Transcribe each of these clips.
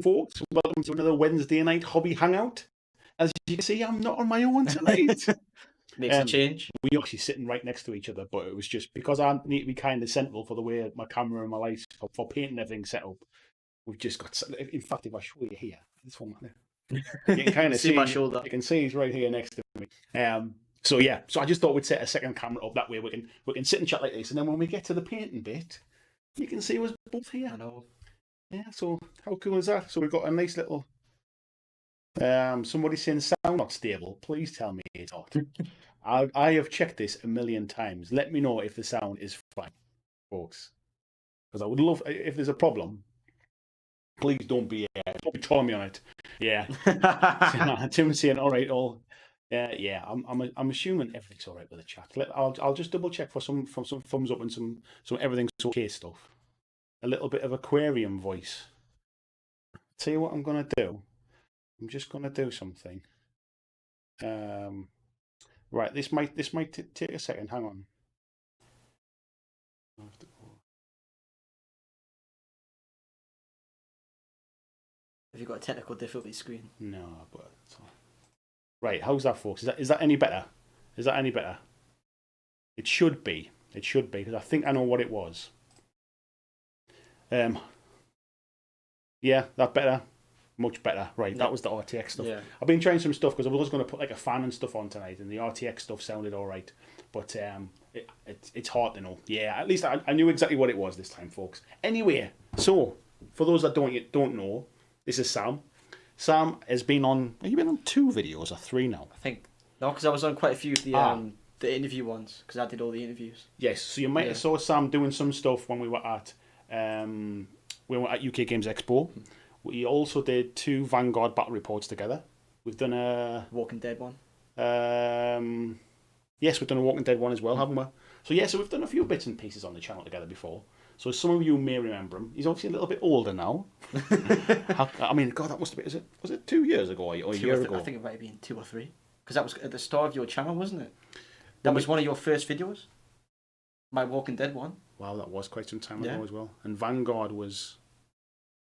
folks. Welcome to another Wednesday night hobby hangout. As you can see, I'm not on my own tonight. Makes a change. We're actually sitting right next to each other, but it was just because I need to be kind of central for the way my camera and my lights for painting everything set up. We've just got. In fact, if I show you here, this one, you can kind of see my shoulder. You can see he's right here next to me. So I just thought we'd set a second camera up that way we can sit and chat like this, and then when we get to the painting bit, you can see us both here. I know. Yeah, so how cool is that? So we've got a nice little. Somebody saying sound not stable. Please tell me it's not. I have checked this a million times. Let me know if the sound is fine, folks. Because I would love if there's a problem. Please don't be telling me on it. Yeah. Tim's saying all right. Yeah. I'm assuming everything's all right with the chat. I'll just double check for some thumbs up and some everything's okay stuff. A little bit of aquarium voice. Tell you what I'm gonna do. I'm just gonna do something. Right. This might take a second. Hang on. Have you got a technical difficulty screen? No, but right. How's that, folks? Is that any better? Is that any better? It should be. It should be because I think I know what it was. Yeah, that better. Much better. Right, that was the RTX stuff. Yeah. I've been trying some stuff because I was going to put like a fan and stuff on tonight, and the RTX stuff sounded all right. But it's hard to know. Yeah, at least I knew exactly what it was this time, folks. Anyway, so for those that don't know, this is Sam. Sam has been on. Have you been on 2 videos or 3 now? I think no, because I was on quite a few of the interview ones because I did all the interviews. Yes, so you might have saw Sam doing some stuff when we were at UK Games Expo. We also did 2 Vanguard battle reports together. We've done a Walking Dead one. Yes, we've done a Walking Dead one as well, haven't we? So we've done a few bits and pieces on the channel together before. So some of you may remember him. He's obviously a little bit older now. I mean, God, that must have been. Was it 2 years ago or a year ago? I think it might have been 2 or 3. Because that was at the start of your channel, wasn't it? That was one of your first videos. My Walking Dead one. Wow, that was quite some time ago as well. And Vanguard was.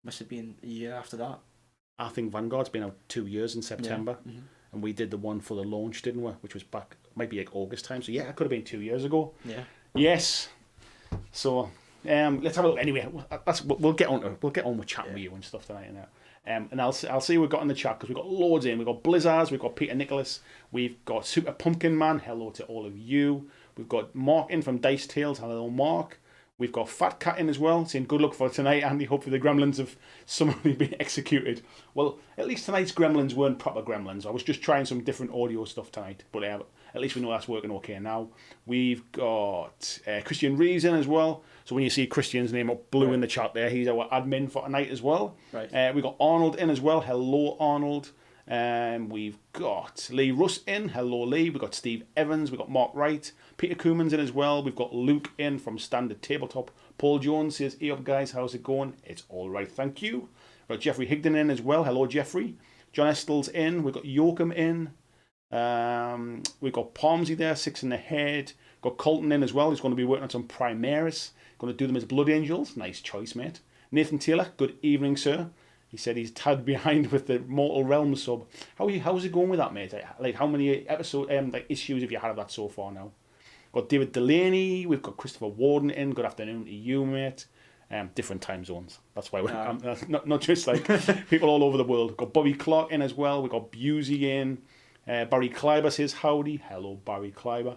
Must have been a year after that. I think Vanguard's been out 2 years in September. Yeah. Mm-hmm. And we did the one for the launch, didn't we? Which was back, might be like August time. So yeah, it could have been 2 years ago. Yeah. Yes. So let's have a look. Anyway, we'll get on with chatting with you and stuff tonight. And I'll see what we've got in the chat because we've got loads in. We've got Blizzards, we've got Peter Nicholas, we've got Super Pumpkin Man. Hello to all of you. We've got Mark in from Dice Tales. Hello, Mark. We've got Fat Cat in as well, saying good luck for tonight, Andy. Hopefully the gremlins have summarily been executed. Well, at least tonight's gremlins weren't proper gremlins. I was just trying some different audio stuff tonight, but at least we know that's working okay now. We've got Christian Reeves in as well. So when you see Christian's name up blue in the chat there, he's our admin for tonight as well. Right. We've got Arnold in as well. Hello, Arnold. We've got Lee Russ in. Hello, Lee. We've got Steve Evans. We've got Mark Wright. Peter Cooman's in as well. We've got Luke in from Standard Tabletop. Paul Jones says, hey up guys, how's it going? It's all right, thank you. We've got Jeffrey Higdon in as well. Hello, Jeffrey. John Estell's in. We've got Yoakum in. We've got Palmsy there, 6 in the head. Got Colton in as well. He's going to be working on some Primaris. Going to do them as Blood Angels. Nice choice, mate. Nathan Taylor, good evening, sir. He said he's tagged behind with the Mortal Realms sub. How's it going with that, mate? Like how many issues have you had of that so far now? Got David Delaney. We've got Christopher Warden in. Good afternoon to you, mate. Different time zones. That's why we're not just like people all over the world. We've got Bobby Clark in as well. We've got Busey in. Barry Kleiber says howdy. Hello, Barry Kleiber.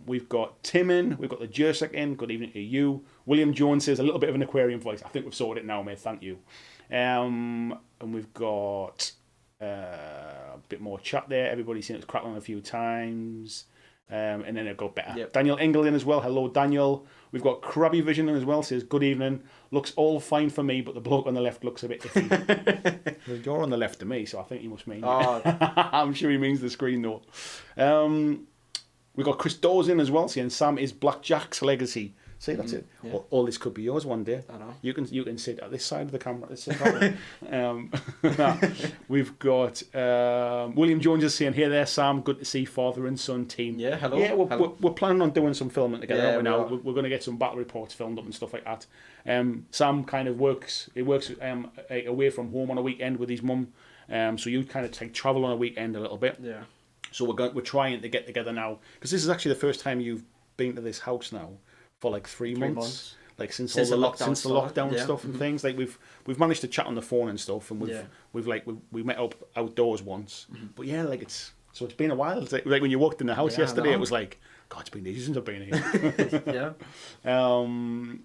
We've got Tim in. We've got the Jersek in. Good evening to you. William Jones says a little bit of an aquarium voice. I think we've sorted it now, mate. Thank you. And we've got a bit more chat there. Everybody's seen it crackling a few times. And then it got better. Yep. Daniel Engel in as well. Hello, Daniel. We've got Krabby Vision in as well. Says good evening. Looks all fine for me, but the bloke on the left looks a bit iffy. You're on the left of me, so I think he must mean. Oh. I'm sure he means the screen though. We've got Chris Dawes in as well, saying Sam is BlackJack's legacy. See, that's it. Yeah. All this could be yours one day. I know. You can sit at this side of the camera. We've got William Jones is saying, "Hey there, Sam. Good to see father and son team." Yeah, hello. Yeah, Hello. we're planning on doing some filming together. Yeah, aren't we now we are. we're going to get some battle reports filmed up and stuff like that. Sam kind of works. He works away from home on a weekend with his mum. So you kind of travel on a weekend a little bit. Yeah. So we're trying to get together now, because this is actually the first time you've been to this house now for like 3 months. Like since the lockdown stuff and things. Like we've managed to chat on the phone and stuff, and we met up outdoors once. But yeah, like it's been a while. It's like when you walked in the house yesterday, it was like, God, it's been ages since I've been here. Yeah.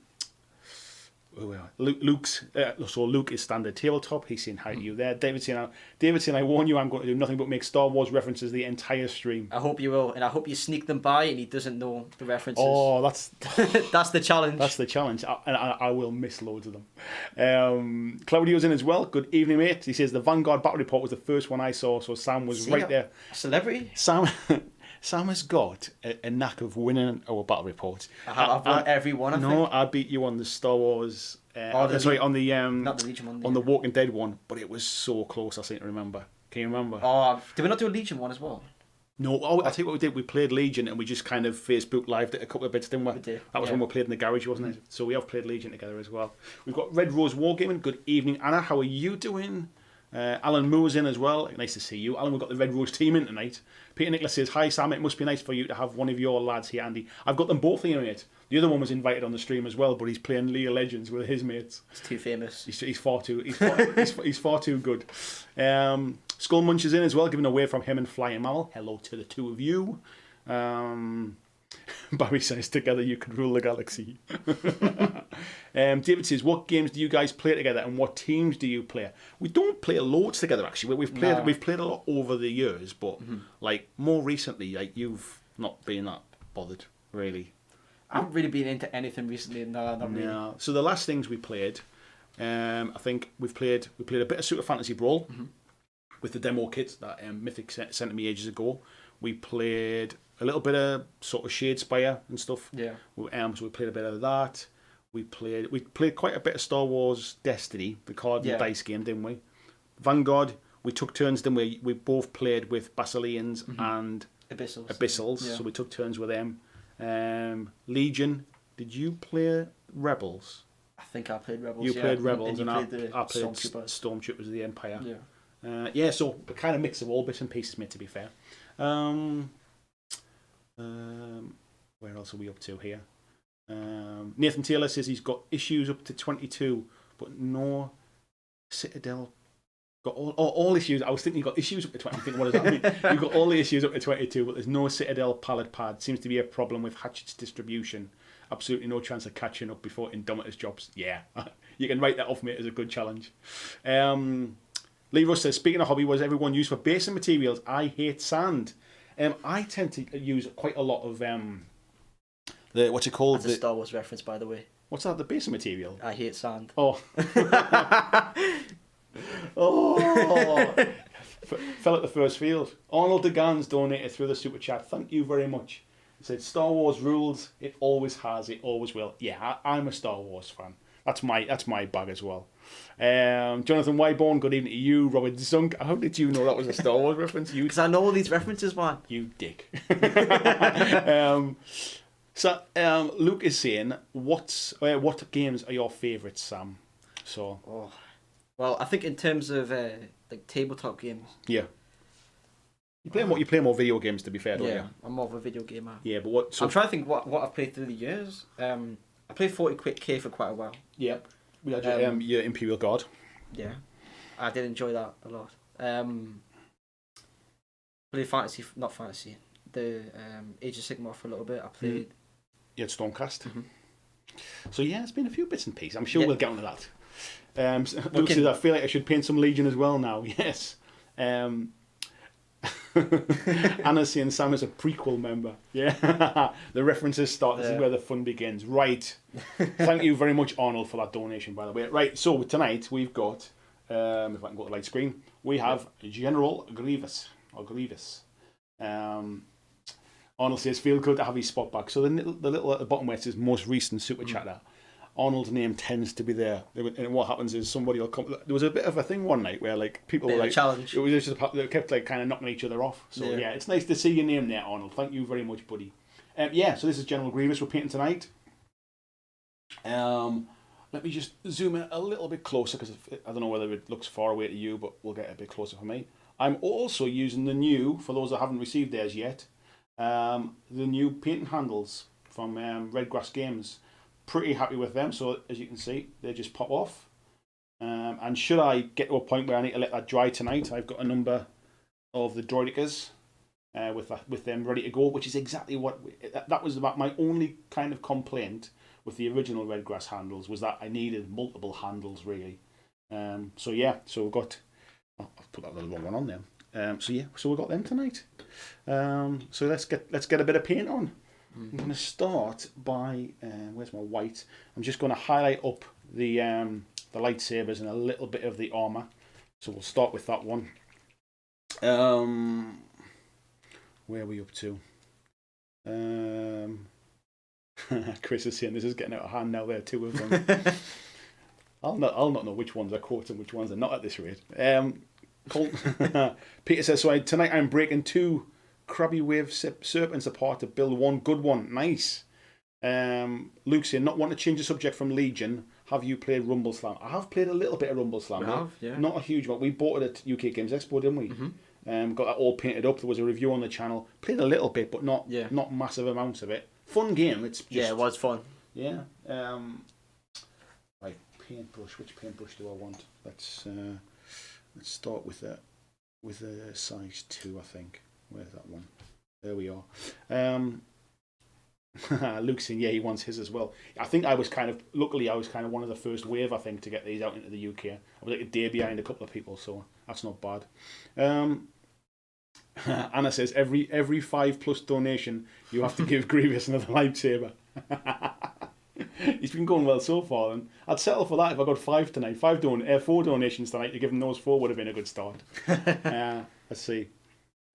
Luke is standard tabletop. He's saying hi to you there. David saying, I warn you, I'm going to do nothing but make Star Wars references the entire stream. I hope you will, and I hope you sneak them by and he doesn't know the references. Oh, that's that's the challenge. That's the challenge, and I will miss loads of them. Claudio's in as well. Good evening, mate. He says the Vanguard Battle Report was the first one I saw, so Sam was right there. Celebrity. Sam has got a knack of winning our battle reports. I've won every one. I beat you on the Star Wars. Not the Legion one. On the Walking Dead one, but it was so close. I seem to remember. Can you remember? Oh, did we not do a Legion one as well? No. Oh, I tell you what we did. We played Legion and we just kind of Facebook lived it a couple of bits, didn't we? We did. That was when we played in the garage, wasn't it? So we have played Legion together as well. We've got Red Rose Wargaming. Good evening, Anna. How are you doing? Alan Moore's in as well. Nice to see you, Alan. We've got the Red Rose team in tonight. Peter Nicholas says, "Hi Sam, it must be nice for you to have one of your lads here, Andy." I've got them both here, mate. The other one was invited on the stream as well, but he's playing League of Legends with his mates. He's too famous. He's far too good. Skull Munch is in as well, giving away from him and Flying Mammal. Hello to the two of you. Barry says, "Together you could rule the galaxy." David says, "What games do you guys play together, and what teams do you play?" We don't play loads together actually. We've played a lot over the years, but like more recently, like you've not been that bothered really. I haven't really been into anything recently. No, not really. No. So the last things we played, I think we played a bit of Super Fantasy Brawl with the demo kit that Mythic sent to me ages ago. We played a little bit of sort of Shadespire and stuff. Yeah. So we played a bit of that. We played quite a bit of Star Wars Destiny, the card and dice game, didn't we? Vanguard, we took turns, didn't we? We both played with Basileans and Abyssals. Yeah. So we took turns with them. Legion, did you play Rebels? I think I played Rebels. You played Rebels, and I played Stormtroopers of the Empire. Yeah. So a kind of mix of all bits and pieces, mate, to be fair. Where else are we up to here? Nathan Taylor says he's got issues up to 22, but no Citadel. Got all issues. I was thinking you got issues up to 20. Thinking, what does that mean? You've got all the issues up to 22, but there's no Citadel pallet pad. Seems to be a problem with Hatchet's distribution. Absolutely no chance of catching up before Indomitus drops. Yeah, you can write that off, mate, as a good challenge. Lee Russ says, "Speaking of hobby, was everyone used for basing materials? I hate sand." I tend to use quite a lot of what's it called? That's a Star Wars reference, by the way. What's that? The basing material? I hate sand. Oh. Fell at the first field. Arnold DeGans donated through the super chat. Thank you very much. He said, "Star Wars rules. It always has. It always will." Yeah, I'm a Star Wars fan. That's my bag as well. Jonathan Wyborn, good evening to you. Robert Zunk, how did you know that was a Star Wars reference? Because I know all these references, man. You dick. So Luke is saying, what games are your favourites, Sam? So. Well, I think in terms of like tabletop games. Yeah. You play more video games, to be fair, don't you? Yeah, I'm more of a video gamer. Yeah, but what? So I'm trying to think what I've played through the years. I played 40K for quite a while. Yeah. We had your Imperial Guard. Yeah. I did enjoy that a lot. Played the Age of Sigmar for a little bit. I played... You had Stormcast. So yeah, it's been a few bits and pieces. I'm sure we'll get on to that. Luke says, "I feel like I should paint some Legion as well now." Yes. Anna's saying Sam is a prequel member. Yeah. The references start. This is where the fun begins. Right. Thank you very much, Arnold, for that donation, by the way. Right, so tonight we've got, if I can go to the light screen, we have General Grievous, or Grievous. Arnold says, feel good to have his spot back. So the little at the bottom where it says most recent super chatter, Arnold's name tends to be there. And what happens is somebody will come. There was a bit of a thing one night where like people were like challenge. It was just they kept like kind of knocking each other off. So yeah, it's nice to see your name there, Arnold. Thank you very much, buddy. So this is General Grievous we're painting tonight. Let me just zoom in a little bit closer because I don't know whether it looks far away to you, but we'll get a bit closer for me. I'm also using the new, for those that haven't received theirs yet, the new painting handles from Redgrass Games. Pretty happy with them. So as you can see, they just pop off. And should I get to a point where I need to let that dry tonight, I've got a number of the droidicas with them ready to go, which is exactly what that was about. My only kind of complaint with the original Redgrass handles was that I needed multiple handles really. So we've got. I've put that little wrong one on there. So we've got them tonight. So let's get a bit of paint on. I'm going to start by where's my white? I'm just going to highlight up the lightsabers and a little bit of the armor. So we'll start with that one. Where are we up to? Chris is saying this is getting out of hand now. There are two of them. I'll not know which ones are quotes and which ones are not at this rate. Peter says, so tonight I'm breaking 2 Krabby Wave serpents apart to build one good one. Nice. Luke saying, not want to change the subject from Legion. Have you played Rumble Slam? I have played a little bit of Rumble Slam. We have, yeah. Not a huge amount. We bought it at UK Games Expo, didn't we? Mm-hmm. Got that all painted up. There was a review on the channel. Played a little bit, but not massive amounts of it. Fun game. It's just, it was fun. Yeah. Right, paintbrush. Which paintbrush do I want? Let's start with a size 2, I think. Where's that one? There we are. Luke's saying, he wants his as well. I think luckily I was kind of one of the first wave, I think, to get these out into the UK. I was like a day behind a couple of people, so that's not bad. Anna says, every 5+ donation, you have to give Grievous another lightsaber. He's been going well so far, and I'd settle for that if I got 5 tonight. 4 donations tonight to give him those 4 would have been a good start. Let's see.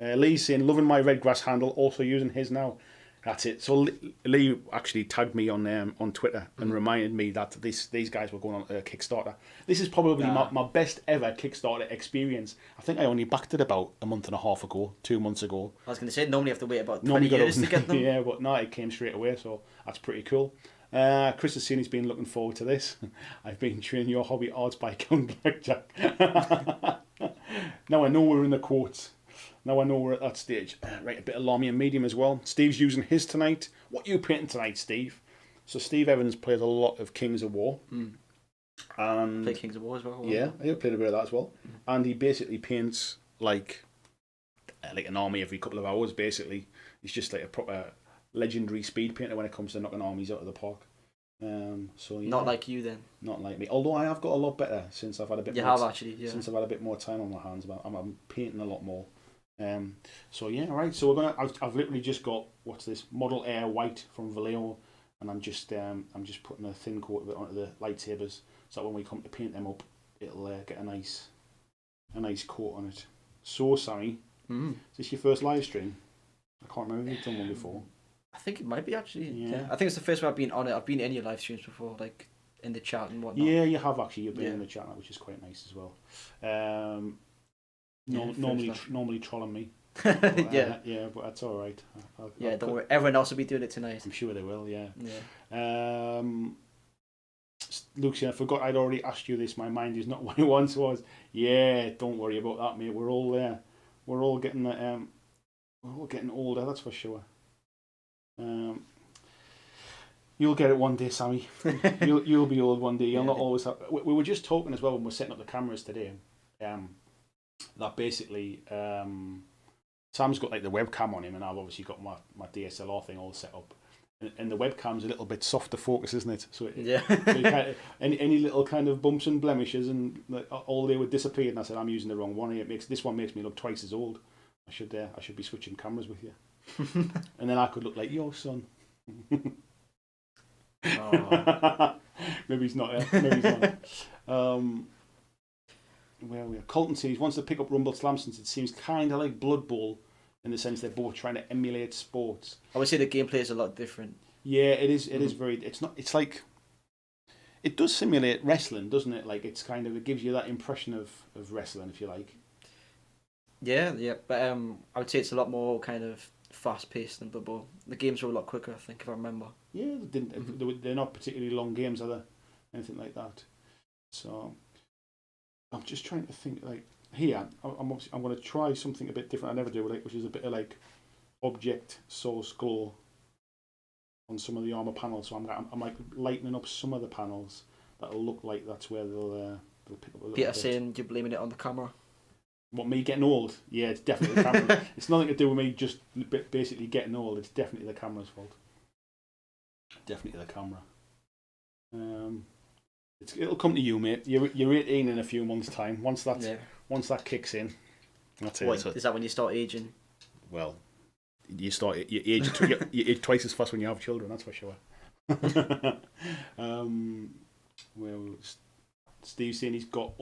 Lee's saying, loving my Redgrass handle, also using his now. That's it. So Lee actually tagged me on Twitter and reminded me that these guys were going on a Kickstarter. This is probably my best ever Kickstarter experience. I think I only backed it about a month and a half ago, 2 months ago. I was going to say, normally you have to wait about 20 years to get them. Yeah, but no, it came straight away, so that's pretty cool. Chris has seen he's been looking forward to this. I've been training your hobby arts by Count BlackJack. Now I know we're in the quotes. Now I know we're at that stage. Right, a bit of Lamy and medium as well. Steve's using his tonight. What are you painting tonight, Steve? So Steve Evans plays a lot of Kings of War. And play Kings of War as well? Yeah, he played a bit of that as well. And he basically paints like an army every couple of hours, basically. He's just like a proper legendary speed painter when it comes to knocking armies out of the park. So yeah. Not like you then. Not like me. Although I have got a lot better since I've had a bit since I've had a bit more time on my hands. I'm painting a lot more. So yeah, right. So I've literally just got what's this Model Air White from Vallejo, and I'm just putting a thin coat of it onto the lightsabers, so that when we come to paint them up, it'll get a nice coat on it. So Sammy, is this your first live stream? I can't remember if you've done one before. I think it might be actually. Yeah. I think it's the first one I've been on it. I've been in any live streams before, like in the chat and whatnot. Yeah, you have actually. You've been in the chat, which is quite nice as well. Normally trolling me. But, yeah, but that's all right. Don't worry. Everyone else will be doing it tonight. I'm sure they will. Yeah. Luke, I forgot I'd already asked you this. My mind is not what it once was. Yeah, don't worry about that, mate. We're all there. We're all getting we're all getting older. That's for sure. You'll get it one day, Sammy. You'll be old one day. You'll not always have. We were just talking as well when we're setting up the cameras today. That basically Sam's got like the webcam on him, and I've obviously got my DSLR thing all set up, and the webcam's a little bit softer focus, isn't it? So so any little kind of bumps and blemishes, and like, all they would disappear. And I said, I'm using the wrong one. This one makes me look twice as old. I should be switching cameras with you, and then I could look like your son. Maybe he's not there. Maybe he's not. Where are we? Colton says he wants to pick up Rumble Slam since it seems kind of like Blood Bowl in the sense they're both trying to emulate sports. I would say the gameplay is a lot different. Yeah, it is. It is very. It's not. It's like. It does simulate wrestling, doesn't it? Like it's kind of. It gives you that impression of wrestling, if you like. Yeah, but I would say it's a lot more kind of fast paced than Blood Bowl. The games were a lot quicker, I think, if I remember. Yeah, they didn't. They're not particularly long games, are they? Anything like that. So, I'm just trying to think. Like here, I'm going to try something a bit different. I never do, like, which is a bit of like object source glow on some of the armor panels. So I'm like lightening up some of the panels that'll look like that's where they'll pick up a little Peter bit. saying you're blaming it on the camera. What, me getting old? Yeah, it's definitely the camera. It's nothing to do with me just basically getting old. It's definitely the camera's fault. Definitely the camera. It'll come to you, mate. You're 18 in a few months' time. Once that kicks in, that's it. What, is that when you start aging? Well, you age twice as fast when you have children. That's for sure. Well, Steve's saying he's got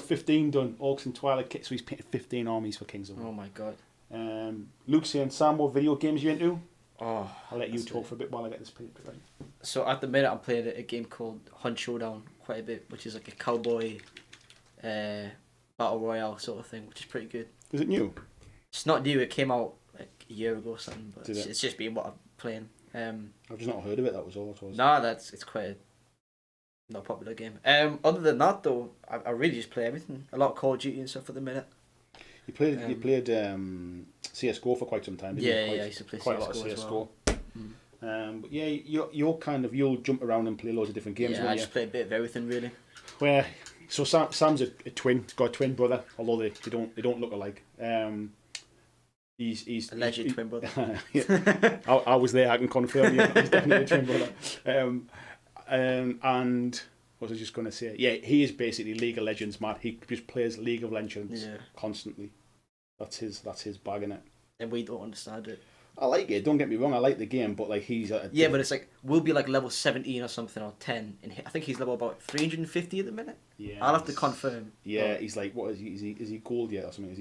15 done. Orcs and Twilight kit, so he's painted 15 armies for Kings of War. Oh my god. Luke's saying, Sam, what video games you into? Oh, I'll let you talk for a bit while I get this paper right. So at the minute I'm playing a game called Hunt Showdown quite a bit, which is like a cowboy battle royale sort of thing, which is pretty good. Is it new? It's not new. It came out like a year ago or something, but Did it? it's just been what I'm playing. I've just not heard of it. That was all it was. No, it's quite a not popular game. Other than that though, I really just play everything. A lot of Call of Duty and stuff at the minute. You played CS:GO for quite some time, didn't you? I used to play quite CS:GO a lot of CS:GO. as well. But yeah, you'll jump around and play loads of different games. Yeah, I just play a bit of everything really. Where so Sam's a twin. He's got a twin brother, although they don't look alike. He's alleged twin brother. Yeah, I was there. I can confirm. Yeah, he's definitely a twin brother. And what was I just going to say? Yeah, he is basically League of Legends mad. He just plays League of Legends constantly. That's his bag, innit? And we don't understand it. I like it. Don't get me wrong. I like the game, but like he's but it's like we'll be like level 17 or something or 10, and I think he's level about 350 at the minute. Yeah, I'll have to confirm. Yeah, he's like, what is he? Is he gold yet or something?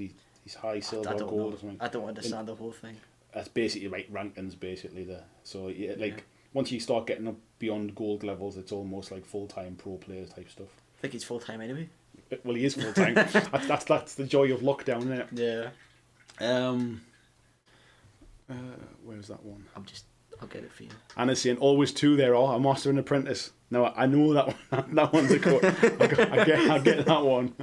He's high silver or gold or something? I don't understand the whole thing. That's basically like rankings, basically there. So yeah, like once you start getting up beyond gold levels, it's almost like full-time pro players type stuff. I think he's full-time anyway. Well, he is full-time. that's the joy of lockdown, isn't it? Yeah. Where's that one? I'll get it for you. Anna's saying, always two there are, a master and apprentice. No, I know that one. That one's a quote. I get that one.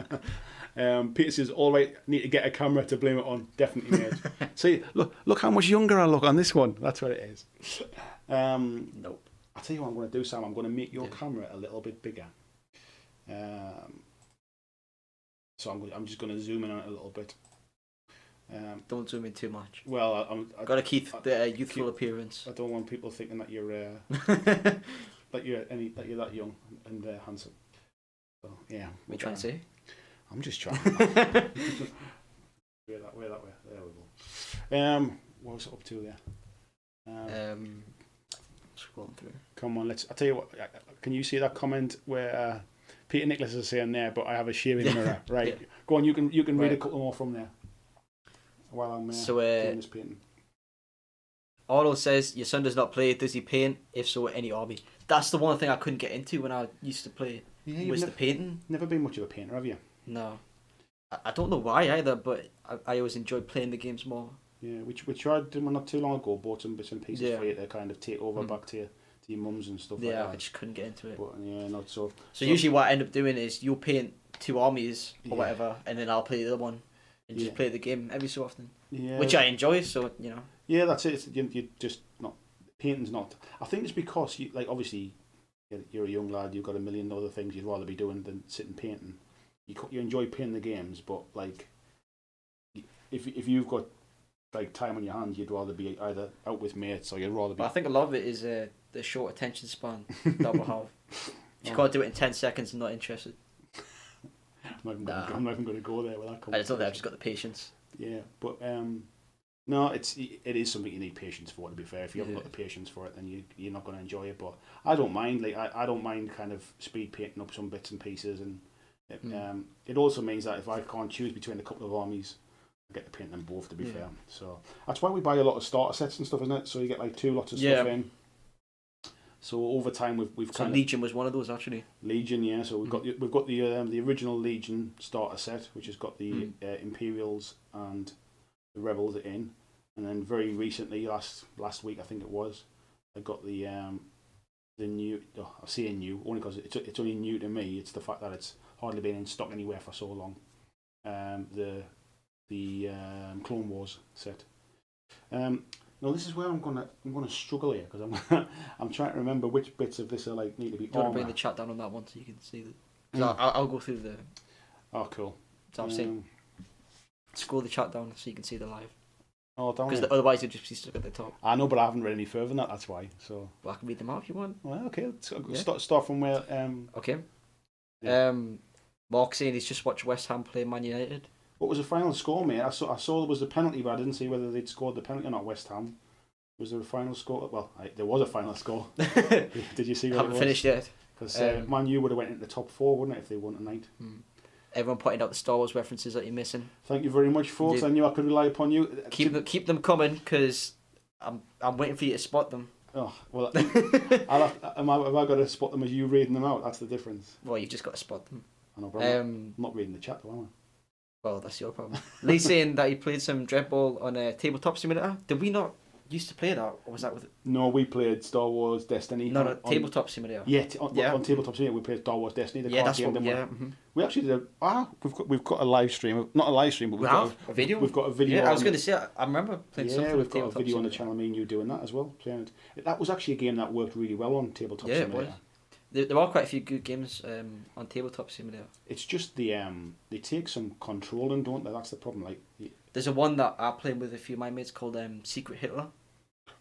Peter says, all right, need to get a camera to blame it on. Definitely, mate. See, look how much younger I look on this one. That's what it is. Nope. I'll tell you what I'm going to do, Sam. I'm going to make your camera a little bit bigger. So I'm just going to zoom in on it a little bit. Don't zoom in too much. Well, I gotta keep the youthful appearance. I don't want people thinking that you're that you're that young and handsome. So yeah. What are you trying to say? I'm just trying. Way that way. There we go. What was it up to there? Scrolling through. Come on, I tell you what. Can you see that comment where Peter Nicholas is saying there? But I have a shaving mirror. Right. Yeah. Go on. You can read a couple more from there. While I'm doing this painting. Arnold says, your son does not play, does he paint? If so, any hobby? That's the one thing I couldn't get into when I used to play, was the painting. Never been much of a painter, have you? No. I don't know why either, but I always enjoyed playing the games more. Yeah, we tried doing not too long ago, bought some bits and pieces for you to kind of take over back to your mums and stuff like that. Yeah, I just couldn't get into it. But yeah, not so. So usually what I end up doing is you'll paint 2 armies or whatever, and then I'll play the other one. And just play the game every so often, which I enjoy. So you know. Yeah, that's it. You just not painting's not. I think it's because you obviously you're a young lad. You've got a million other things you'd rather be doing than sitting painting. You enjoy playing the games, but like if you've got like time on your hands, you'd rather be either out with mates or you'd rather be. But I think a lot of it is the short attention span that we have. If you can't do it in 10 seconds, I'm not interested. I'm not even going to go there with that. I just don't think I've just got the patience. Yeah, but no, it is something you need patience for. To be fair, if you haven't got the patience for it, then you're not going to enjoy it. But I don't mind. Like I don't mind kind of speed painting up some bits and pieces, and it also means that if I can't choose between a couple of armies, I get to paint them both, to be fair. So that's why we buy a lot of starter sets and stuff, isn't it? So you get like 2 lots of stuff in. So over time we've so Legion was one of those actually. Legion, yeah. So we've got the original Legion starter set, which has got the Imperials and the Rebels in, and then very recently, last week I think it was, I got the new. Oh, I say new only because it's only new to me. It's the fact that it's hardly been in stock anywhere for so long. The Clone Wars set. No, this is where I'm gonna struggle here because I'm trying to remember which bits of this are like need to be. Do you want to bring the chat down on that one so you can see the? I'll go through the. Oh, cool. So I'm saying, scroll the chat down so you can see the live. Oh, down. Because otherwise you'll just be stuck at the top. I know, but I haven't read any further than that. That's why. So. Well, I can read them out if you want. Well, okay. Let's start from where. Okay. Yeah. Mark saying he's just watched West Ham play Man United. What was the final score, mate? I saw there was a penalty, but I didn't see whether they'd scored the penalty or not. West Ham. Was there a final score? Well, there was a final score. Did you see what Haven't finished yet. Because Man U would have went into the top 4, wouldn't it, if they won tonight? Everyone pointed out the Star Wars references that you're missing. Thank you very much, folks. I knew I could rely upon you. Keep them coming, because I'm waiting for you to spot them. Oh, well, have I got to spot them as you reading them out? That's the difference. Well, you've just got to spot them. I know, but I'm not reading the chat, though, am I? Well, that's your problem. Lee saying that he played some Dreadball on a Tabletop Simulator. Did we not used to play that, or was that with? No, we played Star Wars Destiny. No, Tabletop Simulator. Yeah, on Tabletop Simulator we played Star Wars Destiny. The that's what. Yeah. We actually did. We've got a live stream. Not a live stream, but we've got a video. We've got a video. Yeah, I was going to say. I remember playing something. Yeah, we've got a video Simulator. on the channel. Me and you doing that as well. That was actually a game that worked really well on Tabletop Simulator. It was. There are quite a few good games on Tabletop Simulator. It's just they take some controlling, don't they? That's the problem. Like, there's a one that I played with a few of my mates called Secret Hitler.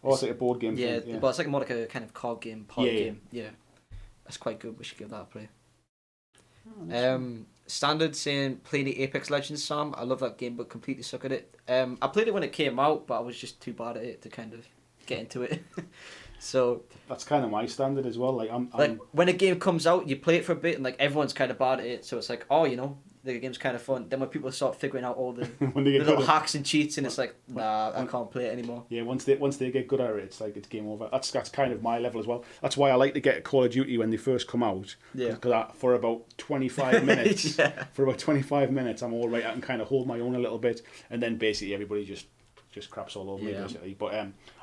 Oh, it's like a board game. Yeah, but it's like more like a kind of card game, game. Yeah, that's quite good. We should give that a play. Standard saying play the Apex Legends, Sam. I love that game, but completely suck at it. I played it when it came out, but I was just too bad at it to kind of get into it. So that's kind of my standard as well. Like I'm when a game comes out, you play it for a bit, and like everyone's kind of bad at it. So it's like, oh, the game's kind of fun. Then when people start figuring out all the, the little hacks and cheats, and it's like, nah, I can't play it anymore. Yeah, once they get good at it, it's like it's game over. That's kind of my level as well. That's why I like to get Call of Duty when they first come out. Yeah. Because for about 25 minutes, I'm all right. I can kind of hold my own a little bit, and then basically everybody just craps all over me basically. But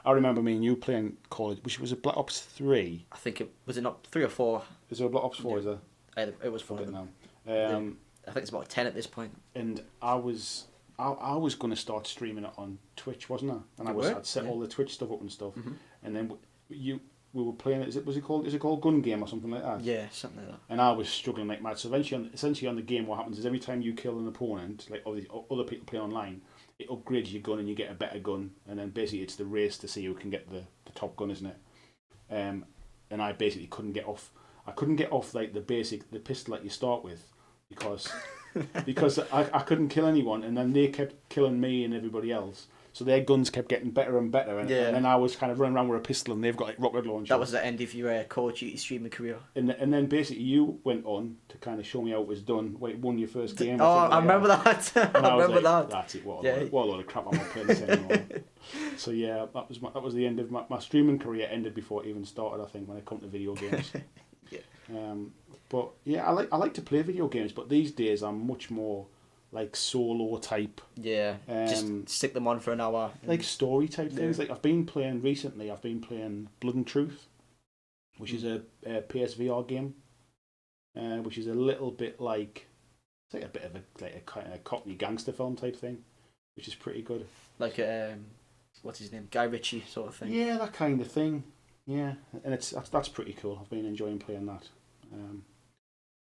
I remember me and you playing Call of Duty, which was a Black Ops 3. I think it was not 3 or 4. Is there a Black Ops 4? Yeah. Is there? It was 4. Now. I think it's about 10 at this point. And I was going to start streaming it on Twitch, wasn't I? And I'd set all the Twitch stuff up and stuff. Mm-hmm. And then we were playing it. Is it called Gun Game or something like that? Yeah, something like that. And I was struggling like mad. So essentially on the game, what happens is every time you kill an opponent, like other people play online, it upgrades your gun and you get a better gun. And then basically it's the race to see who can get the top gun, isn't it? And I basically couldn't get off. I couldn't get off like the pistol that you start with. Because I couldn't kill anyone, and then they kept killing me and everybody else. So their guns kept getting better and better, and then I was kind of running around with a pistol, and they've got like rocket launchers. That was the end of your Call of Duty streaming career. And then basically you went on to kind of show me how it was done. When you won your first game. Oh, I remember that. I remember that. That's it. What a load of crap! I'm not playing this anymore. So yeah, that was the end of my streaming career. Ended before it even started. I think when it come to video games. But yeah, I like to play video games, but these days I'm much more like solo type. Yeah, just stick them on for an hour. Like story type things. Like I've been playing Blood and Truth, which is a PSVR game, which is a little bit like, it's like a bit of a kind of Cockney gangster film type thing, which is pretty good. Like what's his name, Guy Ritchie sort of thing. Yeah, that kind of thing. Yeah, and that's pretty cool. I've been enjoying playing that.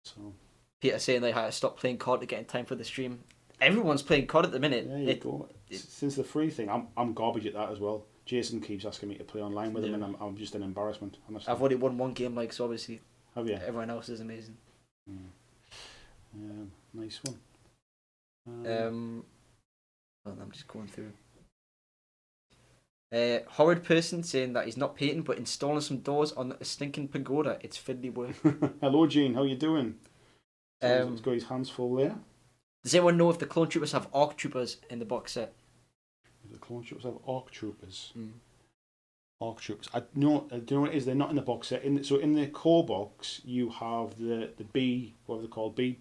So Peter saying they had to stop playing COD to get in time for the stream. Everyone's playing COD at the minute. There you go. Since the free thing, I'm garbage at that as well. Jason keeps asking me to play online with him, and I'm just an embarrassment. Honestly. I've already won one game, so obviously. Have you? Everyone else is amazing. Nice one. I'm just going through. Horrid person saying that he's not painting but installing some doors on a stinking pagoda. It's fiddly work. Hello, Gene. How you doing? He's got his hands full there. Does anyone know if the Clone Troopers have ARC Troopers in the box set? The Clone Troopers have ARC Troopers. ARC Troopers. I know. Do you know what it is? They're not in the box set. So in the core box, you have the B. What are they called? B.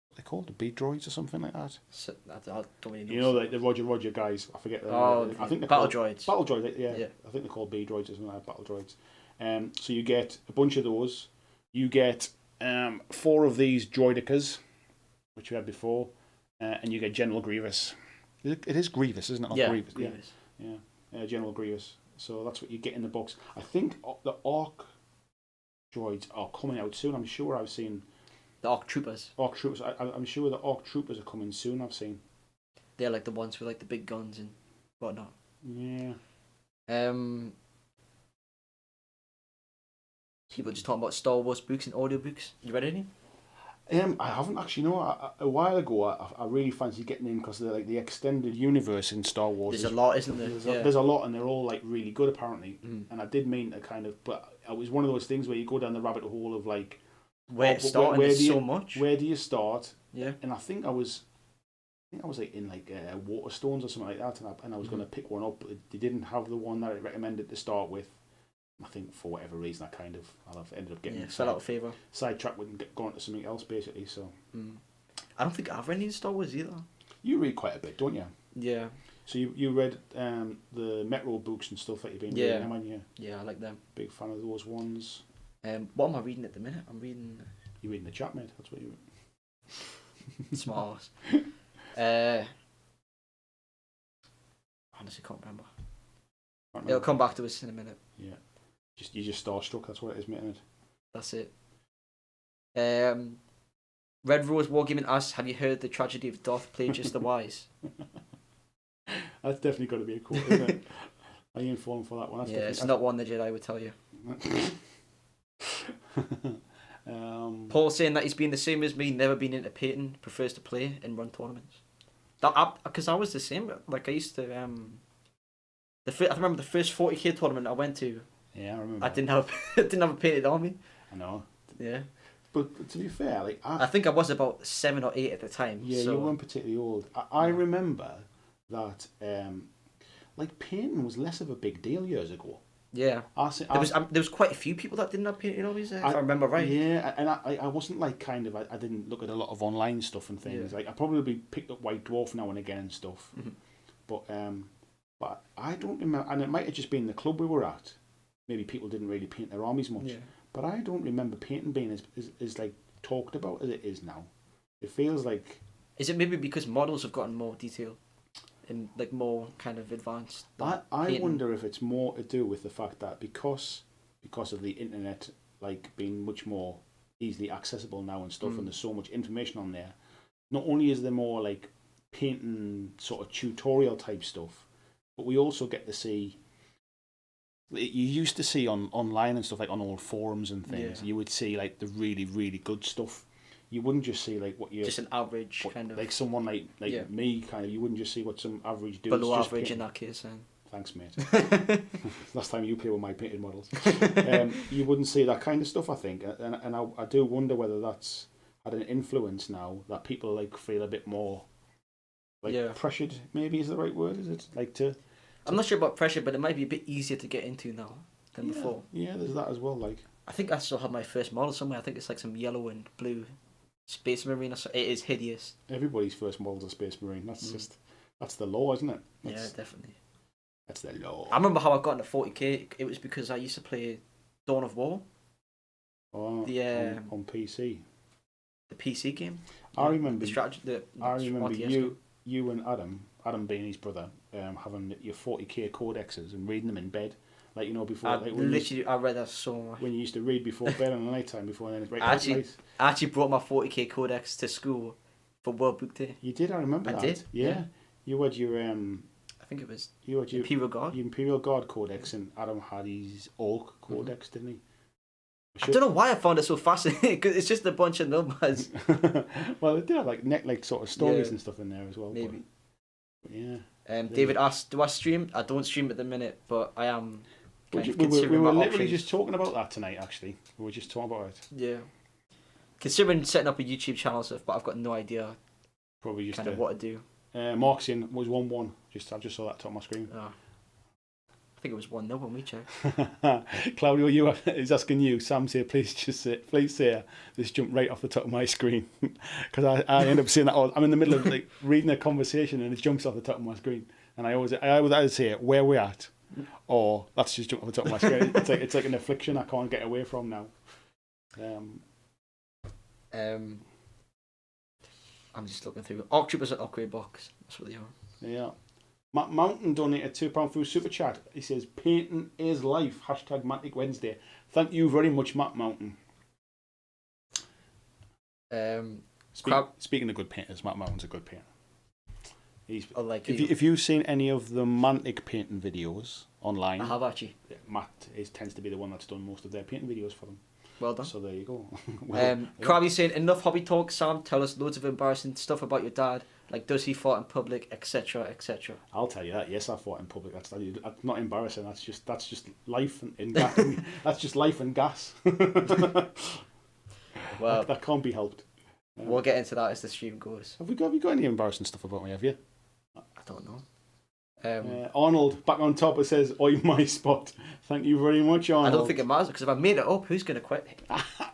What are they called? The B droids or something like that. So, I don't really know. You know, like the Roger guys. I forget. I think they're battle called, droids. Battle droids. Yeah. I think they're called B droids or something like that. Battle droids. So you get a bunch of those. You get 4 of these droidicas, which you had before, and you get General Grievous. It is Grievous, isn't it? Not Grievous. Grievous. Yeah. General Grievous. So that's what you get in the box. I think the ARC droids are coming out soon. I'm sure I've seen the ARC Troopers. ARC Troopers. I'm sure the ARC Troopers are coming soon. I've seen. They're like the ones with like the big guns and whatnot. Yeah. People just talking about Star Wars books and audiobooks. You read any? I haven't actually. No, a while ago, I really fancied getting in because they're like the extended universe in Star Wars. There's a lot, isn't there? There's a lot, and they're all like really good apparently. And I did mean to kind of, but it was one of those things where you go down the rabbit hole of like where to start. Where so much. Where do you start? Yeah. And I think I was like in like Waterstones or something like that, and I was going to pick one up. But they didn't have the one that I recommended to start with. I think for whatever reason I've ended up getting fell out of favour. Sidetracked with going to something else basically. So I don't think I've read any Star Wars either. You read quite a bit, don't you? Yeah. So you read the Metro books and stuff that you've been reading, haven't you? Yeah, I like them. Big fan of those ones. What am I reading at the minute? I'm reading. You're reading the chat, mate. That's what you. Smart. Honestly, can't remember. It'll come back to us in a minute. Yeah. You're just starstruck, that's what it is, mate, isn't it? That's it. Red Rose Wargaming asks, have you heard the tragedy of Darth Plagueis the Wise? That's definitely got to be a quote, isn't it? I ain't falling for that one. It's not one the Jedi would tell you. Paul saying that he's been the same as me, never been into painting, prefers to play and run tournaments. Because I was the same. Like I used to. I remember the first 40k tournament I went to. Yeah, I remember. I didn't have a painted army. I know. Yeah. But to be fair, like I think I was about 7 or 8 at the time. Yeah, so. You weren't particularly old. I remember that like painting was less of a big deal years ago. Yeah. There was quite a few people that didn't have painted armies if I remember right. Yeah, and I wasn't like kind of I didn't look at a lot of online stuff and things. Yeah. Like I probably picked up White Dwarf now and again and stuff. But I don't remember, and it might have just been the club we were at. Maybe people didn't really paint their armies much. Yeah. But I don't remember painting being as like talked about as it is now. It feels like. Is it maybe because models have gotten more detailed and like more kind of advanced? I wonder if it's more to do with the fact that because of the internet like being much more easily accessible now and stuff, and there's so much information on there. Not only is there more like painting sort of tutorial type stuff, but we also get to see. You used to see online and stuff like on old forums and things. Yeah. You would see like the really really good stuff. You wouldn't just see like what you just an average kind of like someone like me kind of. You wouldn't just see what some average dude below average in that case. Then thanks, mate. Last time you played with my painted models, you wouldn't see that kind of stuff. I think, and I do wonder whether that's had an influence now that people like feel a bit more like pressured. Maybe is the right word. Is it like to? I'm not sure about pressure, but it might be a bit easier to get into now than before. Yeah, there's that as well. Like I think I still have my first model somewhere. I think it's like some yellow and blue Space Marine. It is hideous. Everybody's first model's a Space Marine. That's the law, isn't it? Yeah, definitely. That's the law. I remember how I got into 40k. It was because I used to play Dawn of War. Oh, on PC. The PC game. I remember. The strategy. I remember you and Adam being his brother, having your 40k codexes and reading them in bed, like before. I read that so much. When you used to read before bed on the night time before then. I actually brought my 40k codex to school for World Book Day. You did. I remember that. I did. Yeah. You had your I think it was. You had your Imperial Guard. Your Imperial Guard codex, and Adam had his Orc codex, didn't he? I don't know why I found it so fascinating because it's just a bunch of numbers. Well, it did have like sort of stories and stuff in there as well. Maybe. But yeah. David asked, "Do I stream? I don't stream at the minute, but I am." We were literally just talking about that tonight. Actually, we were just talking about it. Yeah. Considering setting up a YouTube channel and stuff, but I've got no idea Probably just kind of what to do. Mark's in was 1-1. I just saw that top of my screen. Oh. I think it was 1-0 when we checked. Claudio, is asking you. Sam say, please say this jumped right off the top of my screen because I end up seeing that. I'm in the middle of like reading a conversation and it jumps off the top of my screen, and I always either say where we're at, or that's just jumped off the top of my screen. It's like an affliction I can't get away from now. I'm just looking through. Orc Troopers at upgrade box. That's what they are. Yeah. Matt Mountain donated £2 through Super Chat. He says, painting is life. # Mantic Wednesday. Thank you very much, Matt Mountain. Speaking of good painters, Matt Mountain's a good painter. If you've seen any of the Mantic painting videos online, I have actually. Matt tends to be the one that's done most of their painting videos for them. Well done. So there you go. Krabby's saying, enough hobby talk, Sam. Tell us loads of embarrassing stuff about your dad. Like, does he fart in public, etc., etc. I'll tell you that. Yes, I fought in public. That's not embarrassing. That's just life and gas. That's just life and gas. Well, that can't be helped. We'll get into that as the stream goes. Have you got any embarrassing stuff about me? Have you? I don't know. Arnold back on top. It says, "Oi, my spot." Thank you very much, Arnold. I don't think it matters because if I made it up, who's going to quit?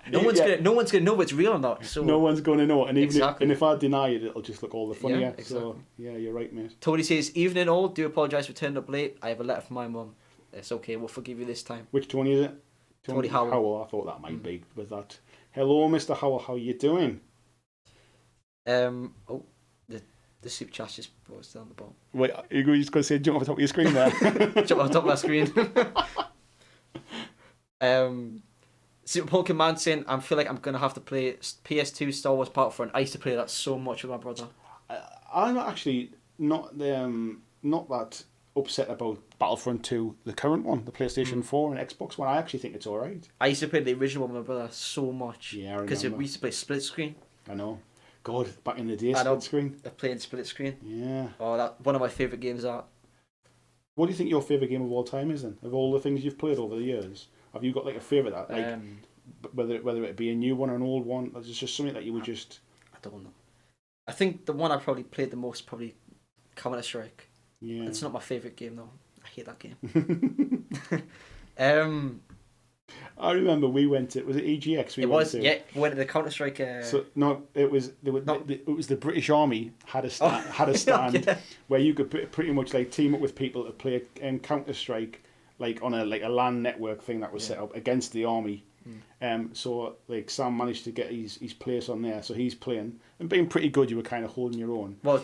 No one's gonna know what's real or not. So no one's going to know, and even exactly. if I deny it, it'll just look all the funnier. Yeah, exactly. So yeah, you're right, mate. Tony says, "Evening all. Do apologise for turning up late. I have a letter from my mum. It's okay. We'll forgive you this time." Which Tony is it? Tony Howell. I thought that might be with that. Hello, Mr. Howell. How you doing? The super chat just brought us down the bottom. Wait, you're just going to say jump off the top of your screen there? Jump off the top of my screen. Super Pumpkin Man saying, I feel like I'm going to have to play PS2 Star Wars Battlefront. I used to play that so much with my brother. I'm actually not that upset about Battlefront 2, the current one, the PlayStation 4 and Xbox One. I actually think it's alright. I used to play the original one with my brother so much. Yeah, I remember. Because we used to play split screen. I know. God, back in the day, split screen. Playing split screen. Yeah. Oh, that one of my favourite games. That. What do you think your favourite game of all time is then? Of all the things you've played over the years, have you got like a favourite that like whether it be a new one or an old one? It's just something that you would just. I don't know. I think the one I probably played the most probably Counter-Strike. Yeah. It's not my favourite game though. I hate that game. I remember we went to, was it EGX? We went to the Counter-Strike. So no, it was the British Army had a stand yeah. Where you could pretty much like team up with people to play Counter-Strike like on a LAN network thing that was set up against the army. So like Sam managed to get his place on there, so he's playing and being pretty good. You were kind of holding your own. Well.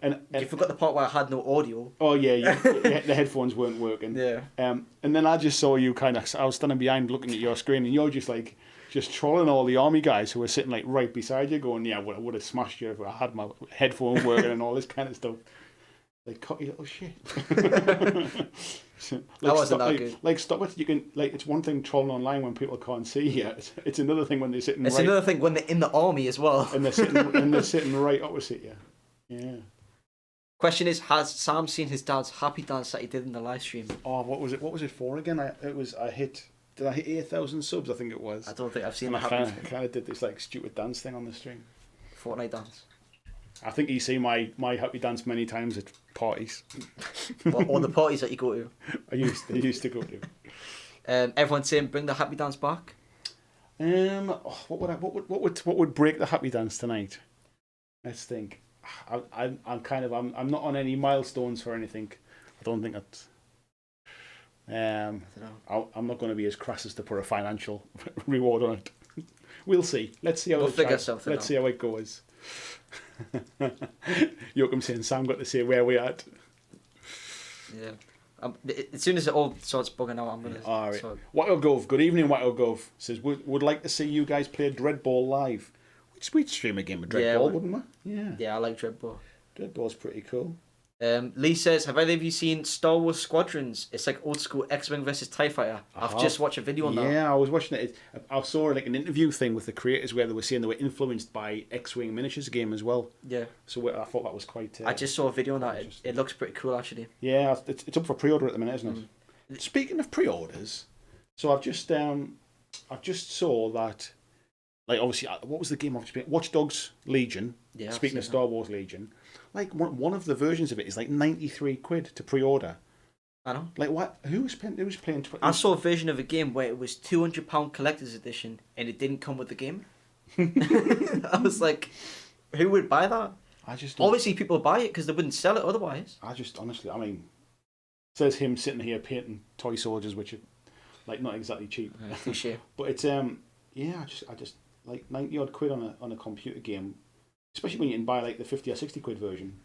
And you forgot the part where I had no audio. Oh yeah, the headphones weren't working. Yeah. And then I just saw you I was standing behind looking at your screen, and you're just trolling all the army guys who were sitting like right beside you, going, "Yeah, I would have smashed you if I had my headphones working and all this kind of stuff." Like, cut you little shit. That wasn't that good. Like, stop it. You can it's one thing trolling online when people can't see you. It's another thing when they're sitting. It's another thing when they're in the army as well. And they're sitting right opposite you. Yeah. Question is, has Sam seen his dad's happy dance that he did in the live stream? Oh, what was it? What was it for again? Did I hit 8,000 subs? I think it was. I don't think I've seen the happy. I kind of did this like stupid dance thing on the stream. Fortnite dance. I think you see my happy dance many times at parties. or the parties that you go to. I used to go to. Everyone's saying bring the happy dance back. What would break the happy dance tonight? Let's think. I'm not on any milestones for anything. I don't think that. I'm not going to be as crass as to put a financial reward on it. We'll see. Let's see how Let's see how it goes. Joachim saying Sam got to say where we're at. Yeah. As soon as it all starts bugging out, I'm gonna. All right. Wattlegove. Good evening, Wattlegove. Says would like to see you guys play Dreadball live. We'd stream a game of Dreadball, wouldn't we? Yeah. Yeah, I like Dreadball. Dreadball's pretty cool. Lee says, have either of you seen Star Wars Squadrons? It's like old school X-Wing versus TIE Fighter. I've just watched a video on that. Yeah, I was watching it. I saw like an interview thing with the creators where they were saying they were influenced by X-Wing miniatures game as well. Yeah. So I thought that was quite... I just saw a video on that. It looks pretty cool, actually. Yeah, it's up for pre-order at the minute, isn't it? Speaking of pre-orders, so I've just saw that Like, obviously, what was the game I've just been... Watch Dogs Legion. Yeah, I've Speaking seen of Star Wars Legion, like, one of the versions of it is like 93 quid to pre-order. I know. Like, what? Who's playing 20? I saw a version of a game where it was £200 collector's edition and it didn't come with the game. I was like, who would buy that? I just don't... Obviously, people buy it because they wouldn't sell it otherwise. I just, honestly, I mean, says him sitting here painting toy soldiers, which are, like, not exactly cheap. Touché. But it's, yeah, I just, like, 90 odd quid on a computer game, especially when you can buy, like, the 50 or 60 quid version.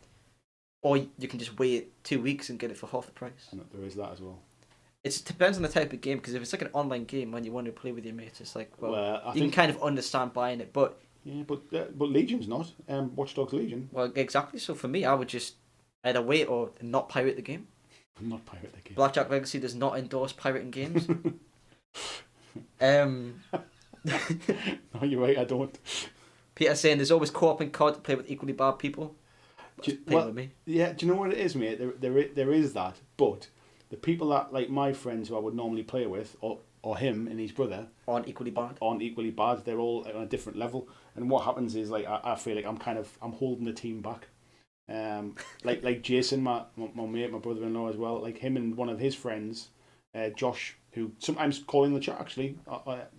Or you can just wait 2 weeks and get it for half the price. And there is that as well. It depends on the type of game, because if it's like an online game when you want to play with your mates, it's like, well, I you think, can kind of understand buying it, but... Yeah, but Legion's not. Watch Dogs Legion. Well, exactly. So for me, I would just either wait or not pirate the game. Not pirate the game. BlackJack Legacy does not endorse pirating games. No, you're right, I don't. Peter saying there's always co-op in COD to play with equally bad people. With me. Yeah, do you know what it is, mate? There is that, but the people that, like my friends who I would normally play with, or him and his brother, aren't equally bad. They're all on a different level, and what happens is, like, I feel like I'm holding the team back. Like Jason, my mate, my brother-in-law as well, like him and one of his friends, Josh, who sometimes call in the chat actually,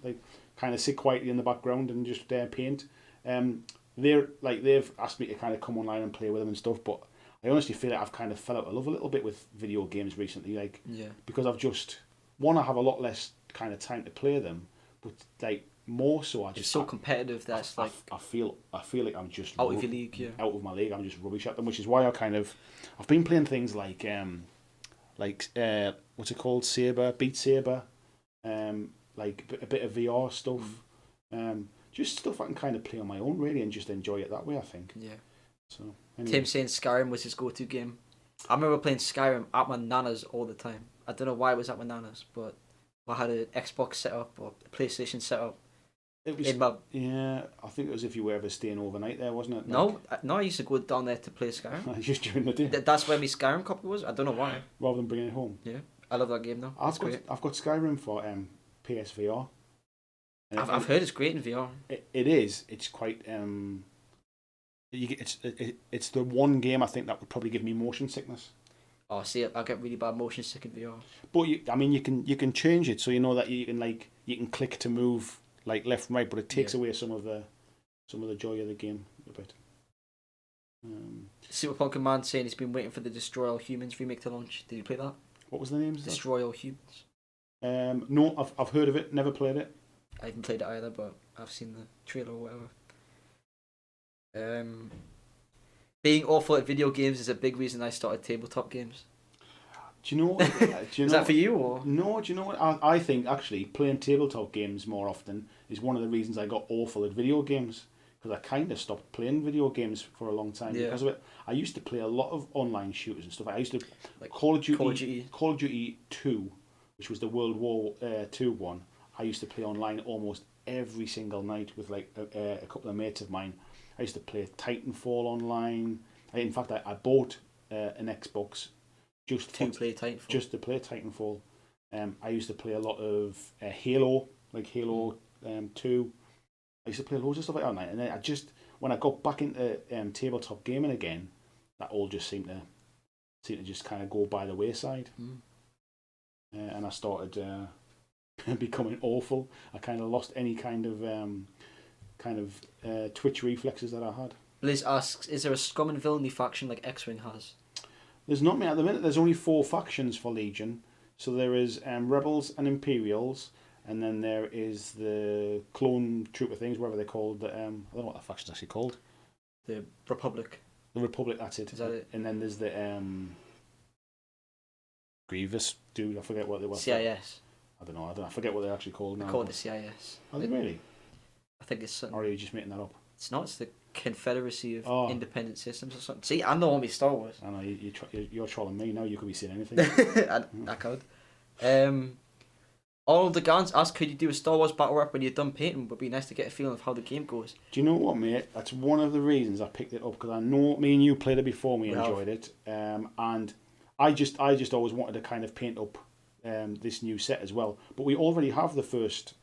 like kind of sit quietly in the background and just paint. They've asked me to kind of come online and play with them and stuff, but I honestly feel like I've kind of fell out of love a little bit with video games recently, like, because I've just, I have a lot less kind of time to play them, but like more so it's so competitive that's I feel like I'm just out of your league, out of my league. I'm just rubbish at them, which is why I've been playing things like what's it called, Beat Saber, like a bit of VR stuff, just stuff I can kind of play on my own really and just enjoy it that way, I think. Yeah. So anyway. Tim saying Skyrim was his go-to game. I remember playing Skyrim at my nana's all the time. I don't know why it was at my nana's, but I had an Xbox set up or a PlayStation set up. It was, yeah, I think it was if you were ever staying overnight there, wasn't it? No, I used to go down there to play Skyrim. Just during the day. That's where my Skyrim copy was. I don't know why. Rather than bringing it home. Yeah, I love that game though. I've got Skyrim for PSVR. I've heard it's great in VR. It is. It's quite it's the one game I think that would probably give me motion sickness. Oh, see, I get really bad motion sick in VR. But you can change it so you know that you can click to move like left and right, but it takes away some of the joy of the game a bit. Superpunk Man saying he's been waiting for the Destroy All Humans remake to launch. Did you play that? What was the name? Destroy All Humans. No, I've heard of it, never played it. I haven't played it either, but I've seen the trailer or whatever. Being awful at video games is a big reason I started tabletop games. Do you know what? Is that for you or? No, do you know what? I think actually playing tabletop games more often is one of the reasons I got awful at video games, because I kind of stopped playing video games for a long time because of it. I used to play a lot of online shooters and stuff. I used to like Call of Duty 2, which was the World War II one. I used to play online almost every single night with like a couple of mates of mine. I used to play Titanfall online. In fact, I bought an Xbox just to play Titanfall. I used to play a lot of Halo, like Halo 2. I used to play loads of stuff like that online. And then when I got back into tabletop gaming again, that all just seemed to just kind of go by the wayside. And I started becoming awful. I kind of lost any kind of twitch reflexes that I had. Liz asks, is there a scum and villainy faction like X-Wing has? There's not many at the minute. There's only 4 factions for Legion. So there is Rebels and Imperials, and then there is the clone trooper things, whatever they're called. I don't know what that faction's actually called. The Republic. The Republic, that's it. Is that it? And then there's the Grievous dude. I forget what they were. CIS. I don't know. I forget what they're actually called now. They're called the CIS. Are they really? I think it's something. Or are you just making that up? It's not. It's the Confederacy of Independent Systems or something. See, I know all my Star Wars. I know you're trolling me now. You could be saying anything. I could. All the Gans asked, could you do a Star Wars battle rap when you're done painting? Would be nice to get a feeling of how the game goes. Do you know what, mate? That's one of the reasons I picked it up, because I know me and you played it before. We enjoyed it, and I just always wanted to kind of paint up this new set as well. But we already have the first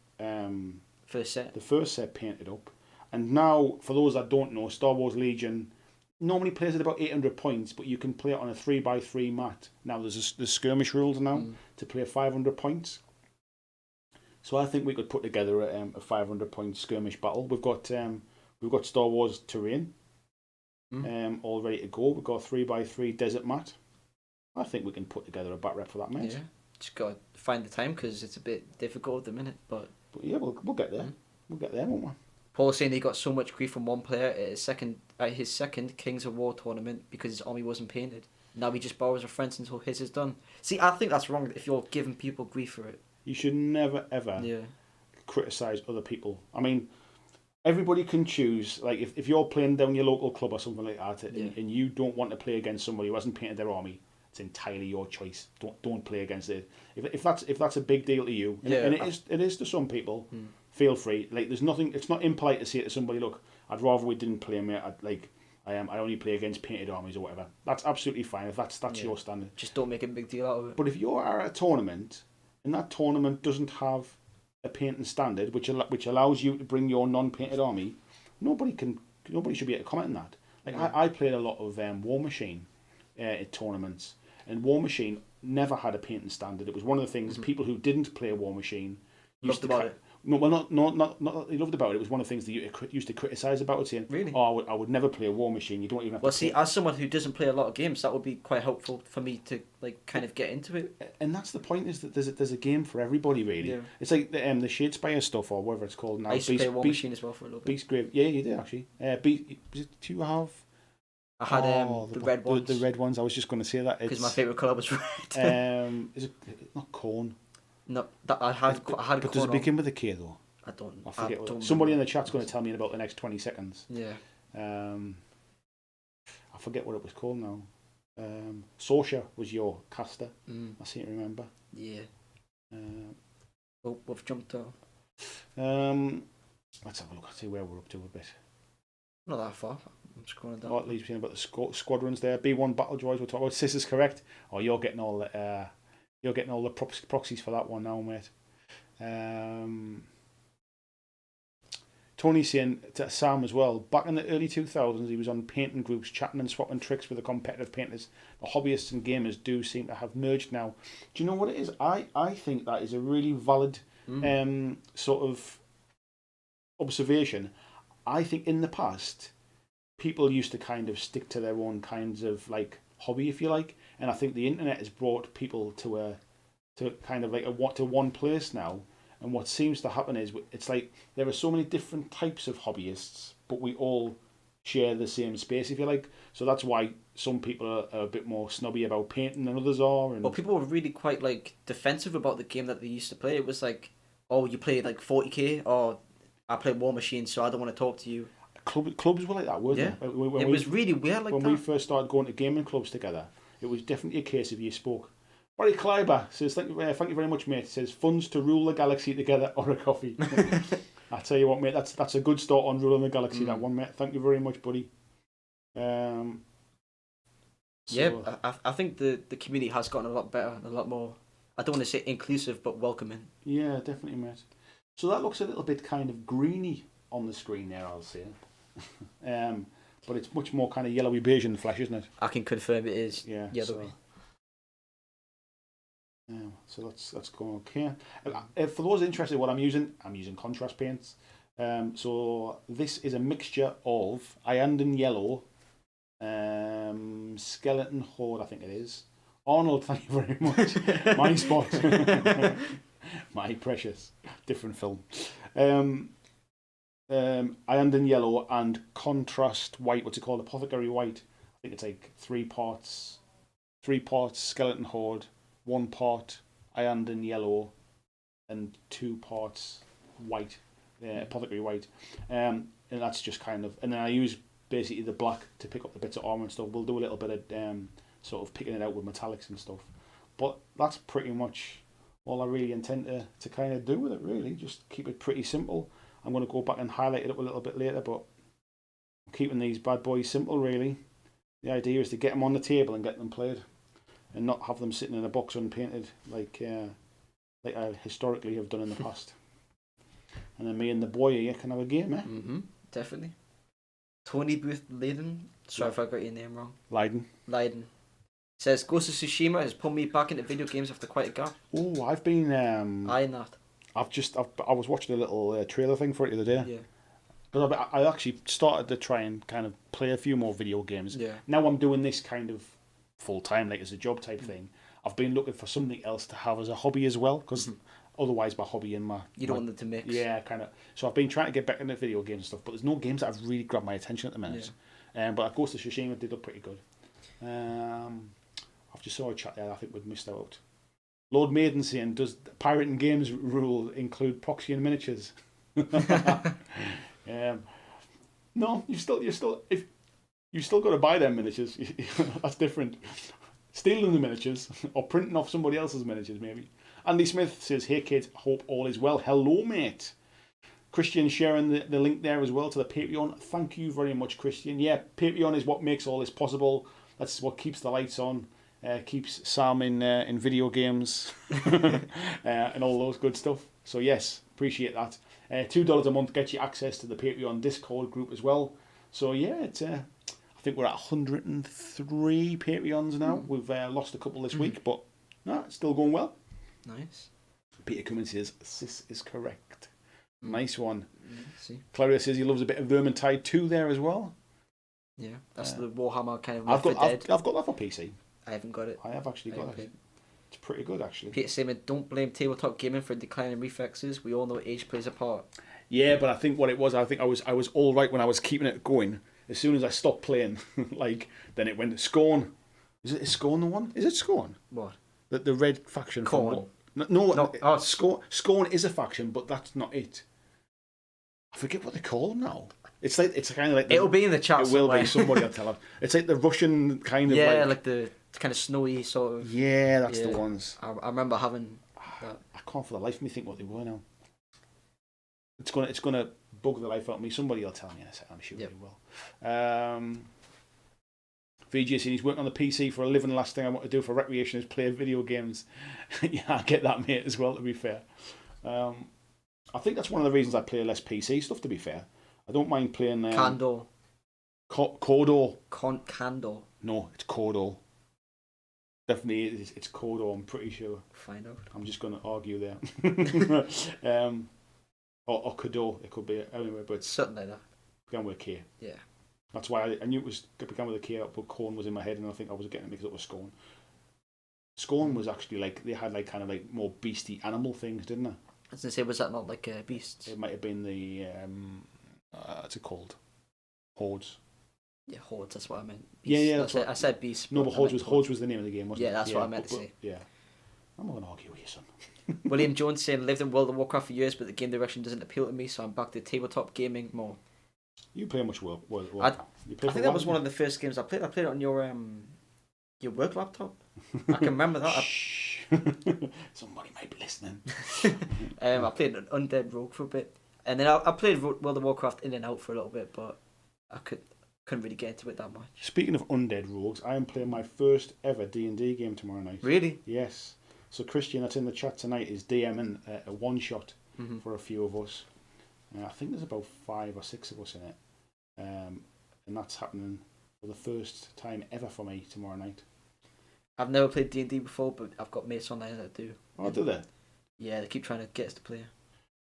First set. The first set painted up. And now, for those that don't know, Star Wars Legion normally plays at about 800 points, but you can play it on a 3x3 mat. Now, there's skirmish rules now to play 500 points. So I think we could put together a 500 point skirmish battle. We've got Star Wars terrain all ready to go. We've got a 3x3 desert mat. I think we can put together a bat rep for that, mate. Yeah, just got to find the time because it's a bit difficult at the minute. But yeah, we'll get there. We'll get there, won't we? Paul's saying he got so much grief from one player at his second Kings of War tournament because his army wasn't painted. Now he just borrows a friend's until his is done. See, I think that's wrong if you're giving people grief for it. You should never, ever criticise other people. I mean, everybody can choose. Like, if you're playing down your local club or something like that, and you don't want to play against somebody who hasn't painted their army, it's entirely your choice. Don't play against it. If that's a big deal to you, and it is to some people, feel free. Like, there's nothing. It's not impolite to say to somebody, look, I'd rather we didn't play, mate. I only play against painted armies or whatever. That's absolutely fine if that's your standard. Just don't make a big deal out of it. But if you are at a tournament and that tournament doesn't have a painting standard, which allows you to bring your non-painted army, nobody should be able to comment on that. Like I played a lot of War Machine at tournaments, and War Machine never had a painting standard. It was one of the things people who didn't play War Machine used to about it. No, well, not that they loved about it. It was one of the things that you used to criticise about it, saying, really? "Oh, I would never play a War Machine. You don't even have to." Well, see, as someone who doesn't play a lot of games, that would be quite helpful for me to kind of get into it. And that's the point: is that there's a game for everybody, really. Yeah. It's like the Shadespire stuff or whatever it's called now. I used to play War Machine as well for a little bit. Beast Grave, yeah, you did actually. Do you have? I had the red ones. The red ones. I was just going to say that because my favourite colour was red. Is it not corn? No, I had. But does it begin with a K though? I don't. I forget. Somebody in the chat's going to tell me in about the next 20 seconds. Yeah. I forget what it was called now. Sorsha was your caster. I seem to remember. Yeah. We've jumped on. Let's have a look. See where we're up to a bit. Not that far. I'm scrolling down. Oh, it leaves me about the squadrons there. B1 battle droids. We're talking about. Sis is correct. Oh, you're getting all the proxies for that one now, mate. Tony's saying to Sam as well, back in the early 2000s, he was on painting groups, chatting and swapping tricks with the competitive painters. The hobbyists and gamers do seem to have merged now. Do you know what it is? I think that is a really valid sort of observation. I think in the past, people used to kind of stick to their own kinds of like hobby, if you like, and I think the internet has brought people to kind of like one place now. And what seems to happen is it's like there are so many different types of hobbyists, but we all share the same space, if you like. So that's why some people are a bit more snobby about painting than others are. And... Well, people were really quite like defensive about the game that they used to play. It was like, oh, you play like 40k, or I play War Machine, so I don't want to talk to you. Clubs were like that, weren't they? It was really weird like that. When we first started going to gaming clubs together, it was definitely a case of you spoke. Barry Kleiber says, thank you very much, mate. Says, funds to rule the galaxy together or a coffee. I tell you what, mate, that's a good start on ruling the galaxy, that one, mate. Thank you very much, buddy. Yeah, I think the community has gotten a lot better, a lot more, I don't want to say inclusive, but welcoming. Yeah, definitely, mate. So that looks a little bit kind of greeny on the screen there, I'll say. But it's much more kind of yellowy beige in the flesh, isn't it? I can confirm it is yellowy. So that's going okay. For those interested in what I'm using contrast paints. So this is a mixture of Iandon Yellow, Skeleton Horde, I think it is. Arnold, thank you very much. My spot. My precious. Different film. Iandon Yellow and Contrast White, what's it called? Apothecary White. I think it's like three parts Skeleton Horde, 1 part Iandon Yellow, and 2 parts white, Apothecary White. And that's just kind of... And then I use basically the black to pick up the bits of armour and stuff. We'll do a little bit of sort of picking it out with metallics and stuff. But that's pretty much all I really intend to kind of do with it, really. Just keep it pretty simple. I'm going to go back and highlight it up a little bit later, but I'm keeping these bad boys simple, really. The idea is to get them on the table and get them played, and not have them sitting in a box unpainted like I historically have done in the past. and then me and the boy here can have a game, eh? Definitely. Tony Booth Leiden. Sorry if I got your name wrong. Leiden. Says Ghost of Tsushima has pulled me back into video games after quite a gap. Oh, I've been. I not. I was watching a little trailer thing for it the other day. Yeah. But I actually started to try and kind of play a few more video games. Yeah. Now I'm doing this kind of full time, like as a job type thing. I've been looking for something else to have as a hobby as well, because otherwise my hobby and you don't want them to mix. Yeah, kind of. So I've been trying to get back into video games and stuff, but there's no games that have really grabbed my attention at the minute. Yeah. But Ghost of Tsushima did look pretty good. I've just saw a chat there. I think we've missed out. Lord Maiden saying, does the pirating games rule include proxy and miniatures? No, you still got to buy them miniatures. That's different. Stealing the miniatures or printing off somebody else's miniatures, maybe. Andy Smith says, "Hey kids, hope all is well." Hello, mate. Christian sharing the link there as well to the Patreon. Thank you very much, Christian. Yeah, Patreon is what makes all this possible. That's what keeps the lights on. Keeps Sam in video games and all those good stuff. So yes, appreciate that. $2 a month gets you access to the Patreon Discord group as well. So yeah, it's I think we're at 103 Patreons now. We've lost a couple this week, but no, it's still going well. Nice. Peter Cummins says, "Sis is correct." Nice one. See. Claudia says he loves a bit of Vermintide 2 there as well. Yeah, that's the Warhammer kind of. I've got that for PC. I haven't got it. I have actually got it. It's pretty good, actually. Peter Simon, don't blame tabletop gaming for declining reflexes. We all know age plays a part. Yeah, but I think what it was, I think I was all right when I was keeping it going. As soon as I stopped playing, then it went Scorn. Is Scorn the one? Is it Scorn? What? The red faction. Corn. No. Scorn is a faction, but that's not it. I forget what they call them now. It's kind of like it'll be in the chat. It will be. Somebody will tell us. It's like the Russian kind of like the kind of snowy sort of. Yeah, that's the ones. I remember having that. I can't for the life of me think what they were now. It's gonna bug the life out of me. Somebody will tell me in a second. I'm sure they will. VJ said he's working on the PC for a living. The last thing I want to do for recreation is play video games. Yeah, I get that, mate, as well, to be fair. I think that's one of the reasons I play less PC stuff, to be fair. I don't mind playing... Candor. Cordor. Candor. No, it's Cordor. Definitely it's Cordor, I'm pretty sure. Find out. I'm just going to argue there. or Cordor, it could be anyway, but... Something like that. Began with a K. Yeah. That's why I knew it began with a K, but corn was in my head, and I think I was getting mixed up with Scorn. Scorn was actually they had kind of more beastie animal things, didn't they? I was going to say, was that not like beasts? It might have been the, what's it called? Hordes. Yeah, Hordes, that's what I meant. Beasts. Yeah, that's what... I said beasts. No, but Hordes was the name of the game, wasn't it? Yeah, that's what I meant to say. Yeah. I'm not going to argue with you, son. William Jones saying, lived in World of Warcraft for years, but the game direction doesn't appeal to me, so I'm back to tabletop gaming more. You play much World of Warcraft? I think that was one of the first games I played. I played it on your work laptop. I can remember that. Shh. Somebody might be listening. I played an Undead Rogue for a bit, and then I played World of Warcraft in and out for a little bit, but I couldn't really get into it that much. Speaking of Undead Rogues, I am playing my first ever D&D game tomorrow night. Really? Yes. So Christian, that's in the chat tonight, is DMing a one-shot for a few of us. I think there's about 5 or 6 of us in it. And that's happening for the first time ever for me tomorrow night. I've never played D&D before, but I've got mates online that do. Oh, do they? Yeah, they keep trying to get us to play.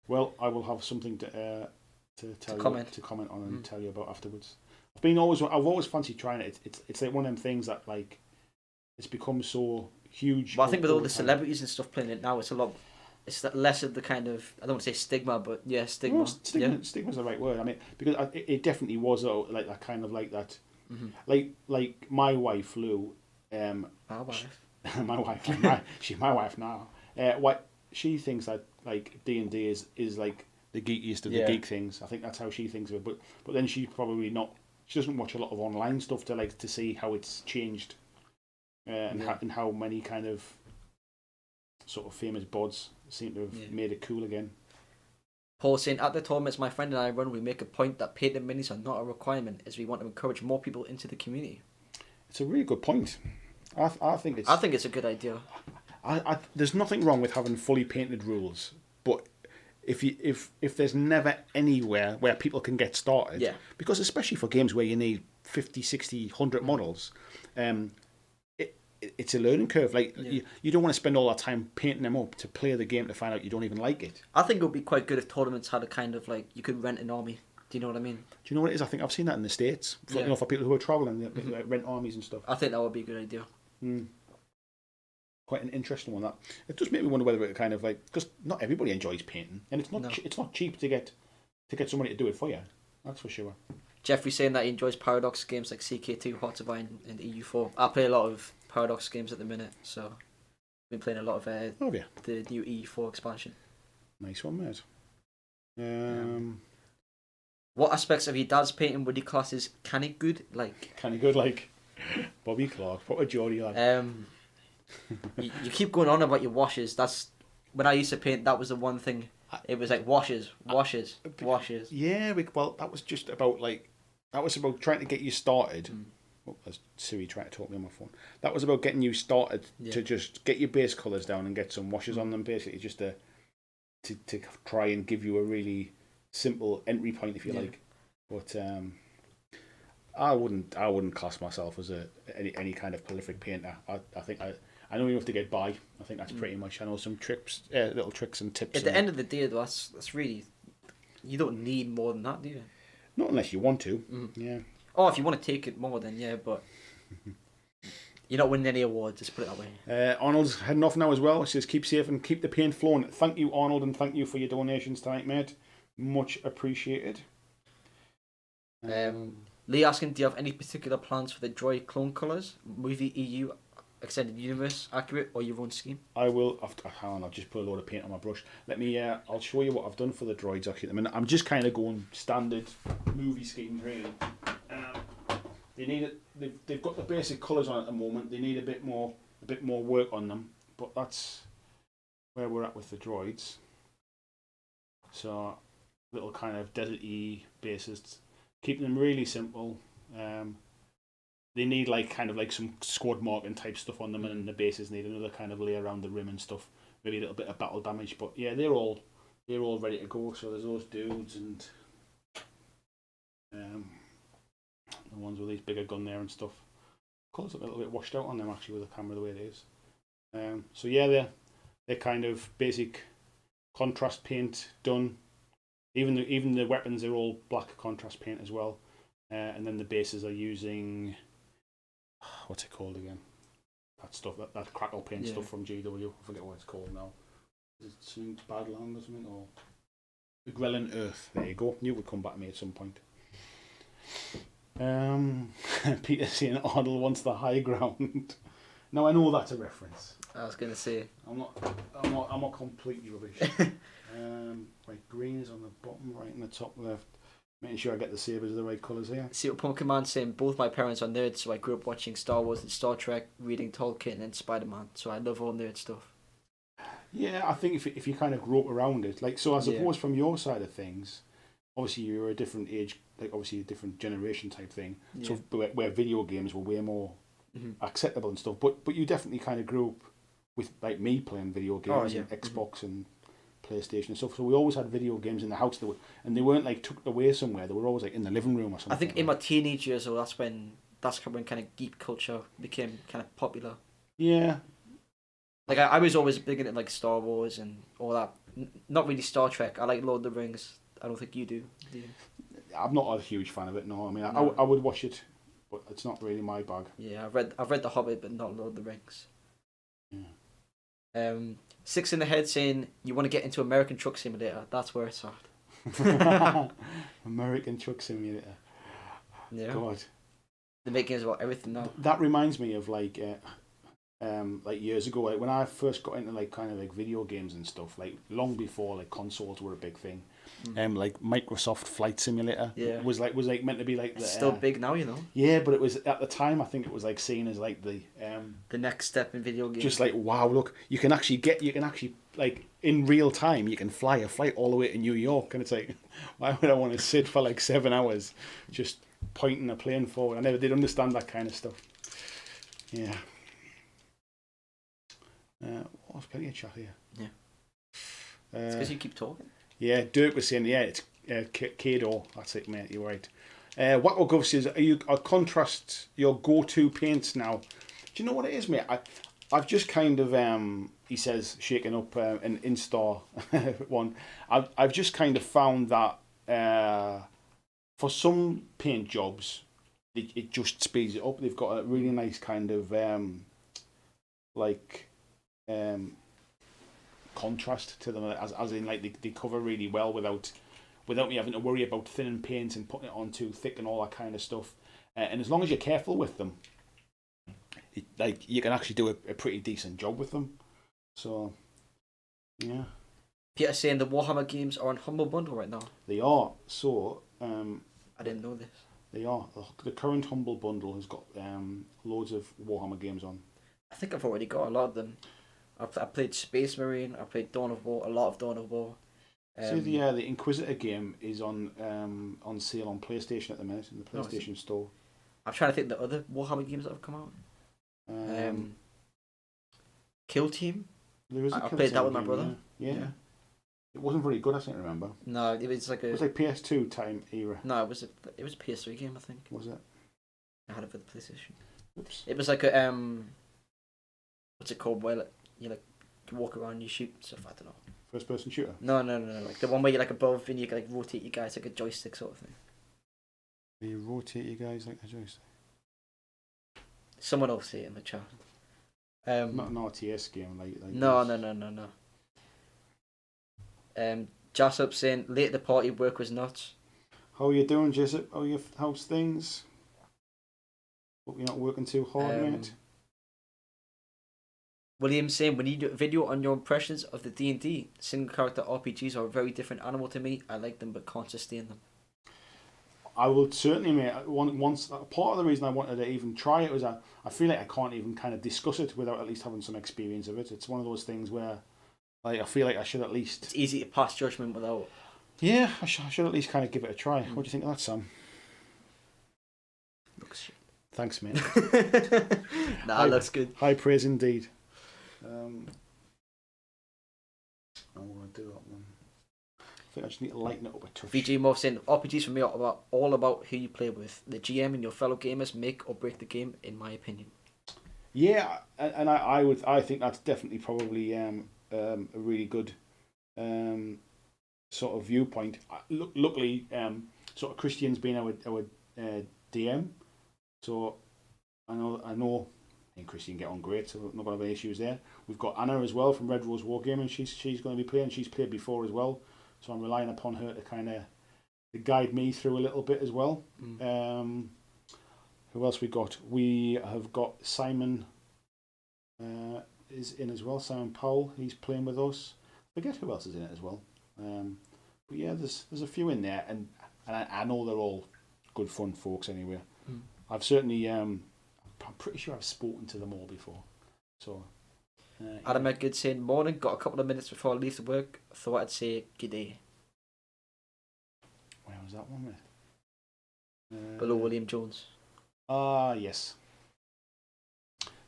Well, I will have something to comment on and tell you about afterwards. I've always fancied trying it. It's like one of them things that it's become so huge. But I think with all the celebrities and stuff playing it now, it's less of the kind of, I don't want to say stigma, but yeah, stigma. No, stigma's the right word. I mean, because it definitely was like that kind of like that. Like my wife Lou. My wife. My wife. She's my wife now. What she thinks that like D&D is like the geekiest of the geek things. I think that's how she thinks of it. But then she's probably not. She doesn't watch a lot of online stuff to see how it's changed, and how many kind of sort of famous bods seem to have made it cool again. Paul saying, at the tournaments my friend and I run, we make a point that painted minis are not a requirement, as we want to encourage more people into the community. It's a really good point. I think it's a good idea. There's nothing wrong with having fully painted rules, but if there's never anywhere where people can get started, Yeah. because especially for games where you need 50, 60, 100 models, it's a learning curve. Like you don't want to spend all that time painting them up to play the game to find out you don't even like it. I think it would be quite good if tournaments had a kind of like you could rent an army. Do you know what I mean? Do you know what it is? I think I've seen that in the States. For, you know, for people who are travelling, they like, rent armies and stuff. I think that would be a good idea. Quite an interesting one. That it does make me wonder whether it kind of like, because not everybody enjoys painting, and it's not cheap to get somebody to do it for you. That's for sure. Jeffrey's saying that he enjoys Paradox games like CK2, Hearts of Iron, and EU4. I play a lot of Paradox games at the minute, so I've been playing a lot of the new EU4 expansion. Nice one, mate. What aspects of your dad's painting would you class as canny good? Like Bobby Clark, what a Geordie lad. You keep going on about your washes. That's when I used to paint. That was the one thing. It was like washes. Yeah, well, that was just about about trying to get you started. Oh, there's Siri trying to talk me on my phone. That was about getting you started to just get your base colours down and get some washes on them, basically, just to try and give you a really simple entry point, if you like. But I wouldn't class myself as any kind of prolific painter. I think I know enough to get by. I think that's pretty much. I know some tricks, little tricks and tips. At the end of the day, though, that's really, you don't need more than that, do you? Not unless you want to. Yeah. Oh, if you want to take it more, then yeah, but you're not winning any awards. Just put it that way. Arnold's heading off now as well. He says, "Keep safe and keep the paint flowing." Thank you, Arnold, and thank you for your donations tonight, mate. Much appreciated. Lee asking, do you have any particular plans for the droid clone colours? Movie EU extended universe accurate or your own scheme? I will. Hang on, I've just put a load of paint on my brush. Let me. I'll show you what I've done for the droids actually. At the minute, I'm just kind of going standard movie scheme really. They need it. They've got the basic colours on at the moment. They need a bit more work on them. But that's where we're at with the droids. So little kind of desert-y bases. Keeping them really simple. They need kind of some squad marking type stuff on them, and the bases need another kind of layer around the rim and stuff. Maybe a little bit of battle damage, but yeah, they're all ready to go. So there's those dudes and the ones with these bigger gun there and stuff. Colours look a little bit washed out on them actually with the camera the way it is. So yeah, they're kind of basic contrast paint done. Even the weapons are all black contrast paint as well, and then the bases are using what's it called again? That stuff, that crackle paint stuff from GW. I forget what it's called now. Is it something Badland or something, or the Grelin Earth? There you go. Knew it would come back to me at some point. Peter saying Arnold wants the high ground. Now I know that's a reference. I was gonna say I'm not completely rubbish. Right, green is on the bottom right and the top left. Making sure I get the sabers of the right colours here. See what Pokemon saying. Both my parents are nerds, so I grew up watching Star Wars and Star Trek, reading Tolkien and Spider-Man. So I love all nerd stuff. Yeah, I think if you kind of grew up around it, so I suppose from your side of things, obviously you're a different age, obviously a different generation type thing. Yeah. So where video games were way more acceptable and stuff, but you definitely kind of grew up with me playing video games and Xbox and PlayStation and stuff. So we always had video games in the house, and they weren't tucked away somewhere. They were always in the living room or something. I think in my teenage years, that's when kind of geek culture became kind of popular. Yeah. I was always big into Star Wars and all that. Not really Star Trek. I like Lord of the Rings. I don't think you do. Do you? I'm not a huge fan of it. No, I mean I would watch it, but it's not really my bag. Yeah, I've read The Hobbit, but not Lord of the Rings. Yeah. Six in the head saying you want to get into American Truck Simulator. That's where it's at. American Truck Simulator. Yeah. God. They make games about everything now. That reminds me of years ago, when I first got into video games and stuff, long before consoles were a big thing. Microsoft Flight Simulator was meant to be it's still big now, you know. Yeah, but it was at the time I think it was seen as the next step in video games. Just wow, look, you can actually in real time you can fly a flight all the way to New York, and it's why would I want to sit for 7 hours just pointing a plane forward? I never did understand that kind of stuff. Yeah. There's plenty of chat here. Yeah. It's because you keep talking. Yeah, Dirk was saying, yeah, it's Kado. That's it, mate. You're right. Wacko Gov says, I contrast your go-to paints now. Do you know what it is, mate? I've just kind of, he says, shaking up an Instar one. I've just kind of found that for some paint jobs, it just speeds it up. They've got a really nice kind of contrast to them, as in like they cover really well without me having to worry about thinning paint and putting it on too thick and all that kind of stuff. And as long as you're careful with them, you can actually do a pretty decent job with them. So, yeah. Peter's saying the Warhammer games are on Humble Bundle right now. They are. So, I didn't know this. They are. The current Humble Bundle has got loads of Warhammer games on. I think I've already got a lot of them. I played Space Marine. I played Dawn of War. A lot of Dawn of War. So the Inquisitor game is on sale on PlayStation at the minute in the PlayStation Store. I'm trying to think of the other Warhammer games that have come out. Kill Team. There is. I played that with my brother. Yeah. It wasn't very good. I think. Remember. No, it was like a. It was like PS2 time era. No, it was a PS3 game. I think. Was it? I had it for the PlayStation. Oops. It was like a what's it called? Where you walk around, and you shoot stuff. I don't know. First person shooter? No. Like the one where you're like above and you can like rotate your guys like a joystick sort of thing. You rotate your guys like a joystick? Someone else say it in the chat. Not an RTS game like No. Jassup saying late at the party, work was nuts. How are you doing, Jessup? How's things? Hope you're not working too hard, mate. William saying, when you do a video on your impressions of the D&D, single character RPGs are a very different animal to me. I like them but can't sustain them. I would certainly, mate. Once part of the reason I wanted to even try it was I feel like I can't even kind of discuss it without at least having some experience of it. It's one of those things where like I feel like I should at least... It's easy to pass judgment without... Yeah, I should at least kind of give it a try. What do you think of that, Sam? Looks shit. Thanks, mate. Looks good. High praise indeed. I'm going to do that one. I think I just need to lighten it up a touch. VG Morph saying, RPGs for me are all about who you play with. The GM and your fellow gamers make or break the game, in my opinion. Yeah, and I think that's definitely probably a really good sort of viewpoint. Luckily, sort of Christian's been our DM, so I know. And Christian get on great, so we're not going to have any issues there. We've got Anna as well from Red Rose Wargaming. She's going to be playing. She's played before as well, so I'm relying upon her to kind of guide me through a little bit as well. Who else we got? We have got Simon is in as well. Simon Powell, he's playing with us. I forget who else is in it as well. But yeah, there's a few in there, and I know they're all good fun folks anyway. I've certainly I'm pretty sure I've spoken to them all before. So, Adam Edgard saying, morning, got a couple of minutes before I leave to work. Thought I'd say g'day. Where was that one with? Below William Jones. Yes.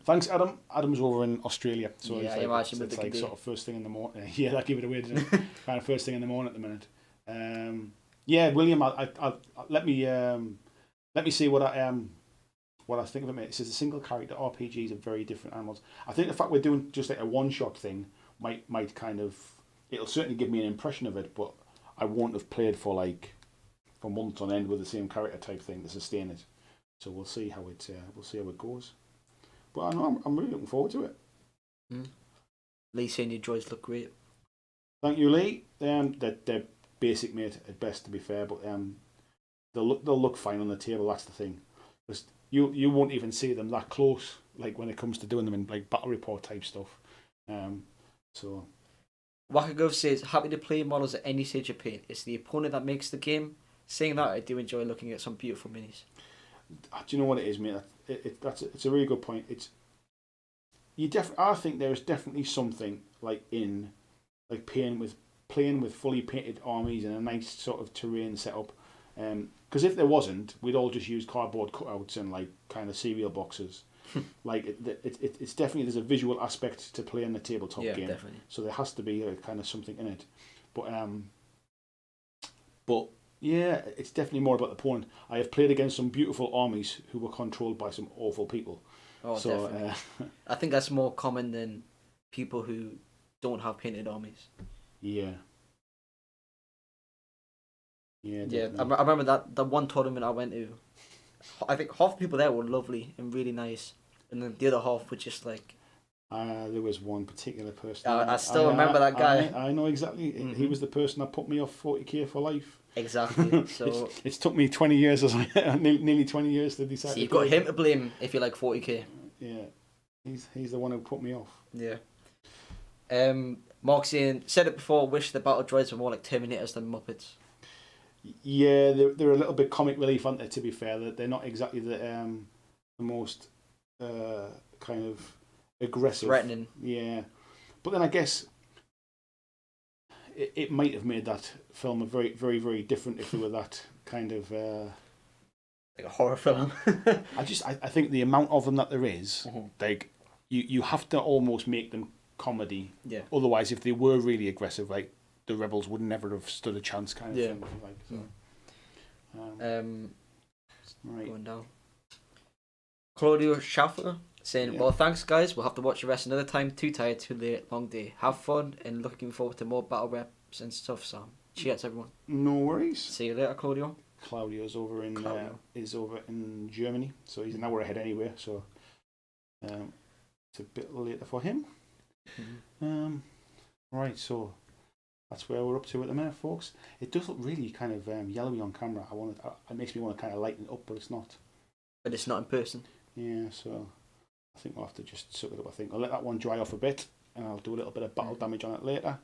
Thanks, Adam. Adam's over in Australia, so yeah, it's like sort of first thing in the morning. Yeah, that gave it away, didn't it? Kind of first thing in the morning at the minute. Yeah, William, I let me see what I think of it, mate. It says the single character RPGs are very different animals. I think the fact we're doing just like a one shot thing might kind of, it'll certainly give me an impression of it, but I won't have played for months on end with the same character type thing to sustain it. So we'll see how it goes. But I know I'm really looking forward to it. Lee saying your droids look great. Thank you, Lee. They're basic, mate, at best, to be fair, but they'll look fine on the table. That's the thing. Just, you won't even see them that close, like when it comes to doing them in like battle report type stuff. So Wakagov says, happy to play models at any stage of paint. It's the opponent that makes the game. Saying that, I do enjoy looking at some beautiful minis. Do you know what it is, mate? It's a really good point. I think there is definitely something playing with fully painted armies and a nice sort of terrain setup. Because if there wasn't, we'd all just use cardboard cutouts and like kind of cereal boxes. It's definitely, there's a visual aspect to playing the tabletop game. Definitely. So there has to be kind of something in it. But But yeah, it's definitely more about the point. I have played against some beautiful armies who were controlled by some awful people. Oh, So, definitely. I think that's more common than people who don't have painted armies. Yeah. Yeah, Yeah, definitely. I remember that the one tournament I went to. I think half the people there were lovely and really nice, and then the other half were just like. There was one particular person. I still remember that guy. I know exactly. Mm-hmm. He was the person that put me off 40k for life. Exactly. So it's took me 20 years, nearly 20 years to decide. So you've got him to blame if you like 40k. Yeah, he's the one who put me off. Yeah. Mark saying, said it before, wish the battle droids were more like Terminators than Muppets. Yeah, they're a little bit comic relief, aren't they? To be fair, they're not exactly the most kind of aggressive, threatening. Yeah, but then I guess it might have made that film a very, very, very different if they were that kind of like a horror film. I think the amount of them that there is, mm-hmm. like you have to almost make them comedy. Yeah. Otherwise, if they were really aggressive, like the rebels would never have stood a chance, kind of thing. Like, so. Right. Going down. Claudio Schaffer saying, well, thanks guys, we'll have to watch the rest another time, too tired, too late, long day. Have fun and looking forward to more battle reps and stuff, Sam. Cheers everyone. No worries. See you later, Claudio. Claudio's over in is over in Germany, so he's an hour ahead anyway, so it's a bit later for him. Mm-hmm. Right, so that's where we're up to at the minute, folks. It does look really kind of yellowy on camera. It makes me want to kind of lighten it up, but it's not. But it's not in person. Yeah, so I think we'll have to just suck it up. I think I'll let that one dry off a bit, and I'll do a little bit of battle damage on it later.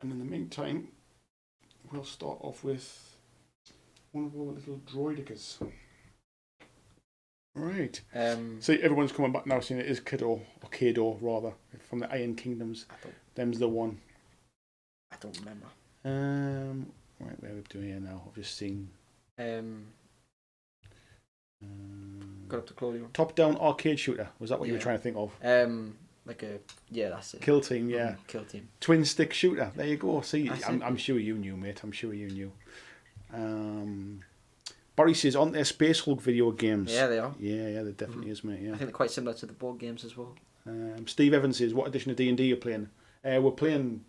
And in the meantime, we'll start off with one of our little droidicas. Right. See, everyone's coming back now saying it is Kiddo, or Kado rather, from the Iron Kingdoms. Them's the one. I don't remember. Right, where are we doing here now? I've just seen. Got up to Claudio. Top-down arcade shooter. Was that what you were trying to think of? That's it. Kill Team, yeah. Kill Team. Twin stick shooter. There you go. See, I'm sure you knew, mate. I'm sure you knew. Barry says, aren't there Space Hulk video games? Yeah, they are. Yeah, there definitely is, mate. Yeah. I think they're quite similar to the board games as well. Steve Evans says, what edition of D&D you're playing? We're playing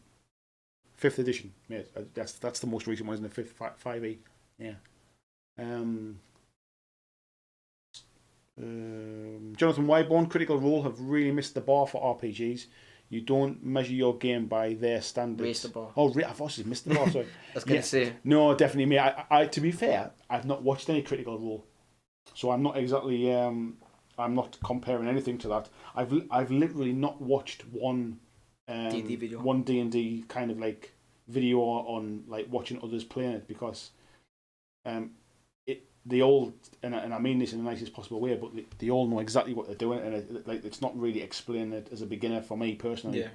5th edition, mate. That's the most recent one, isn't it? 5e. Yeah. Jonathan Wyborn, Critical Role have really missed the bar for RPGs. You don't measure your game by their standards. Raise the bar. Oh, I've also missed the bar. Sorry. I was going to say. No, definitely me. I to be fair, I've not watched any Critical Role, so I'm not exactly. I'm not comparing anything to that. I've literally not watched one D&D video. One D&D kind of like video on like watching others playing it, because they all, and I mean this in the nicest possible way, but they all know exactly what they're doing, and it's not really explaining it as a beginner for me personally. Yeah.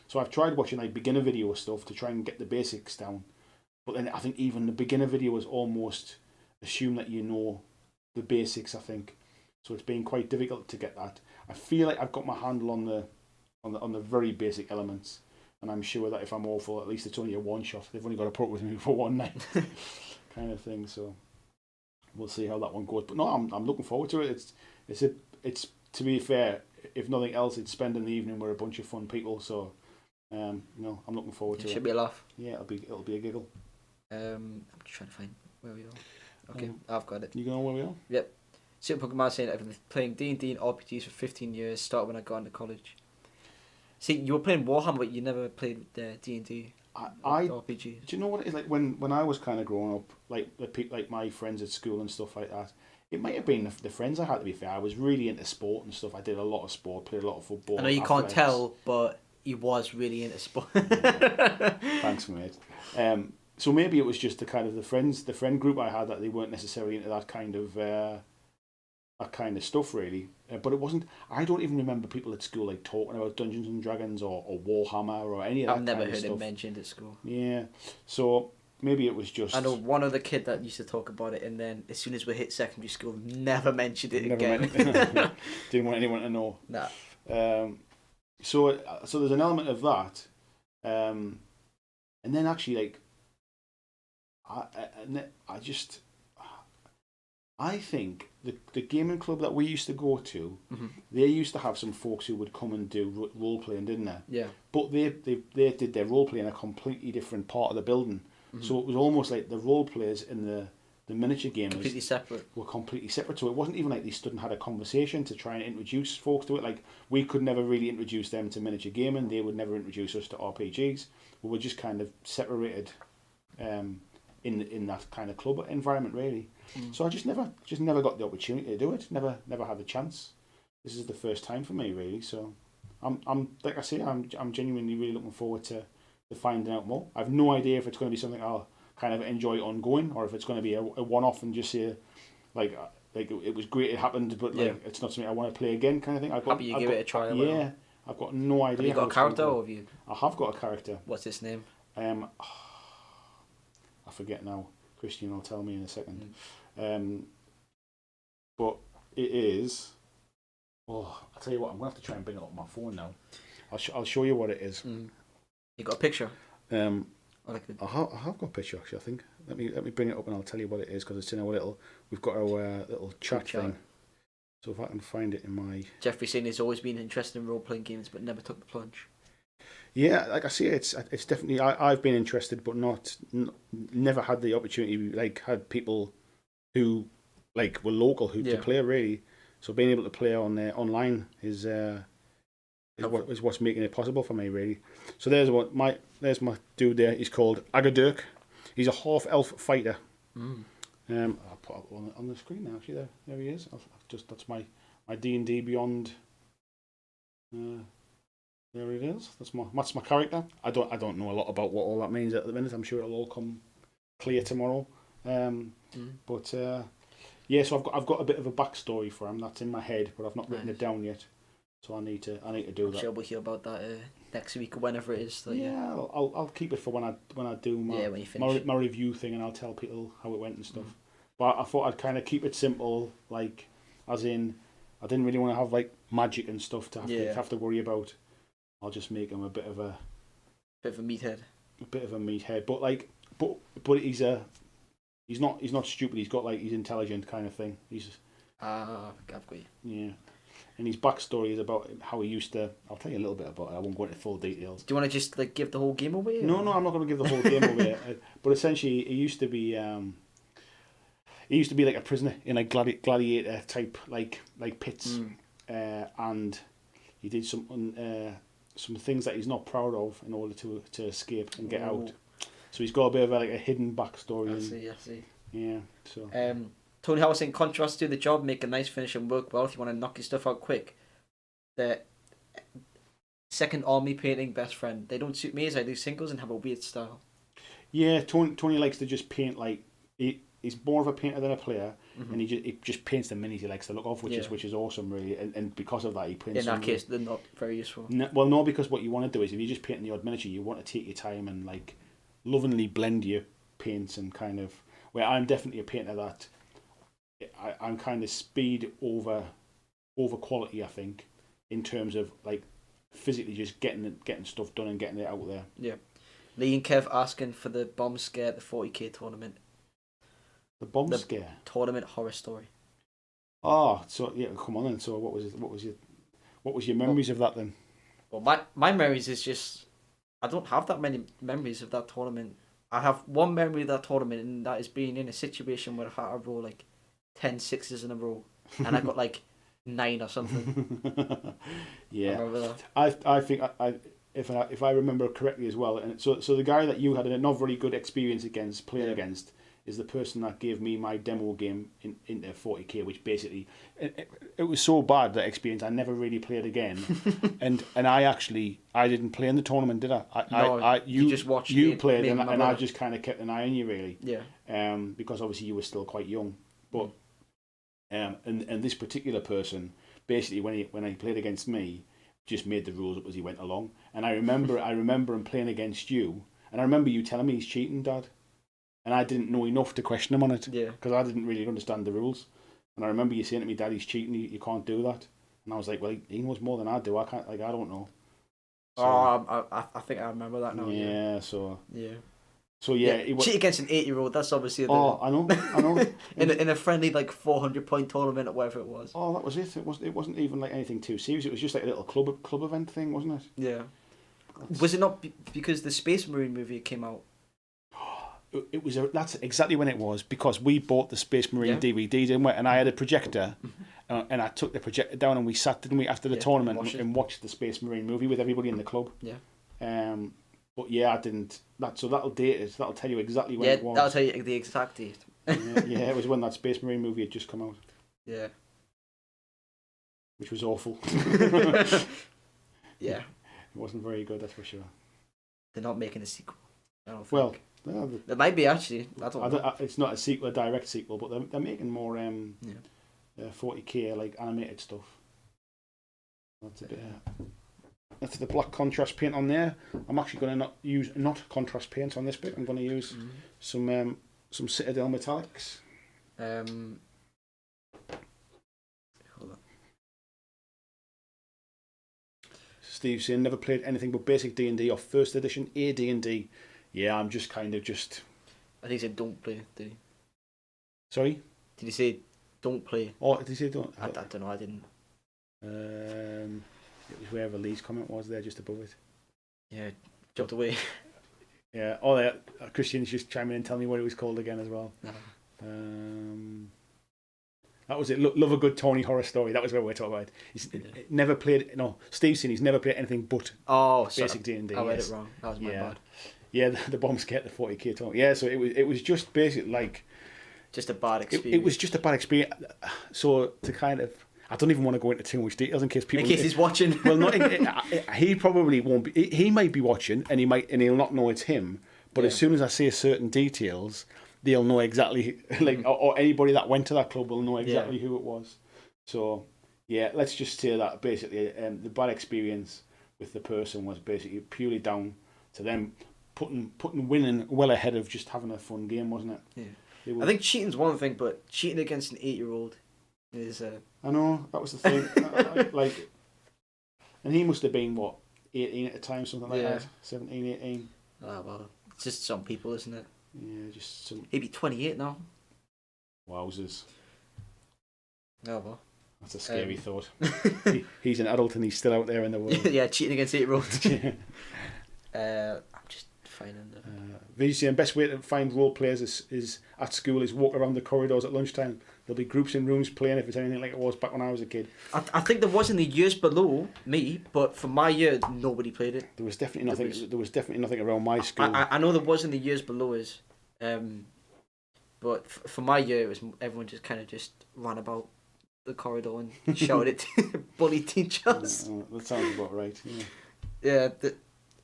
So I've tried watching like beginner video stuff to try and get the basics down, but then I think even the beginner video is almost assume that you know the basics. I think so. It's been quite difficult to get that. I feel like I've got my handle on the very basic elements, and I'm sure that if I'm awful, at least it's only a one shot. They've only got to put up with me for one night, kind of thing. So we'll see how that one goes. But no, I'm looking forward to it. It's to be fair, if nothing else, it's spending the evening with a bunch of fun people. So I'm looking forward to it. Should be a laugh. Yeah, it'll be a giggle. I'm just trying to find where we are. Okay, I've got it. You know where we are? Yep. Super Pokemon saying I've been playing D&D and RPGs for 15 years. Started when I got into college. See, you were playing Warhammer, but you never played D&D. RPGs. Do you know what it is like when I was kind of growing up, like my friends at school and stuff like that? It might have been the friends I had. To be fair, I was really into sport and stuff. I did a lot of sport, played a lot of football. I know you can't tell, but he was really into sport. Thanks, mate. So maybe it was just the friend group I had, that they weren't necessarily into that kind of stuff really. But it wasn't. I don't even remember people at school like talking about Dungeons and Dragons or Warhammer or any of that. I've never kind of heard stuff. it mentioned at school. Yeah, so maybe it was just. I know one other kid that used to talk about it, and then as soon as we hit secondary school, never mentioned it again. Didn't want anyone to know. Nah. So there's an element of that, and then actually like, I just, I think the gaming club that we used to go to, they used to have some folks who would come and do role playing, didn't they? Yeah. But they did their role play in a completely different part of the building, so it was almost like the role players and the miniature gamers Completely separate. were completely separate. So it wasn't even like they stood and had a conversation to try and introduce folks to it. Like we could never really introduce them to miniature gaming. They would never introduce us to RPGs. We were just kind of separated in that kind of club environment, really. So I just never got the opportunity to do it. Never had the chance. This is the first time for me, really. So I'm like I say, I'm genuinely really looking forward to finding out more. I've no idea if it's going to be something I'll kind of enjoy ongoing, or if it's going to be a one-off and just say like it was great, it happened, but like it's not something I want to play again, kind of thing. Happy you give it a try. Yeah, I've got no idea. Have you got a character, or have you? I have got a character. What's his name? I forget now. Christian will tell me in a second. But it is. Oh, I'll tell you what. I'm gonna have to try and bring it up on my phone now. I'll show you what it is. You got a picture? I have got a picture actually. I think. Let me bring it up and I'll tell you what it is, because it's in our little. We've got our little chat thing. So if I can find it in my. Jeffrey saying he's always been interested in role playing games, but never took the plunge. Yeah, like I say, it's definitely I've been interested, but never had the opportunity. Like had people who like were local who to play, really. So being able to play on online is what's making it possible for me, really. So there's my dude there. He's called Agadirk. He's a half elf fighter. I'll put it on the screen now. Actually, there he is. That's my D&D Beyond. There it is. That's my character. I don't know a lot about what all that means at the minute. I'm sure it'll all come clear tomorrow. But yeah, so I've got a bit of a backstory for him that's in my head, but I've not written it down yet. So I need to do that. I'm sure we'll hear about that next week or whenever it is. So, yeah, I'll keep it for when I do my review thing, and I'll tell people how it went and stuff. But I thought I'd kind of keep it simple, like as in I didn't really want to have like magic and stuff to have to worry about. I'll just make him a bit of a meathead. A bit of a meathead, but he's not stupid. He's got like he's intelligent kind of thing. I've got you. Yeah. And his backstory is about how he used to. I'll tell you a little bit about it. I won't go into full details. Do you want to just like give the whole game away? No, I'm not going to give the whole game away. But essentially, he used to be like a prisoner in like gladiator type like pits, and he did some things that he's not proud of in order to escape and get out. So he's got a bit of like a hidden backstory. I see. Yeah. So. Tony Howard saying, contrast to the job, make a nice finish and work well if you want to knock your stuff out quick. The second army painting best friend. They don't suit me as I do singles and have a weird style. Yeah, Tony likes to just paint like he's more of a painter than a player, and he just paints the minis he likes the look of, which is awesome, really. And because of that, he paints. In that case, they're not very useful. No, because what you want to do is if you're just painting the odd miniature, you want to take your time and like lovingly blend your paints and kind of. Where I'm definitely a painter that. I'm kind of speed over quality, I think, in terms of like physically just getting stuff done and getting it out there. Yeah. Lee and Kev asking for the bomb scare at the 40k tournament. The bomb scare tournament horror story. Oh, so yeah, come on then. So what was your memories of that then? Well, my memories is just I don't have that many memories of that tournament. I have one memory of that tournament, and that is being in a situation where I had to roll like 10 sixes in a row, and I got like 9 or something. Yeah, I remember that. I think if I remember correctly as well, and so the guy that you had a not very good experience playing against is the person that gave me my demo game into 40k, which basically it was so bad, that experience, I never really played again. and I didn't play in the tournament, did I? No, you just watched. You played, and I just kind of kept an eye on you, really. Yeah. Because obviously you were still quite young, but and this particular person basically when he played against me just made the rules up as he went along. And I remember him playing against you, and I remember you telling me he's cheating, Dad. And I didn't know enough to question him on it, because I didn't really understand the rules. And I remember you saying to me, "Dad, he's cheating. You can't do that." And I was like, "Well, he knows more than I do. I can't. Like, I don't know." So, I think I remember that now. Yeah. So. Yeah. So yeah, cheat against an 8-year-old. That's obviously I know. in a friendly like 400-point tournament or whatever it was. Oh, that was it. It wasn't even like anything too serious. It was just like a little club event thing, wasn't it? Yeah. Was it not because the Space Marine movie came out? It was. That's exactly when it was, because we bought the Space Marine DVD, didn't we? And I had a projector, and I took the projector down, and we sat, didn't we, after the tournament and watched the Space Marine movie with everybody in the club. Yeah. But yeah, I didn't. So that'll date it. That'll tell you exactly when it was. That'll tell you the exact date. Yeah, it was when that Space Marine movie had just come out. Yeah. Which was awful. Yeah. It wasn't very good, that's for sure. They're not making a sequel. I don't think. Well, there might be actually. I don't know. It's not a direct sequel, but they're making more 40K like animated stuff. That's a bit. That's the black contrast paint on there. I'm actually going to not use contrast paint on this bit. I'm going to use some Citadel metallics. Hold on. Steve saying never played anything but basic D&D or first edition AD&D. Yeah, I'm just kind of just. I think he said don't play. Did he? Sorry. Did he say don't play? Oh, did he say don't? I don't know. I didn't. It was wherever Lee's comment was there, just above it. Yeah, jumped away. Yeah. Oh, there. Christian's just chiming in and telling me what it was called again as well. No. That was it. Love a good Tony horror story. That was what we're talking about. He's never played. No, Steve's saying he's never played anything but basic D&D. I read it wrong. That was my bad. Yeah, the bombs get the 40K Tony. Yeah, so it was just basically like just a bad experience. It was just a bad experience. So to kind of. I don't even want to go into too much details in case people. In case he's watching. Well, he probably won't be. He might be watching, and he'll not know it's him. But as soon as I say certain details, they'll know exactly. Or anybody that went to that club will know exactly who it was. So, yeah, let's just say that basically the bad experience with the person was basically purely down to them putting winning well ahead of just having a fun game, wasn't it? Yeah. I think cheating's one thing, but cheating against an 8-year-old is. I know, that was the thing. And he must have been, what, 18 at the time, something like that? 17, 18. Ah, well, it's just some people, isn't it? Yeah, just some. He'd be 28 now. Wowzers. Oh, well. That's a scary thought. He's an adult and he's still out there in the world. Yeah, cheating against 8-year-olds. I'm just finding the... VGCM, best way to find role players is at school is walk around the corridors at lunchtime. There'll be groups in rooms playing if it's anything like it was back when I was a kid. I think there was in the years below me, but for my year, nobody played it. There was definitely nothing. There was definitely nothing around my school. I know there was in the years below us, but for my year, it was everyone just kind of just ran about the corridor and shouted, bullied teachers. That sounds about right. Yeah.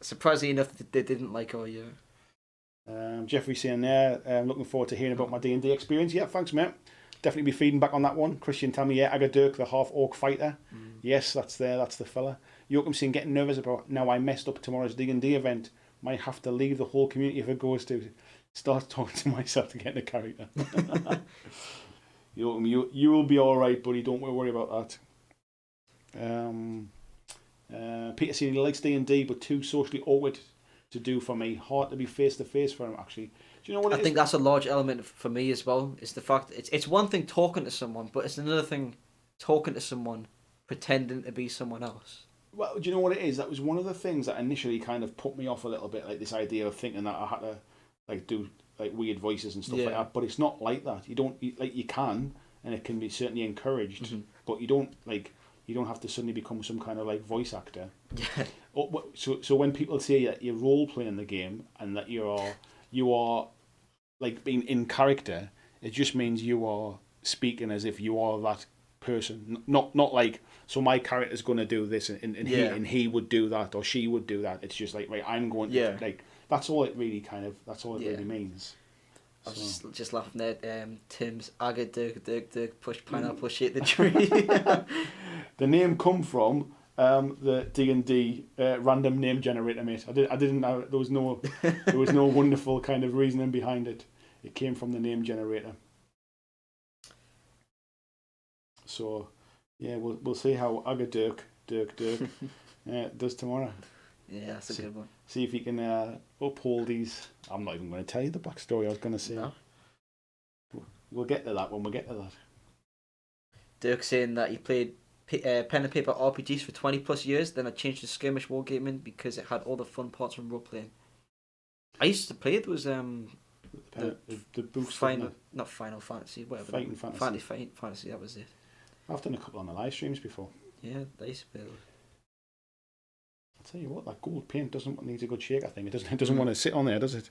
Surprisingly enough, they didn't like our year. Jeffrey saying there, looking forward to hearing about my D&D experience. Yeah, thanks, mate. Definitely be feeding back on that one. Christian tell me, Agadirk, the half-orc fighter. Yes, that's the fella. Joachim saying, getting nervous about, now I messed up tomorrow's D&D event. Might have to leave the whole community if it goes to. Start talking to myself to get in the character. Joachim, you will be alright, buddy. Don't worry about that. Peter saying he likes D&D, but too socially awkward to do for me. Hard to be face-to-face for him, actually. Do you know what I think that's a large element for me as well. It's the fact that it's one thing talking to someone, but it's another thing talking to someone pretending to be someone else. Well, do you know what it is? That was one of the things that initially kind of put me off a little bit, like this idea of thinking that I had to like do like weird voices and stuff like that. But it's not like that. You don't you can, and it can be certainly encouraged, but you don't have to suddenly become some kind of like voice actor. Yeah. So when people say that you're role playing the game and that you are like being in character, it just means you are speaking as if you are that person. Not like, so my character's going to do this and he would do that or she would do that. It's just like, right, I'm going to like, that's all it really really means. I was just laughing at Tim's Aga Dirk push pineapple shake the tree. The name come from the D&D random name generator, mate. I didn't know there was no wonderful kind of reasoning behind it. It came from the name generator. So yeah, we'll see how Aga Dirk does tomorrow. Yeah, that's a good one. See if you can uphold these. I'm not even going to tell you the backstory I was going to say. No. We'll get to that when we get to that. Dirk saying that he played pen and paper RPGs for 20 plus years, then I changed to skirmish wargaming because it had all the fun parts from role playing. I used to play those The books, not Final Fantasy, whatever. Fighting Fantasy. Fighting Fantasy, that was it. I've done a couple on the live streams before. Yeah, I used to play those. I'll tell you what, that gold paint needs a good shake, I think. It doesn't want to sit on there, does it?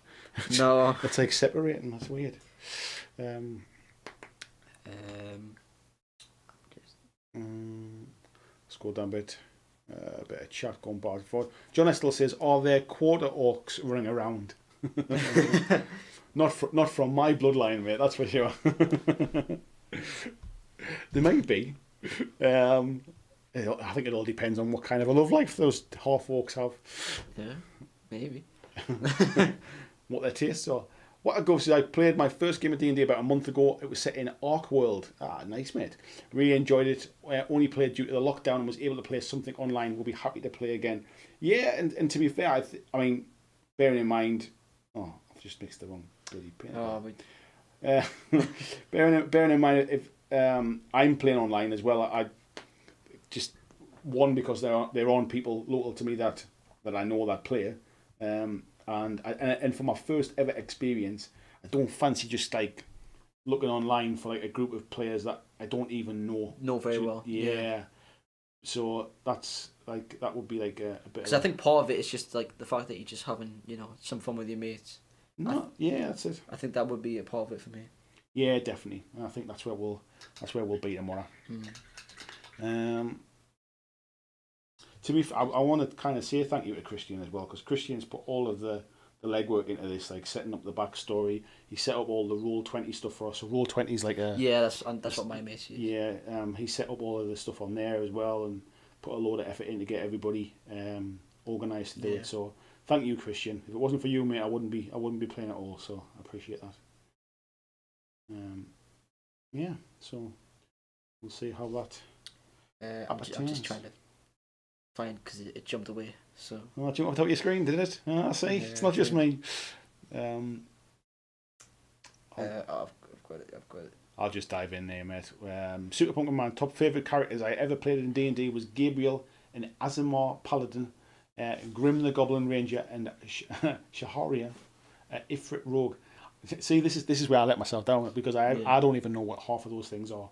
No. It's like separating, that's weird. Let's go down a bit of chat going back and forth. John Estel says, are there quarter orcs running around? Not from my bloodline, mate, that's for sure. There might be. I think it all depends on what kind of a love life those half orcs have. Yeah, maybe. What their tastes are. What I go is I played my first game of D&D about a month ago. It was set in Ark World. Ah, nice, mate. Really enjoyed it. I only played due to the lockdown and was able to play something online. We'll be happy to play again. Yeah, and to be fair, I mean, bearing in mind... Oh, I've just mixed the wrong bloody paint. Oh, bearing in mind, if I'm playing online as well, I just... One, because they're on people local to me that I know that play. And for my first ever experience, I don't fancy just like looking online for like a group of players that I don't even know very well. Yeah. So that's like that would be like a bit. Because I think part of it is just like the fact that you're just having some fun with your mates. Yeah, that's it. I think that would be a part of it for me. Yeah, definitely. I think that's where we'll be tomorrow. To be fair, I want to kind of say thank you to Christian as well, because Christian's put all of the legwork into this, like setting up the backstory. He set up all the Roll20 stuff for us. So Roll20 is like a... Yeah, that's what my mate is. Yeah, he set up all of the stuff on there as well and put a load of effort in to get everybody organised to do it. So thank you, Christian. If it wasn't for you, mate, I wouldn't be playing at all. So I appreciate that. Yeah, so we'll see how that... I'm just trying to find, because it jumped away. So. Oh, it jumped out your screen, did it? I see. Yeah, it's not just me. I've got it. I'll just dive in there, mate. Super Pumpkin Man, top favourite characters I ever played in D&D was Gabriel and Azimar Paladin, Grim the Goblin Ranger, and Shaharia, Ifrit Rogue. See, this is where I let myself down, because I don't even know what half of those things are.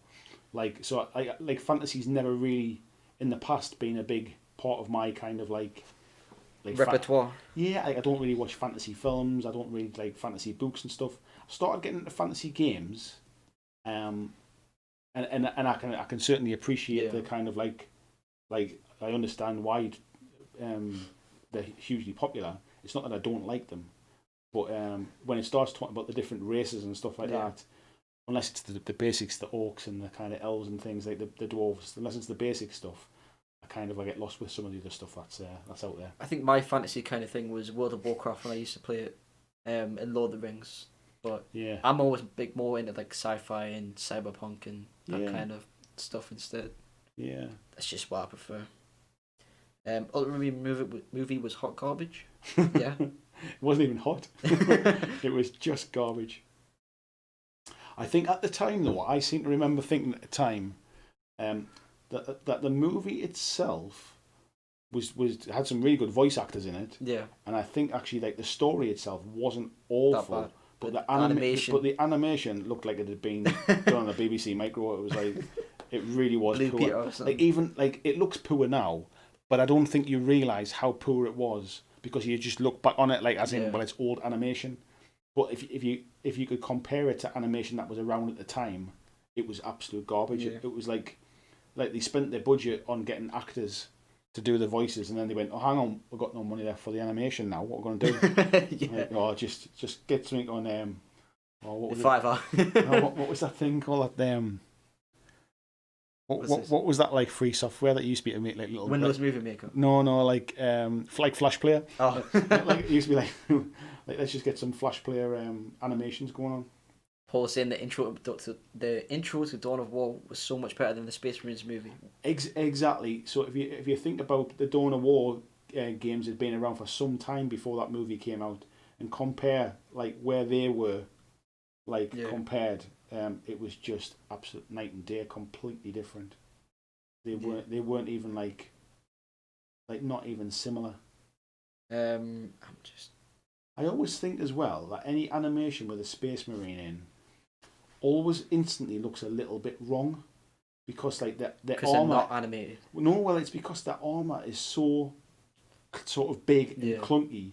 Like, so like fantasy's never really in the past been a big part of my kind of like repertoire. I don't really watch fantasy films. I don't read like fantasy books and stuff. I started getting into fantasy games, and I can certainly appreciate the kind of like I understand why they're hugely popular. It's not that I don't like them, but when it starts talking about the different races and stuff like that, unless it's the basics, the orcs and the kind of elves and things like the dwarves, unless it's the basic stuff, I get lost with some of the other stuff that's out there. I think my fantasy kind of thing was World of Warcraft when I used to play it, and Lord of the Rings. But I'm always more into like sci-fi and cyberpunk and that kind of stuff instead. Yeah, that's just what I prefer. Ultimate movie was hot garbage. Yeah, it wasn't even hot. It was just garbage. I think at the time, though, I seem to remember thinking at the time that the movie itself had some really good voice actors in it. Yeah. And I think actually like the story itself wasn't awful, but the animation looked like it had been done on a BBC Micro. It was like it really was poor. Like even like it looks poor now, but I don't think you realise how poor it was because you just look back on it like as in it's old animation. But if you could compare it to animation that was around at the time, it was absolute garbage. Yeah. It was like they spent their budget on getting actors to do the voices, and then they went, "Oh, hang on, we've got no money left for the animation now. What are we going to do?" Like, just get something on. What was Fiverr. What was that thing called? What was that like free software that used to be to make like little Windows Movie Maker? No, like Flash Player. Oh, like it used to be like let's just get some Flash Player animations going on. Paul saying the intro to Dawn of War was so much better than the Space Marines movie. Exactly. So if you think about the Dawn of War games had been around for some time before that movie came out, and compare like where they were, compared, it was just absolute night and day, completely different. They weren't even like not even similar. I always think as well that any animation with a Space Marine in always instantly looks a little bit wrong, because like the armor, they're not animated. No, well, it's because the armor is so sort of big and clunky.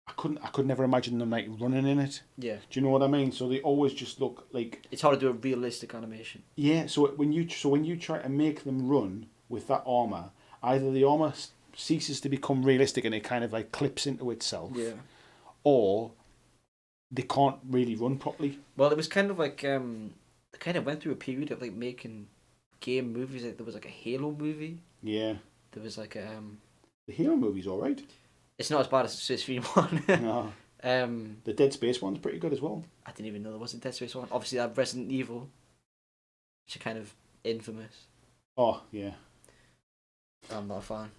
I could never imagine them like running in it. Yeah. Do you know what I mean? So they always just look like, it's hard to do a realistic animation. Yeah. So when you try to make them run with that armor, either the armor ceases to become realistic and it kind of like clips into itself. Yeah. Or they can't really run properly. Well, it was kind of like they kind of went through a period of like making game movies. Like there was like a Halo movie. Yeah. There was like the Halo movie's all right. It's not as bad as the Space Marine one. No. The Dead Space one's pretty good as well. I didn't even know there was a Dead Space one. Obviously, that Resident Evil, which are kind of infamous. Oh yeah. I'm not a fan.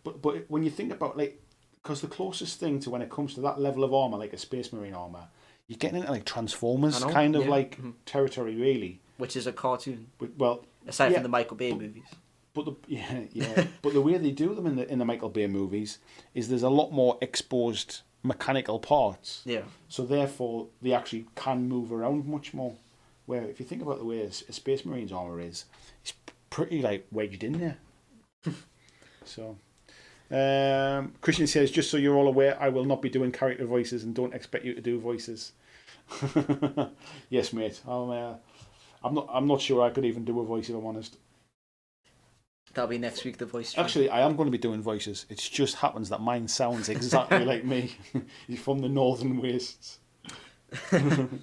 But when you think about because the closest thing to when it comes to that level of armor, like a Space Marine armor, you're getting into like Transformers kind of territory, really. Which is a cartoon. Well, aside from the Michael Bay movies. But but the way they do them in the Michael Bay movies is there's a lot more exposed mechanical parts. Yeah. So therefore, they actually can move around much more. Where if you think about the way a Space Marine's armor is, it's pretty like wedged in there. So, Christian says, just so you're all aware, I will not be doing character voices and don't expect you to do voices. Yes, mate. I'm not sure I could even do a voice if I'm honest. That'll be next week, the voice stream. Actually, I am going to be doing voices. It just happens that mine sounds exactly like me. He's from the northern wastes. People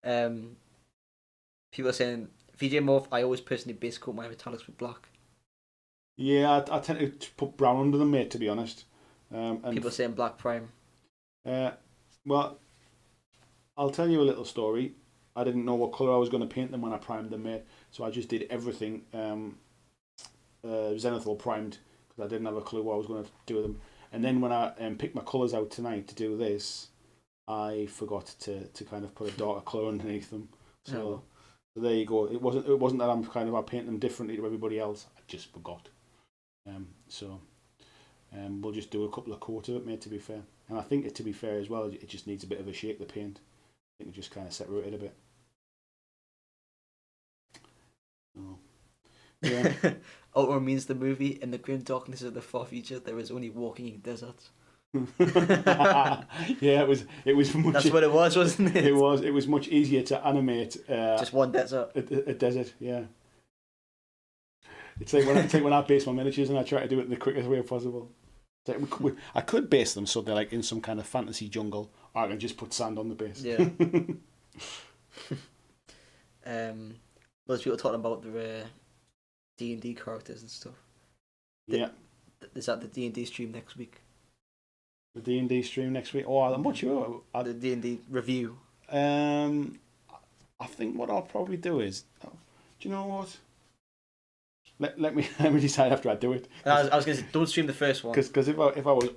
are saying, VJ Morph, I always personally base coat my metallics with black. Yeah, I tend to put brown under them, mate, to be honest. And people are saying black prime. Well, I'll tell you a little story. I didn't know what colour I was going to paint them when I primed them, mate. So I just did everything zenithal primed, because I didn't have a clue what I was going to do with them. And then when I picked my colours out tonight to do this, I forgot to kind of put a darker colour underneath them. So there you go. It wasn't that I'm kind of I paint them differently to everybody else. I just forgot. We'll just do a couple of coats of it, mate, to be fair. And I think to be fair as well, it just needs a bit of a shake, the paint. I think it just kind of separated a bit. Oh. Yeah. Ultra means the movie, in the grim darkness of the far future, there is only walking in deserts. Yeah, it was much. That's what it was, wasn't it? It was much easier to animate. Just one desert. A desert, yeah. It's like when I base my miniatures and I try to do it in the quickest way possible. I could base them so they're like in some kind of fantasy jungle, or I can just put sand on the base. Yeah. Those people talking about the D&D characters and stuff. Yeah. Is that the D&D stream next week? The D&D stream next week? Oh, I'm not sure. The D&D review. I think what I'll probably do is, do you know what? Let me decide after I do it. I was going to say, don't stream the first one. Because if I was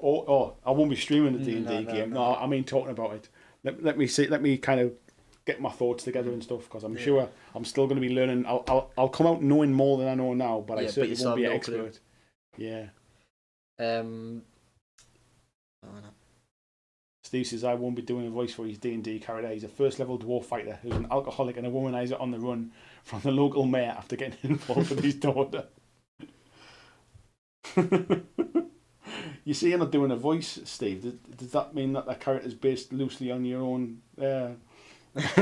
I won't be streaming the D&D game. No, I mean talking about it. Let me kind of get my thoughts together and stuff, because I'm sure I'm still going to be learning. I'll come out knowing more than I know now, but I certainly won't be an expert. Yeah. Steve says I won't be doing a voice for his D&D character. He's a first level dwarf fighter who's an alcoholic and a womanizer on the run from the local mayor after getting involved with his daughter. You see, you're not doing a voice, Steve. Does that mean that that character is based loosely on your own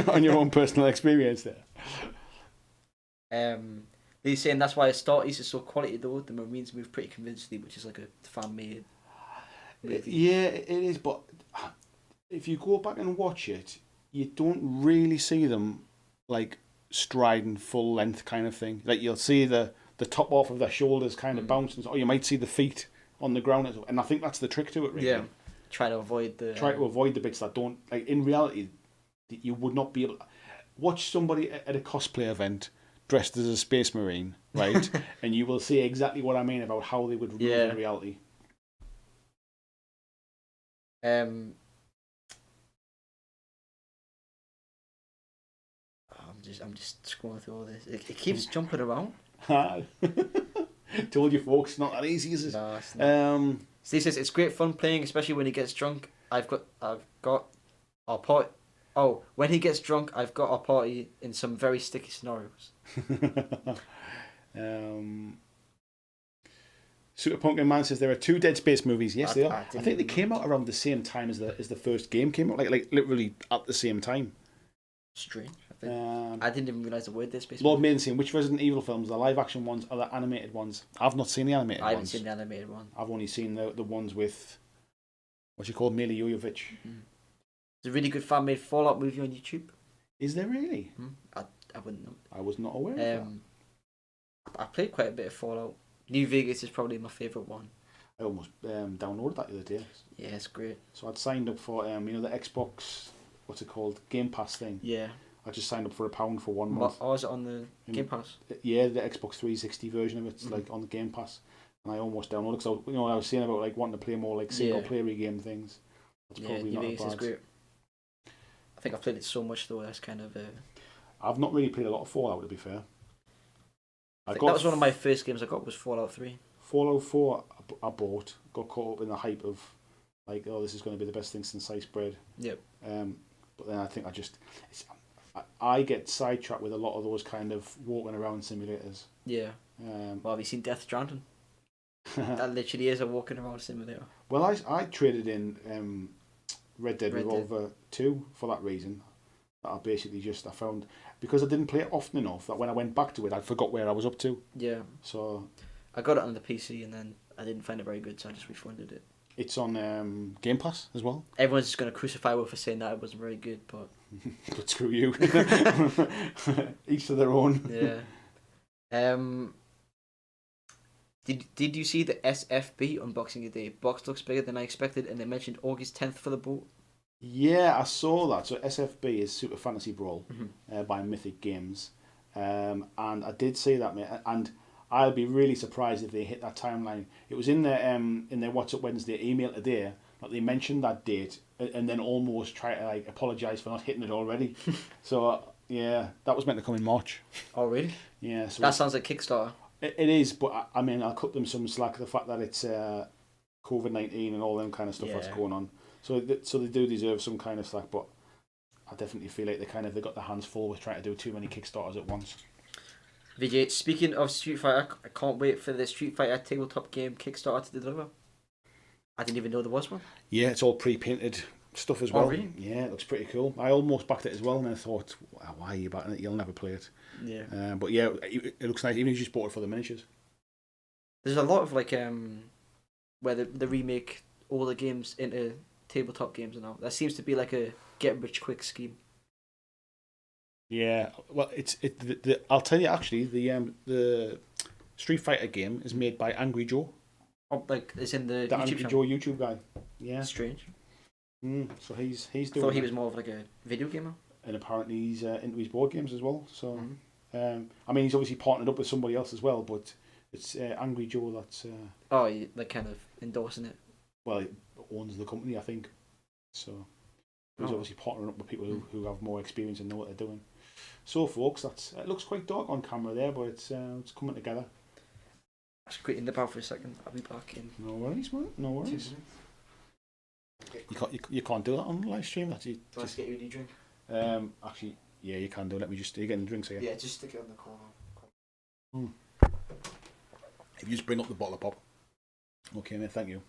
on your own personal experience there? He's saying that's why Astartes is so quality though. The Marines move pretty convincingly, which is like a fan made movie. Yeah, it is, but if you go back and watch it, you don't really see them like striding full length kind of thing. Like you'll see the top off of their shoulders kind of bouncing, or you might see the feet on the ground, and I think that's the trick to it, really. Yeah, try to avoid the bits that don't, like, in reality you would not be able to watch somebody at a cosplay event dressed as a Space Marine, right? And you will see exactly what I mean about how they would move in reality. I'm just scrolling through all this. It keeps jumping around. Told you, folks, it's not that easy, is it? No, it's not. Steve says it's great fun playing, especially when he gets drunk. I've got our party. Oh, when he gets drunk, I've got our party in some very sticky scenarios. Super Pumpkin Man says there are 2 Dead Space movies. Yes, they are. I think they came know. out around the same time as the first game came out, like literally at the same time. Strange. I didn't even realise the word Dead Space. Lord Maiden saying, which Resident Evil films, the live action ones or the animated ones? I've not seen the animated ones. I haven't seen the animated one. I've only seen the ones with what's he called, Mila Jovovich. Mm-hmm. There's a really good fan made Fallout movie on YouTube. Is there really? I wouldn't know. I was not aware of that. I played quite a bit of Fallout. New Vegas is probably my favourite one. I almost downloaded that the other day. Yeah, it's great. So I'd signed up for the Xbox, what's it called, Game Pass thing. Yeah. I just signed up for £1 for 1 month. Oh, is it on the Game Pass? Yeah, the Xbox 360 version of it's like on the Game Pass, and I almost downloaded because I was saying about like wanting to play more like single player game things. That's probably New not Vegas bad. is great. I think I've played it so much though. That's kind of. I've not really played a lot of Fallout, to be fair. That was one of my first games I got was Fallout 3. Fallout 4 I bought, got caught up in the hype of like, oh, this is going to be the best thing since sliced bread. Yep. But then I think I get sidetracked with a lot of those kind of walking around simulators. Yeah. Well, have you seen Death Stranding? That literally is a walking around simulator. Well, I traded in Red Dead Revolver 2 for that reason. That I found, because I didn't play it often enough, that when I went back to it, I forgot where I was up to. Yeah. So I got it on the PC and then I didn't find it very good, so I just refunded it. It's on Game Pass as well. Everyone's just going to crucify me for saying that it wasn't very good, but... But screw you. Each to their own. Yeah. Did you see the SFB unboxing today? Box looks bigger than I expected, and they mentioned August 10th for the boat. Yeah, I saw that. So SFB is Super Fantasy Brawl by Mythic Games, and I did see that, mate. And I'll be really surprised if they hit that timeline. It was in their What's Up Wednesday email today that they mentioned that date, and then almost try to like apologise for not hitting it already. So yeah, that was meant to come in March. Oh really? Yeah. So that sounds like Kickstarter. It is, but I mean, I'll cut them some slack. The fact that it's COVID-19 and all them kind of stuff that's going on. So they do deserve some kind of slack, but I definitely feel like they got their hands full with trying to do too many Kickstarters at once. Vijay, speaking of Street Fighter, I can't wait for the Street Fighter tabletop game Kickstarter to deliver. I didn't even know there was one. Yeah, it's all pre-painted stuff as well. Oh, really? Yeah, it looks pretty cool. I almost backed it as well, and I thought, why are you backing it? You'll never play it. Yeah. But yeah, it looks nice, even if you just bought it for the miniatures. There's a lot of like where they remake all the games into tabletop games and all. That seems to be like a get rich quick scheme. Yeah, well, I'll tell you actually, the Street Fighter game is made by Angry Joe. Oh, like it's in the YouTube Angry channel. Joe YouTube guy. Yeah. Strange. So he's doing. I thought he was more of like a video gamer. And apparently he's into his board games as well. So, I mean, he's obviously partnered up with somebody else as well, but it's Angry Joe that's. Like kind of endorsing it. Well, he owns the company, I think. So he's obviously partnering up with people who have more experience and know what they're doing. So, folks, it looks quite dark on camera there, but it's coming together. Just quick in the bar for a second. I'll be back in. No worries, man. No worries. You can't do that on live stream. That's it. Just get you a drink. Actually, yeah, you can do. Let me just. Are you getting the drinks here? Yeah, just stick it on the corner. If you just bring up the bottle of pop. Okay, mate. Thank you.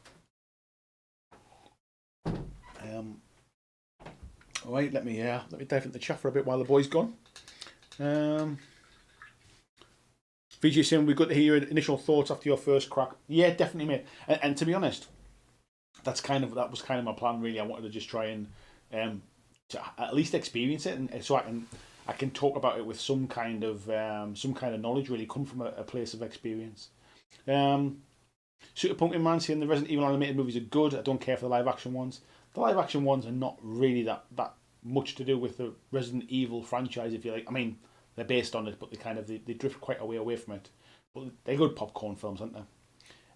All right. Let me dive into the chat for a bit while the boy's gone. Vijay saying we've got to hear your initial thoughts after your first crack. Yeah, definitely, mate. And to be honest, that was kind of my plan. Really, I wanted to just try and to at least experience it, and so I can talk about it with some kind of knowledge. Really, come from a place of experience. Super Pumpkin Man saying the Resident Evil animated movies are good. I don't care for the live action ones. The live action ones are not really that much to do with the Resident Evil franchise, if you like. I mean, they're based on it, but they drift quite a way away from it. But they're good popcorn films, aren't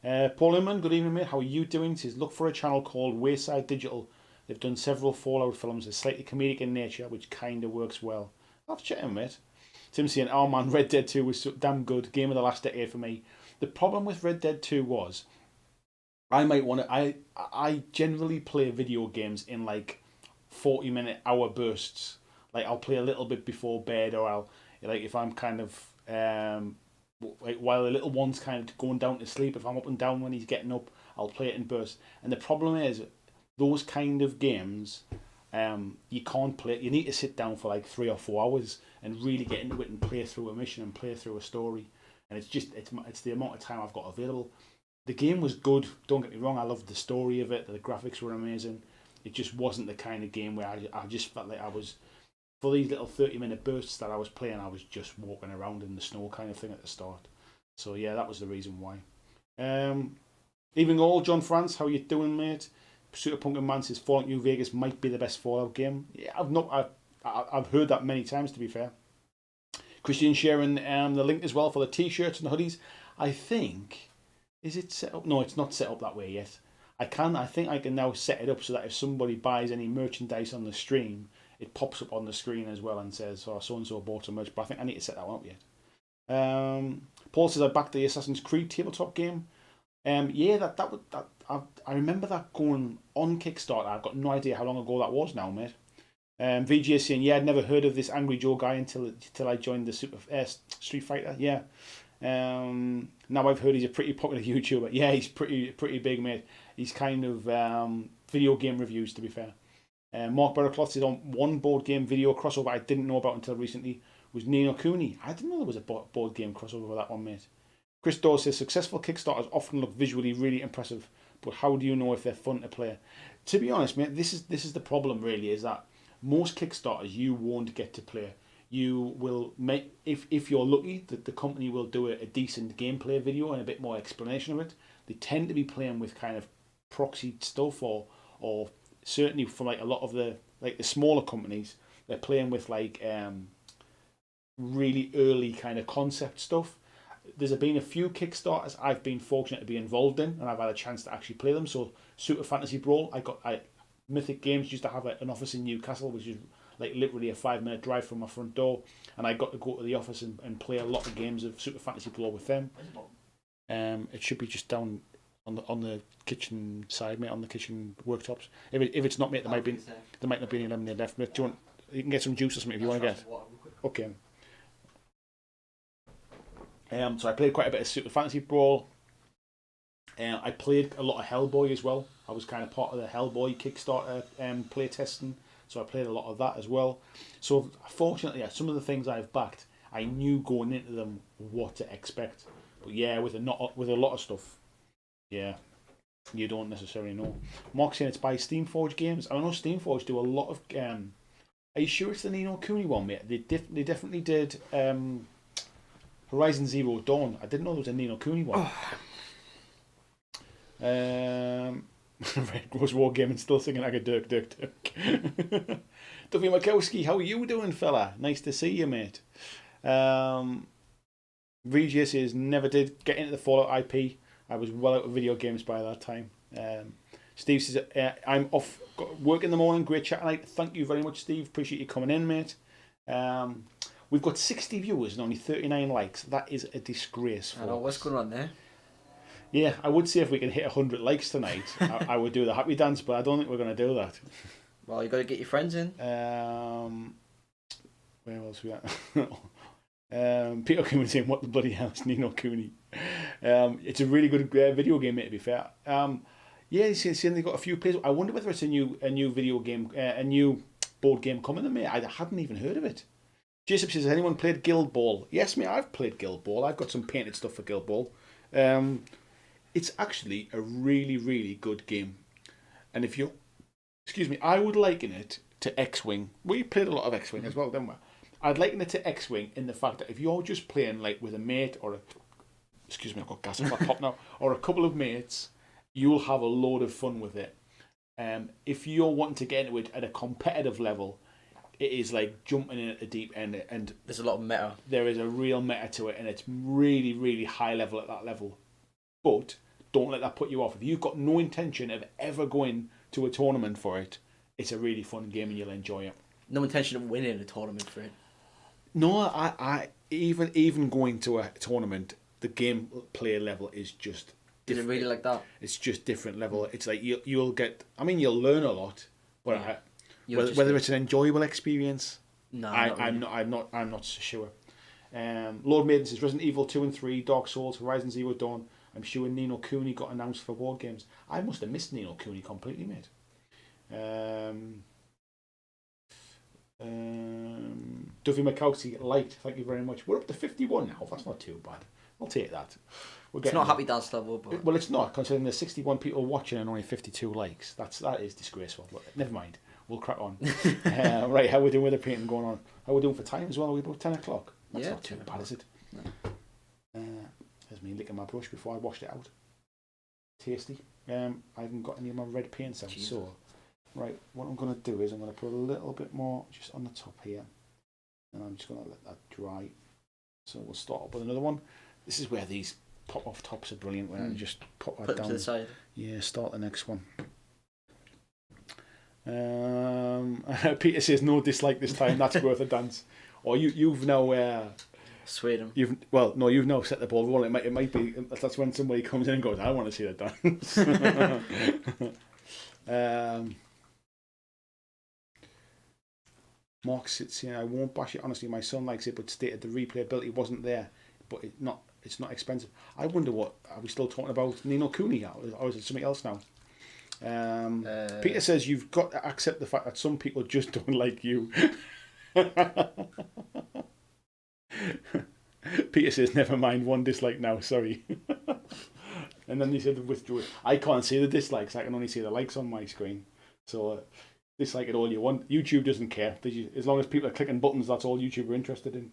Paul Inman, good evening, mate. How are you doing? Says, look for a channel called Wayside Digital. They've done several Fallout films. They're slightly comedic in nature, which kind of works well. I'll have to check them, mate. Tim saying, oh man, Red Dead 2 was so damn good. Game of the last decade for me. The problem with Red Dead 2 was, I generally play video games in like 40-minute hour bursts. Like I'll play a little bit before bed, or I'll, like, if I'm kind of, like while the little one's kind of going down to sleep, if I'm up and down when he's getting up, I'll play it in bursts. And the problem is, those kind of games, you can't play. You need to sit down for like 3 or 4 hours and really get into it and play through a mission and play through a story. And it's the amount of time I've got available. The game was good. Don't get me wrong. I loved the story of it. The graphics were amazing. It just wasn't the kind of game where I just felt like I was, for these little 30-minute bursts that I was playing, I was just walking around in the snow kind of thing at the start. So yeah, that was the reason why. Evening all, John France, how you doing, mate? Pursuit of Pumpkin Man says Fallout New Vegas might be the best Fallout game. Yeah, I've heard that many times, to be fair. Christian sharing the link as well for the t-shirts and the hoodies. I think, is it set up? No, it's not set up that way yet. I think I can now set it up so that if somebody buys any merchandise on the stream, it pops up on the screen as well and says, oh, so-and-so bought some merch. But I think I need to set that one up yet. Paul says, I backed the Assassin's Creed tabletop game. Yeah, I remember that going on Kickstarter. I've got no idea how long ago that was now, mate. VG is saying, yeah, I'd never heard of this Angry Joe guy until I joined the Street Fighter. Yeah. Now I've heard he's a pretty popular YouTuber. Yeah, he's pretty big, mate. He's kind of video game reviews, to be fair. Mark Barracloth is on one board game video crossover I didn't know about until recently was Ni no Kuni. I didn't know there was a board game crossover with that one, mate. Chris Dawes says successful Kickstarters often look visually really impressive, but how do you know if they're fun to play? To be honest, mate, this is the problem really, is that most Kickstarters you won't get to play. You will make, if you're lucky, that the company will do a decent gameplay video and a bit more explanation of it. They tend to be playing with kind of proxied stuff, or certainly for like a lot of the smaller companies, they're playing with like really early kind of concept stuff. There's been a few Kickstarters I've been fortunate to be involved in, and I've had a chance to actually play them. So Super Fantasy Brawl, Mythic Games used to have an office in Newcastle, which is like literally a 5-minute drive from my front door, and I got to go to the office and play a lot of games of Super Fantasy Brawl with them. It should be just down on the kitchen side, mate, on the kitchen worktops. If it's not, mate, there might not be any lemonade left. Mate, do you can get some juice or something if you want to get. Okay. So I played quite a bit of Super Fantasy Brawl. I played a lot of Hellboy as well. I was kind of part of the Hellboy Kickstarter play testing, so I played a lot of that as well. So fortunately, some of the things I've backed, I knew going into them what to expect. But yeah, with a lot of stuff, yeah, you don't necessarily know. Mark's saying it's by Steamforge Games. I know Steamforge do a lot of. Are you sure it's the Ni no Kuni one, mate? They definitely did. Horizon Zero Dawn. I didn't know there was a Ni no Kuni one. Red Rose Wargaming still singing like a Dirk. Duffy Makowski, how are you doing, fella? Nice to see you, mate. VJ says, never did get into the Fallout IP. I was well out of video games by that time. Steve says, I'm off work in the morning. Great chat tonight. Thank you very much, Steve. Appreciate you coming in, mate. We've got 60 viewers and only 39 likes. That is a disgrace. I know, what's going on there? Yeah, I would say if we can hit 100 likes tonight, I would do the happy dance, but I don't think we're going to do that. Well, you got to get your friends in. Where else we at? Peter Coon saying, what the bloody hell is Ni no Kuni? It's a really good video game, mate, to be fair. Yeah, he's saying they've got a few players. I wonder whether it's a new video game, a new board game coming to me. I hadn't even heard of it. Jason says, has anyone played Guild Ball? Yes, mate, I've played Guild Ball. I've got some painted stuff for Guild Ball. It's actually a really, really good game. And if you're, I would liken it to X-Wing. We played a lot of X-Wing as well, didn't we? I'd liken it to X-Wing in the fact that if you're just playing like with a mate or I've got gas in my pop now, or a couple of mates, you'll have a load of fun with it. If you're wanting to get into it at a competitive level, it is like jumping in at the deep end, and there's a lot of meta. There is a real meta to it, and it's really, really high level at that level. But don't let that put you off. If you've got no intention of ever going to a tournament for it, it's a really fun game and you'll enjoy it. No intention of winning a tournament for it. No, I even going to a tournament, the gameplay level is just Is it really like that? It's just different level. It's like you'll get. I mean, you'll learn a lot, but Yeah. whether it's an enjoyable experience, No, I'm not so sure. Lord Maiden says Resident Evil 2 and 3, Dark Souls, Horizon Zero Dawn. I'm sure Ni no Kuni got announced for wargames. I must have missed Ni no Kuni completely, mate. Duffy McCauty liked. Thank you very much. We're up to 51 now. That's not too bad. I'll take that. It's not happy dance level, but well, it's not considering there's 61 people watching and only 52 likes. That is disgraceful. But never mind. We'll crack on. Right, how are we doing with the painting going on? How are we doing for time as well? Are we about 10 o'clock? That's not too bad, is it? No. There's me licking my brush before I washed it out. Tasty. I haven't got any of my red paints out, so right. What I'm going to do is I'm going to put a little bit more just on the top here, and I'm just going to let that dry. So we'll start up with another one. This is where these pop-off tops are brilliant. Where I just put that down to the side. Yeah, start the next one. Peter says no dislike this time. That's worth a dance. Or you've now swayed him. You've now set the ball rolling. It might be that's when somebody comes in and goes, I want to see that dance. Mark sits here. I won't bash it. Honestly, my son likes it, but stated the replayability wasn't there. But it's not expensive. I wonder what are we still talking about? Ni no Kuni, or is it something else now? Peter says you've got to accept the fact that some people just don't like you. Peter says never mind, one dislike now, sorry. And then he said withdrew it. I can't see the dislikes, I can only see the likes on my screen. So dislike it all you want. YouTube doesn't care. As long as people are clicking buttons, that's all YouTube are interested in.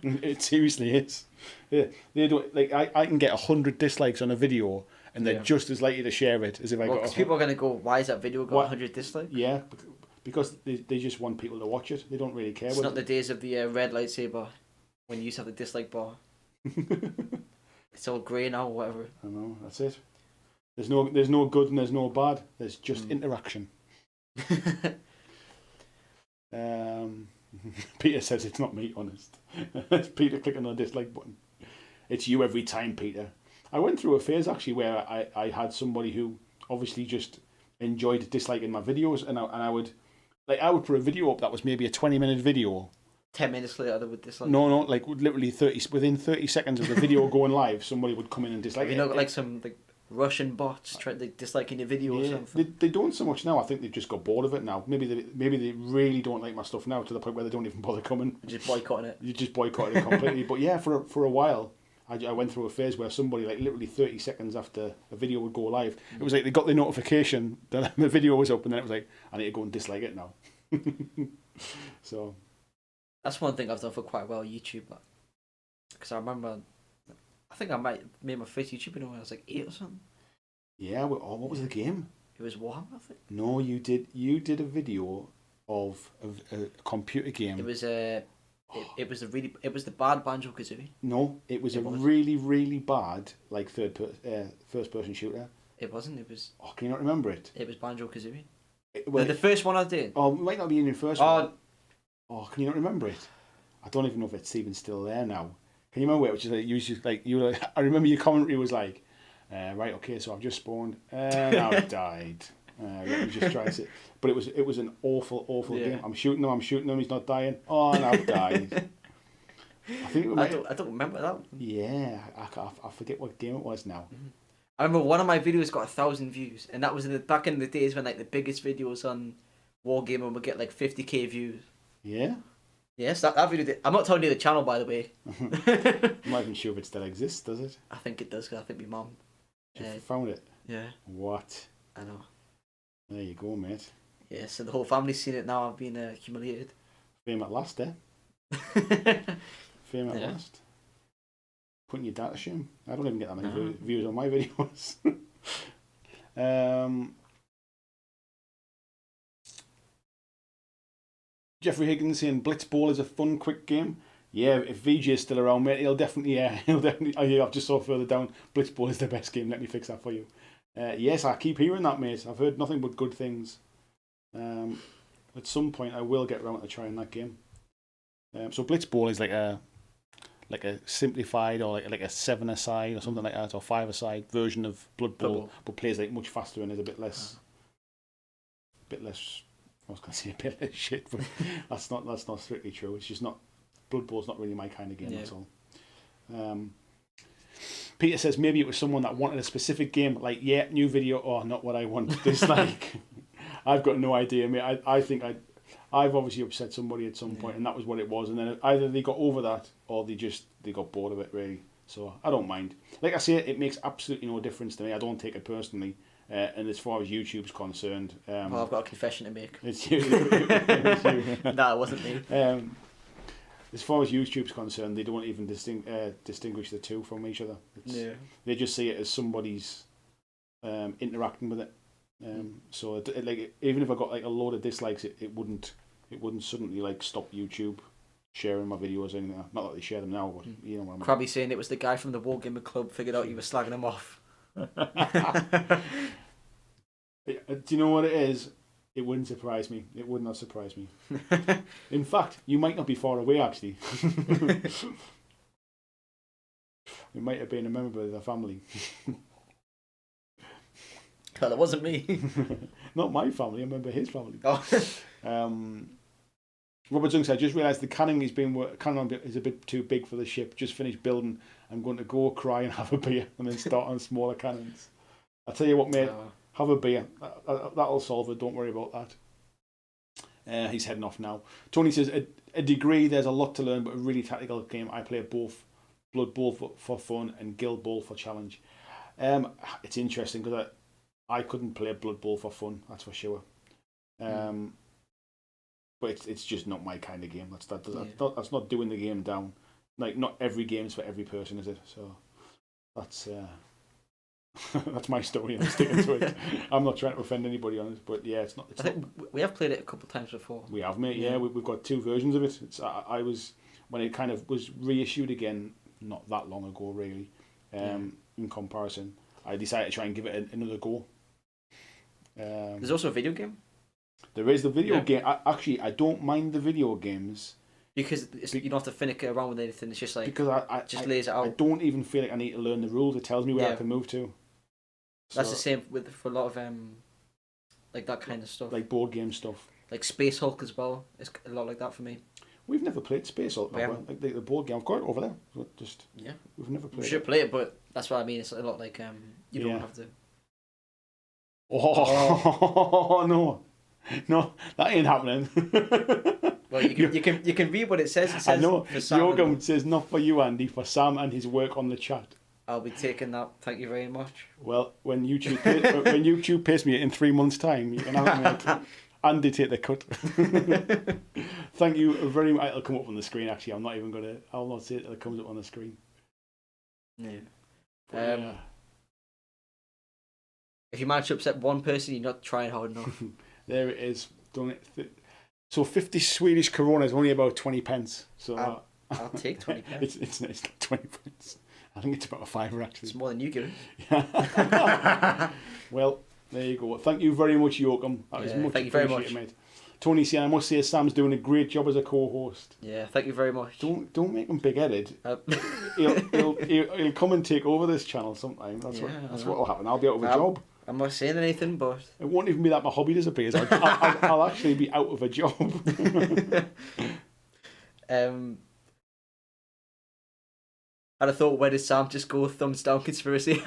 It seriously is. Yeah, they don't like. I can get 100 dislikes on a video, and they're just as likely to share it as if I got. Because people are going to go, why is that video got 100 dislikes? Yeah, because they just want people to watch it. They don't really care. It's not the days of the red lightsaber when you used to have the dislike bar. It's all grey now, or whatever. I know, that's it. There's no good and there's no bad. There's just interaction. Peter says it's not me, honest. It's Peter clicking on the dislike button. It's you every time, Peter. I went through a phase actually where I had somebody who obviously just enjoyed disliking my videos, and I would put a video up that was maybe a 20-minute video. 10 minutes later, they would dislike. No, like literally within 30 seconds of the video going live, somebody would come in and dislike it. You know, like some Russian bots disliking your video or something. They don't so much now. I think they've just got bored of it now. Maybe they really don't like my stuff now to the point where they don't even bother coming. You're just boycotting it. You just boycotted it completely. But yeah, for a while, I went through a phase where somebody, like literally 30 seconds after a video would go live, it was like they got the notification that the video was up, and then it was like, I need to go and dislike it now. So that's one thing I've done for quite well, YouTube. Because I remember, I think I might have made my first YouTube video when I was like 8 or something. Yeah, what was the game? It was Warhammer, I think. No, you did a video of a computer game. It was it was the bad Banjo-Kazooie. No, it was really, really bad like first person shooter. It wasn't. It was. Oh, can you not remember it? It was Banjo-Kazooie. The first one I did. Oh, it might not be in your first one. Oh, can you not remember it? I don't even know if it's even still there now. Can you remember it? Which is I remember your commentary was like, right, okay, so I've just spawned and I've died. Let me just try it. But it was an awful game. I'm shooting him, he's not dying. Oh, and I've died. I don't remember that one. Yeah, I forget what game it was now. Mm-hmm. I remember one of my videos got 1,000 views, and that was back in the days when like the biggest videos on Wargaming would get like 50k views. Yeah? Yes, that video did. I'm not telling you the channel, by the way. I'm not even sure if it still exists, does it? I think it does, because I think my mum... You found it? Yeah. What? I know. There you go, mate. Yeah, so the whole family's seen it now. I've been humiliated. Fame at last, eh? Fame at last. Putting your dad to shame. I don't even get that many views on my videos. Jeffrey Higgins saying Blitzball is a fun, quick game. Yeah, if VJ is still around, mate, he'll definitely. Oh, I've just saw further down. Blitzball is the best game. Let me fix that for you. Yes, I keep hearing that, mate. I've heard nothing but good things. At some point, I will get around to trying that game. So Blitzball is like a simplified or like a 7-a-side or something like that, or 5-a-side version of Blood Bowl, but plays like much faster and is a bit less. I was going to say a bit less shit, but that's not strictly true. It's just not. Blood Bowl's not really my kind of game. That's all. Peter says maybe it was someone that wanted a specific game, like new video, or not what I want. Dislike. I've got no idea. I mean, I think I've obviously upset somebody at some point, and that was what it was. And then either they got over that, or they got bored of it, really. So I don't mind. Like I say, it makes absolutely no difference to me. I don't take it personally. And as far as YouTube's concerned, well, I've got a confession to make. It's you. No, it wasn't me. As far as YouTube's concerned, they don't even distinguish the two from each other. They just see it as somebody's interacting with it. So like, even if I got like a load of dislikes, it wouldn't suddenly like stop YouTube sharing my videos or anything. Not that they share them now, but you know what I mean. Krabby saying it was the guy from the Wargamer Club figured out you were slagging him off. Do you know what it is? It wouldn't surprise me. It would not surprise me. In fact, you might not be far away, actually. It might have been a member of the family. Well, it wasn't me. Not my family, I remember his family. Oh. Robert Zung said, I just realised the cannon is a bit too big for the ship. Just finished building. I'm going to go cry and have a beer and then start on smaller cannons. I'll tell you what, mate. Have a beer. That'll solve it. Don't worry about that. He's heading off now. Tony says, a degree, there's a lot to learn, but a really tactical game. I play both Blood Bowl for fun and Guild Bowl for challenge. It's interesting because I couldn't play Blood Bowl for fun, that's for sure. But it's just not my kind of game. That's not doing the game down. Like, not every game's for every person, is it? So that's that's my story, and I'm sticking to it. I'm not trying to offend anybody on it, but yeah, it's not. I think we have played it a couple of times before. We have, mate. Yeah, we've got two versions of it. I was when it kind of was reissued again, not that long ago, really. In comparison, I decided to try and give it another go. There's also a video game. There is the video game. I don't mind the video games. Because you don't have to finick it around with anything. It's just like because I just lays it out. I don't even feel like I need to learn the rules. It tells me where I can move to. That's the same for a lot of like that kind of stuff. Like board game stuff. Like Space Hulk as well. It's a lot like that for me. We've never played Space Hulk. Like the board game. I've got it over there. So we've never played. We should play it, but that's what I mean. It's a lot like you don't have to. Oh no, that ain't happening. Well, you can read what it says. It says I know. For Sam Yorgum says not for you, Andy, for Sam and his work on the chat. I'll be taking that. Thank you very much. Well, when YouTube pays me in 3 months' time, you can have it. Andy, take the cut. Thank you very much. It'll come up on the screen. Actually, I'll not say it till it comes up on the screen. Yeah. If you manage to upset one person, you're not trying hard enough. There it is. Done it. So 50 Swedish korona is only about 20 pence. So I'll take 20 pence. It's not 20 pence. I think it's about a fiver, actually. It's more than you give. Well, there you go. Thank you very much, Yoakum. That was much appreciated, mate. Tony C, I must say, Sam's doing a great job as a co-host. Yeah, thank you very much. Don't make him big-headed. He'll come and take over this channel sometime. That's what'll happen. I'll be out of a job. I'm not saying anything, but it won't even be that my hobby disappears. I'll actually be out of a job. I'd have thought, where did Sam just go thumbs down conspiracy? Is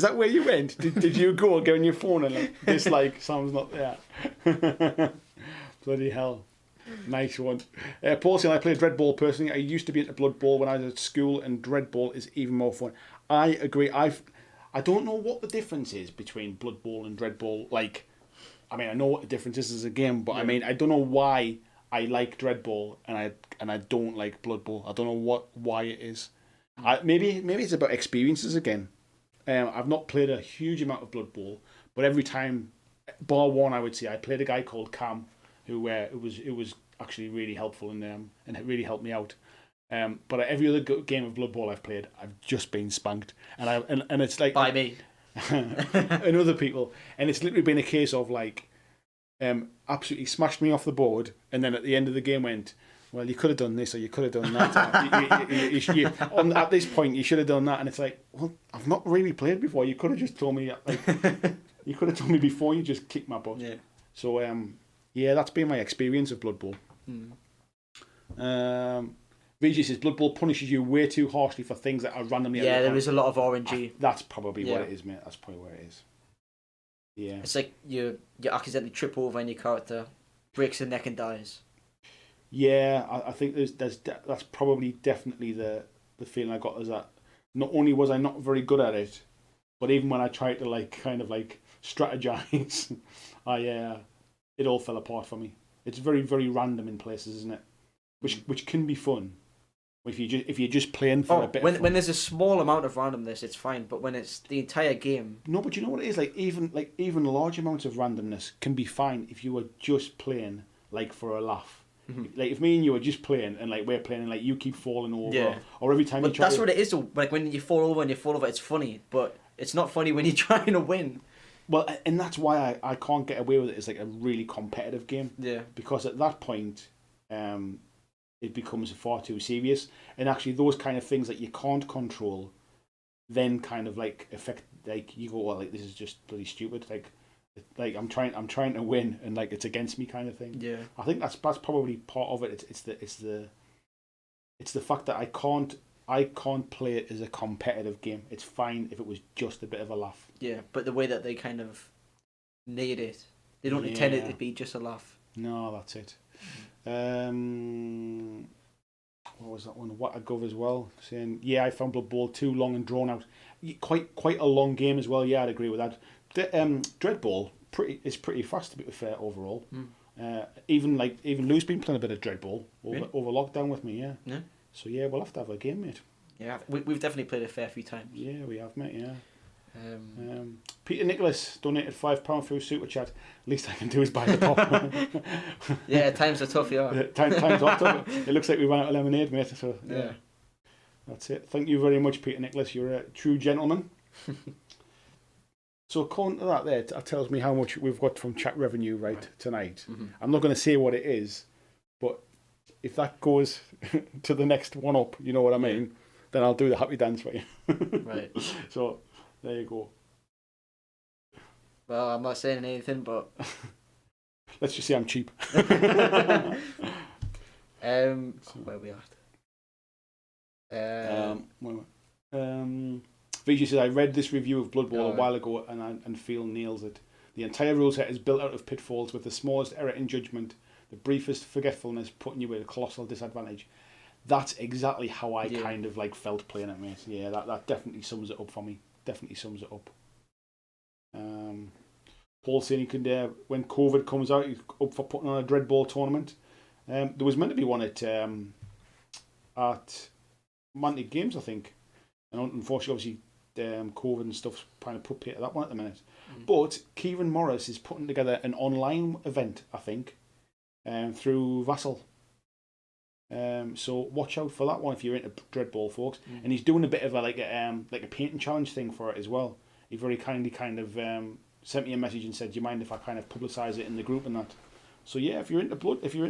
that where you went? Did you go on your phone and dislike Sam's not there? Bloody hell. Nice one. Paul saying, I play Dread Ball personally. I used to be into Blood Bowl when I was at school, and Dread Ball is even more fun. I agree. I don't know what the difference is between Blood Bowl and Dread Ball. Like, I mean, I know what the difference is as a game, but I mean, I don't know why I like Dread Ball and I don't like Blood Bowl. I don't know why it is. Maybe it's about experiences again. I've not played a huge amount of Blood Bowl, but every time, bar one, I would say I played a guy called Cam, who it was actually really helpful and it really helped me out. But at every other game of Blood Bowl I've played, I've just been spanked, and it's like by me and other people, and it's literally been a case of like absolutely smashed me off the board, and then at the end of the game went, well, you could have done this or you could have done that. At this point, you should have done that, and it's like, well, I've not really played before. You could have just told me, like, you could have told me before you just kicked my butt. Yeah. So yeah, that's been my experience of Blood Bowl. VG says Blood Bowl punishes you way too harshly for things that are randomly. Yeah, there is a lot of RNG. That's probably what it is, mate. That's probably what it is. Yeah. It's like you accidentally trip over and your character breaks their neck and dies. Yeah, I think that's probably definitely the feeling I got, is that not only was I not very good at it, but even when I tried to like kind of like strategize, it all fell apart for me. It's very, very random in places, isn't it? Which can be fun. If you're just playing for a bit. When there's a small amount of randomness, it's fine. But when it's the entire game. No, but you know what it is, even large amounts of randomness can be fine if you were just playing like for a laugh. Mm-hmm. Like if me and you are just playing and like we're playing and like you keep falling over, or every time you try. That's what it is though. Like when you fall over, it's funny, but it's not funny when you're trying to win. Well, and that's why I can't get away with it. It's like a really competitive game. Yeah. Because at that point, it becomes far too serious, and actually those kind of things that you can't control then kind of like affect, like you go, well, like this is just bloody stupid, like I'm trying to win and like it's against me kind of thing. Yeah, I think that's probably part of it. It's the fact that I can't play it as a competitive game. It's fine if it was just a bit of a laugh. Yeah, but the way that they kind of made it, they don't intend it to be just a laugh. No, that's it. What was that one? What a Gov as well, saying, yeah, I found Blood Bowl too long and drawn out. Quite a long game as well. Yeah, I'd agree with that. Dread Bowl is pretty fast, to be fair, overall. Even Lou's been playing a bit of Dread Bowl over lockdown with me. Yeah. So yeah, we'll have to have a game, mate. Yeah, we've definitely played a fair few times. Yeah, we have, mate. Yeah. Peter Nicholas donated £5 through Super Chat. Least I can do is buy the top. Yeah, times are tough, yeah. Times are tough. It looks like we ran out of lemonade, mate. So yeah, that's it. Thank you very much, Peter Nicholas. You're a true gentleman. So according to that tells me how much we've got from chat revenue tonight. Mm-hmm. I'm not going to say what it is, but if that goes to the next one up, you know what I mean, then I'll do the happy dance for you. Right. So there you go. Well, I'm not saying anything, but let's just say I'm cheap. Where we at? VG says, I read this review of Blood Bowl a while ago and feel nails it. The entire rule set is built out of pitfalls with the smallest error in judgment, the briefest forgetfulness putting you at a colossal disadvantage. That's exactly how I kind of like felt playing it, mate. Yeah, that definitely sums it up for me. Definitely sums it up. Paul saying he could, when COVID comes out, he's up for putting on a Dread Bowl tournament. There was meant to be one at Mantic Games, I think. And unfortunately, obviously, COVID and stuff's trying to put pay to that one at the minute. But Kieran Morris is putting together an online event, I think, through Vassal. So watch out for that one if you're into Dread Bowl, folks. And he's doing a bit of a painting challenge thing for it as well. He very kindly kind of sent me a message and said, "Do you mind if I kind of publicise it in the group and that?" So yeah, if you're into Blood Bowl, if you're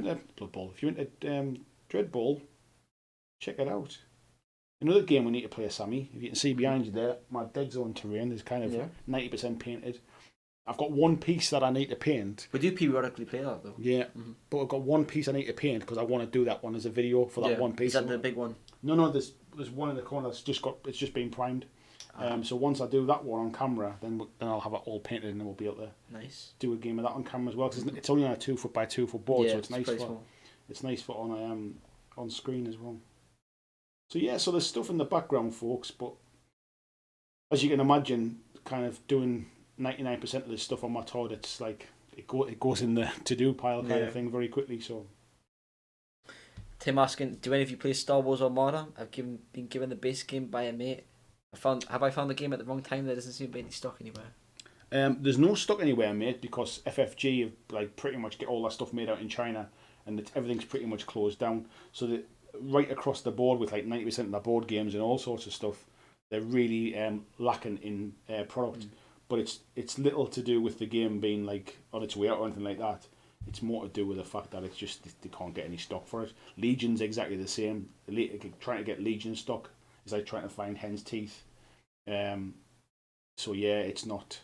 into Dread Bowl, check it out. Another game we need to play, Sammy. If you can see behind you there, my dead zone terrain is kind of 90% painted. I've got one piece that I need to paint. We do periodically play that though. Yeah, but I've got one piece I need to paint because I want to do that one as a video for that one piece. Is that the big one? No. There's one in the corner that's just been primed. So once I do that one on camera, then I'll have it all painted and then we'll be able to do a game of that on camera as well. Cause it's only on a 2 foot by 2 foot board, so it's nice for on screen as well. So yeah, so there's stuff in the background, folks. But as you can imagine, kind of doing 99% of this stuff on my Todd, it's like it goes in the to-do pile kind of thing very quickly. So Tim asking, do any of you play Star Wars Armada? I've been given the base game by a mate. Have I found the game at the wrong time? There doesn't seem to be any stock anywhere. There's no stock anywhere, mate, because FFG have like pretty much get all that stuff made out in China, and everything's pretty much closed down. So that right across the board with like 90% of the board games and all sorts of stuff, they're really lacking in product. But it's little to do with the game being like on its way out or anything like that. It's more to do with the fact that it's just they can't get any stock for it. Legion's exactly the same. Trying to get Legion stock is like trying to find hen's teeth. So yeah, it's not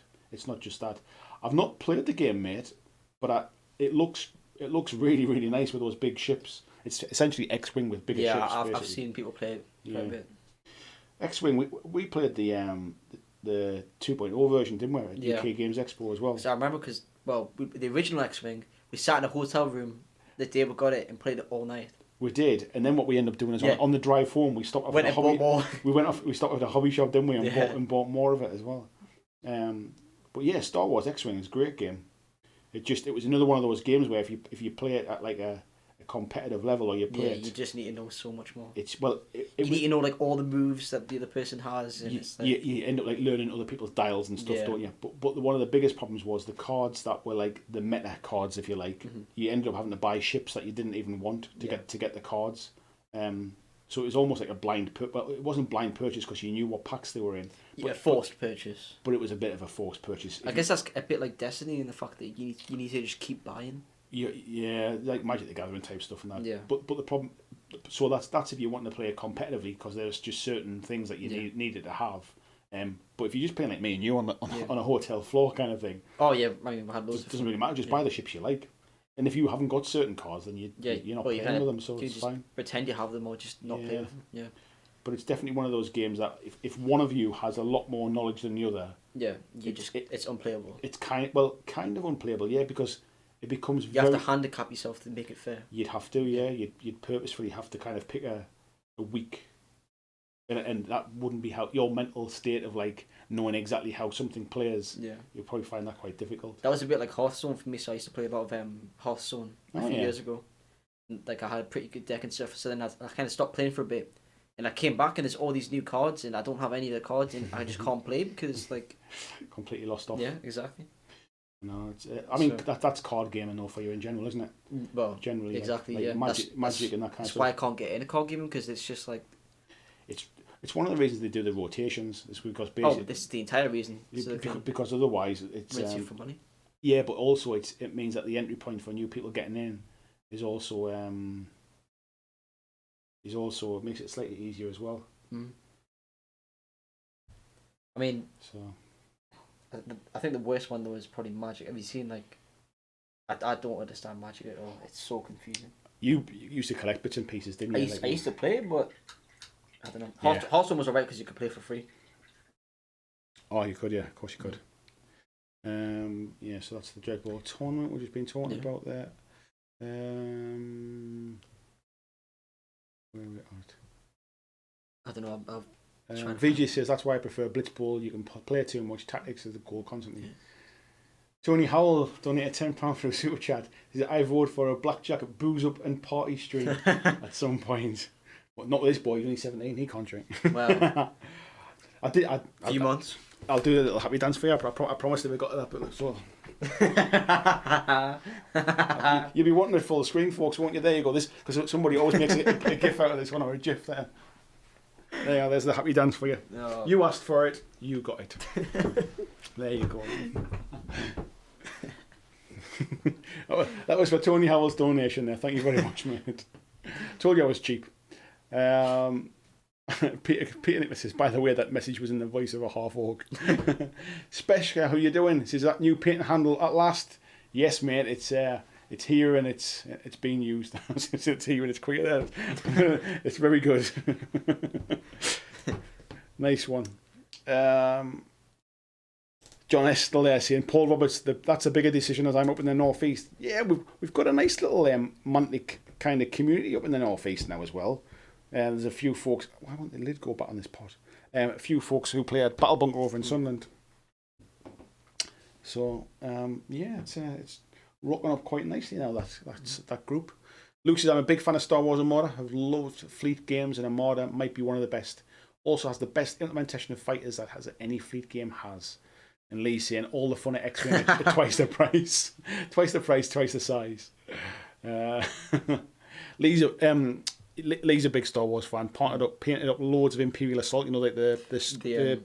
just that. I've not played the game, mate, but it looks really, really nice with those big ships. It's essentially X-wing with bigger ships. Yeah, I've seen people play it quite a bit. X-wing, we played the 2.0 version, didn't we? At UK Games Expo as well. So I remember because the original X-wing, we sat in a hotel room the day we got it and played it all night. We did, and then what we ended up doing is on the drive home we stopped off at a hobby. We stopped at a hobby shop, didn't we, and bought more of it as well. But yeah, Star Wars X-Wing is a great game. It was another one of those games where if you play it at like a competitive level, or you play it, you just need to know so much more. You need to know like all the moves that the other person has, and you end up like learning other people's dials and stuff, don't you? But one of the biggest problems was the cards that were like the meta cards, if you like. Mm-hmm. You ended up having to buy ships that you didn't even want to get the cards. So it was almost like a blind well, it wasn't blind purchase because you knew what packs they were in. But forced purchase. But it was a bit of a forced purchase. I guess that's a bit like Destiny in the fact that you need to just keep buying. Yeah, like Magic the Gathering type stuff and that. Yeah. But the problem, so that's if you want to play it competitively, because there's just certain things that you needed to have. But if you're just playing like me and you on a hotel floor kind of thing. Oh yeah, I mean, I had loads. It doesn't really matter. Just buy the ships you like, and if you haven't got certain cards, then you're not playing with them. So it's fine. Pretend you have them or just not play with them. Yeah. But it's definitely one of those games that if one of you has a lot more knowledge than the other, it's unplayable. It's kind of unplayable, yeah, because it becomes you have to handicap yourself to make it fair. You'd have to, yeah. You'd purposefully have to kind of pick a week, and that wouldn't be how your mental state of like knowing exactly how something plays. Yeah, you'll probably find that quite difficult. That was a bit like Hearthstone for me. So I used to play a lot of Hearthstone a few years ago. And, like I had a pretty good deck and stuff. So then I kind of stopped playing for a bit, and I came back and there's all these new cards, and I don't have any of the cards, and I just can't play because like completely lost off. Yeah, exactly. No, it's. I mean that's card gaming though for you in general, isn't it? Well, generally, exactly. like magic and that kind of stuff. That's why I can't get into card gaming, because it's just like. It's one of the reasons they do the rotations. It's because basically. This is the entire reason. Because otherwise it's. Rinse you for money. Yeah, but also it means that the entry point for new people getting in is also it makes it slightly easier as well. Mm. I mean. So. I think the worst one though is probably Magic. Have you seen like? I don't understand Magic at all. It's so confusing. You used to collect bits and pieces, didn't you? I used to play, but I don't know. Hearthstone was alright because you could play for free. Oh, you could, yeah. Of course you could. Yeah, so that's the Dread Ball tournament we've just been talking about there. Where are we at? I don't know. VG says that's why I prefer Blitzball. You can play too much. Tactics is the goal constantly. Yeah. Tony Howell donated £10 for a super chat. He said, I vote for a BlackJack booze up and party stream at some point. Well, not with this boy. He's only 17. He can't drink. Well, a few months. I'll do a little happy dance for you. I promise that we got to that bit as well. You'll be wanting it full screen, folks, won't you? There you go. This because somebody always makes a gif out of this one or a gif there. There you are, there's the happy dance for you. No. You asked for it, you got it. There you go. That was for Tony Howell's donation there. Thank you very much, mate. Told you I was cheap. Peter Nicholas says, by the way, that message was in the voice of a half-orc. Speshka, how you doing? Says, that new paint handle at last? Yes, mate, it's here and it's being used. It's here and it's clear there. It's very good. Nice one. John S still there saying, Paul Roberts, that's a bigger decision as I'm up in the northeast. Yeah, we've got a nice little monthly kind of community up in the northeast now as well. There's a few folks. Why won't the lid go back on this pot? A few folks who play at Battle Bunker over in Sunderland. So yeah, it's rocking up quite nicely now. That group. Luke says, I'm a big fan of Star Wars Armada. I've loved fleet games, and Armada might be one of the best. Also has the best implementation of fighters that any fleet game has. And Lee's saying all the fun at X-Wing at twice the price. Twice the price, twice the size. Lee's a big Star Wars fan. Painted up loads of Imperial Assault. You know, like the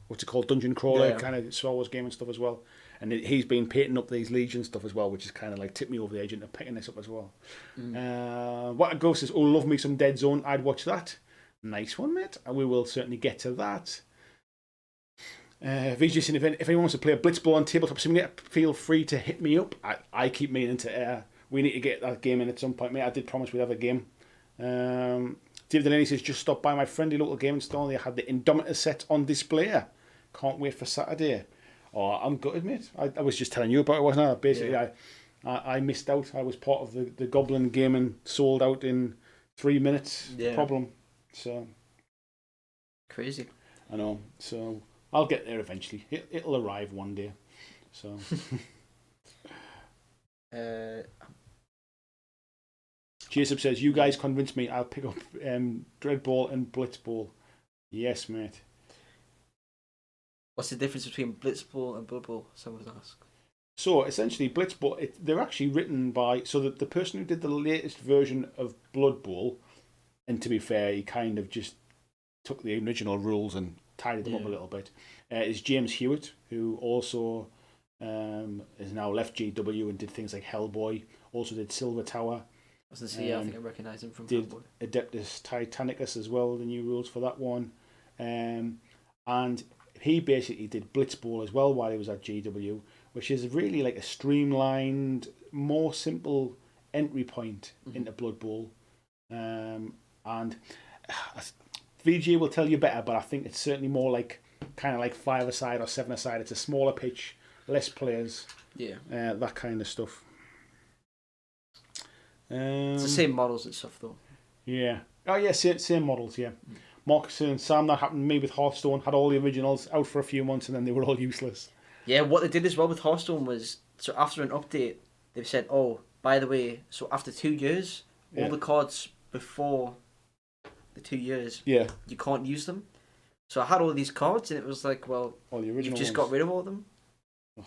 what's it called, dungeon crawler kind of Star Wars game and stuff as well. And he's been painting up these Legion stuff as well, which is kind of like tipped me over the edge into picking this up as well. What a Ghost says, oh, love me some Dead Zone. I'd watch that. Nice one, mate. And we will certainly get to that. VJ saying, if anyone wants to play a Blitzball on Tabletop Simulator, feel free to hit me up. I keep meaning to. We need to get that game in at some point, mate. I did promise we'd have a game. David Delaney says, just stopped by my friendly local gaming store. They had the Indomitor set on display. Can't wait for Saturday. Oh, I'm gutted, mate. I was just telling you about it, wasn't I? Basically, I missed out. I was part of the Goblin game and sold out in 3 minutes. Problem. So crazy. I know. So I'll get there eventually. It'll arrive one day. So. Jacob says, you guys convinced me. I'll pick up Dreadball and Blitzball. Yes, mate. What's the difference between Blitzball and Blood Bowl? Someone asked. So essentially, Blitzball, they're actually written by. So the person who did the latest version of Blood Bowl, and to be fair, he kind of just took the original rules and tidied them up a little bit, is James Hewitt, who also is now left GW and did things like Hellboy. Also did Silver Tower. I was going to say, I think I recognise him from did Hellboy. Adeptus Titanicus as well, the new rules for that one. And he basically did Blitzball as well while he was at GW, which is really like a streamlined, more simple entry point into Blood Bowl. And VG will tell you better, but I think it's certainly more like kind of like 5-a-side or 7-a-side. It's a smaller pitch, less players, that kind of stuff. It's the same models and stuff, though. Yeah. Oh, yeah, same models, yeah. Marcus and Sam, that happened to me with Hearthstone. Had all the originals out for a few months and then they were all useless. Yeah, what they did as well with Hearthstone was, so after an update, they said, oh, by the way, so after 2 years, all the cards before the 2 years, you can't use them. So I had all these cards and it was like, well, all the original you've just got rid of all of them.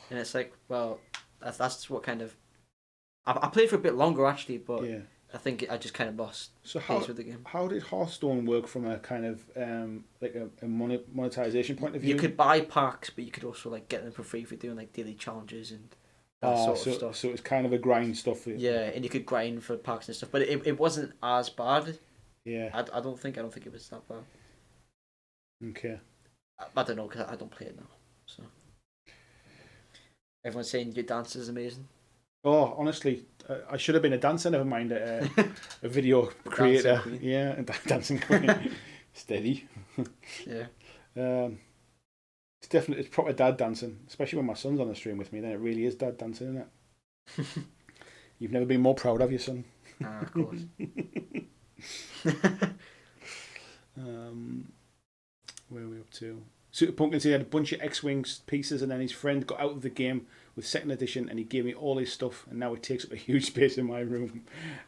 And it's like, well, that's what kind of... I played for a bit longer, actually, but I think I just kind of lost pace with the game. How did Hearthstone work from a kind of like a monetization point of view? You could buy packs, but you could also like get them for free for doing like daily challenges and that sort of stuff. So it's kind of a grind stuff for you. Yeah, and you could grind for packs and stuff, but it wasn't as bad. Yeah. I don't think it was that bad. Okay. I don't know, because I don't play it now. So everyone's saying your dance is amazing. Oh, honestly, I should have been a dancer. Never mind a video creator. Yeah, a dancing queen. Steady. Yeah. It's proper dad dancing, especially when my son's on the stream with me. Then it really is dad dancing, isn't it? You've never been more proud of your son. Of course. Where are we up to? Super Pumpkin said he had a bunch of X-Wing pieces and then his friend got out of the game with 2nd edition and he gave me all his stuff and now it takes up a huge space in my room.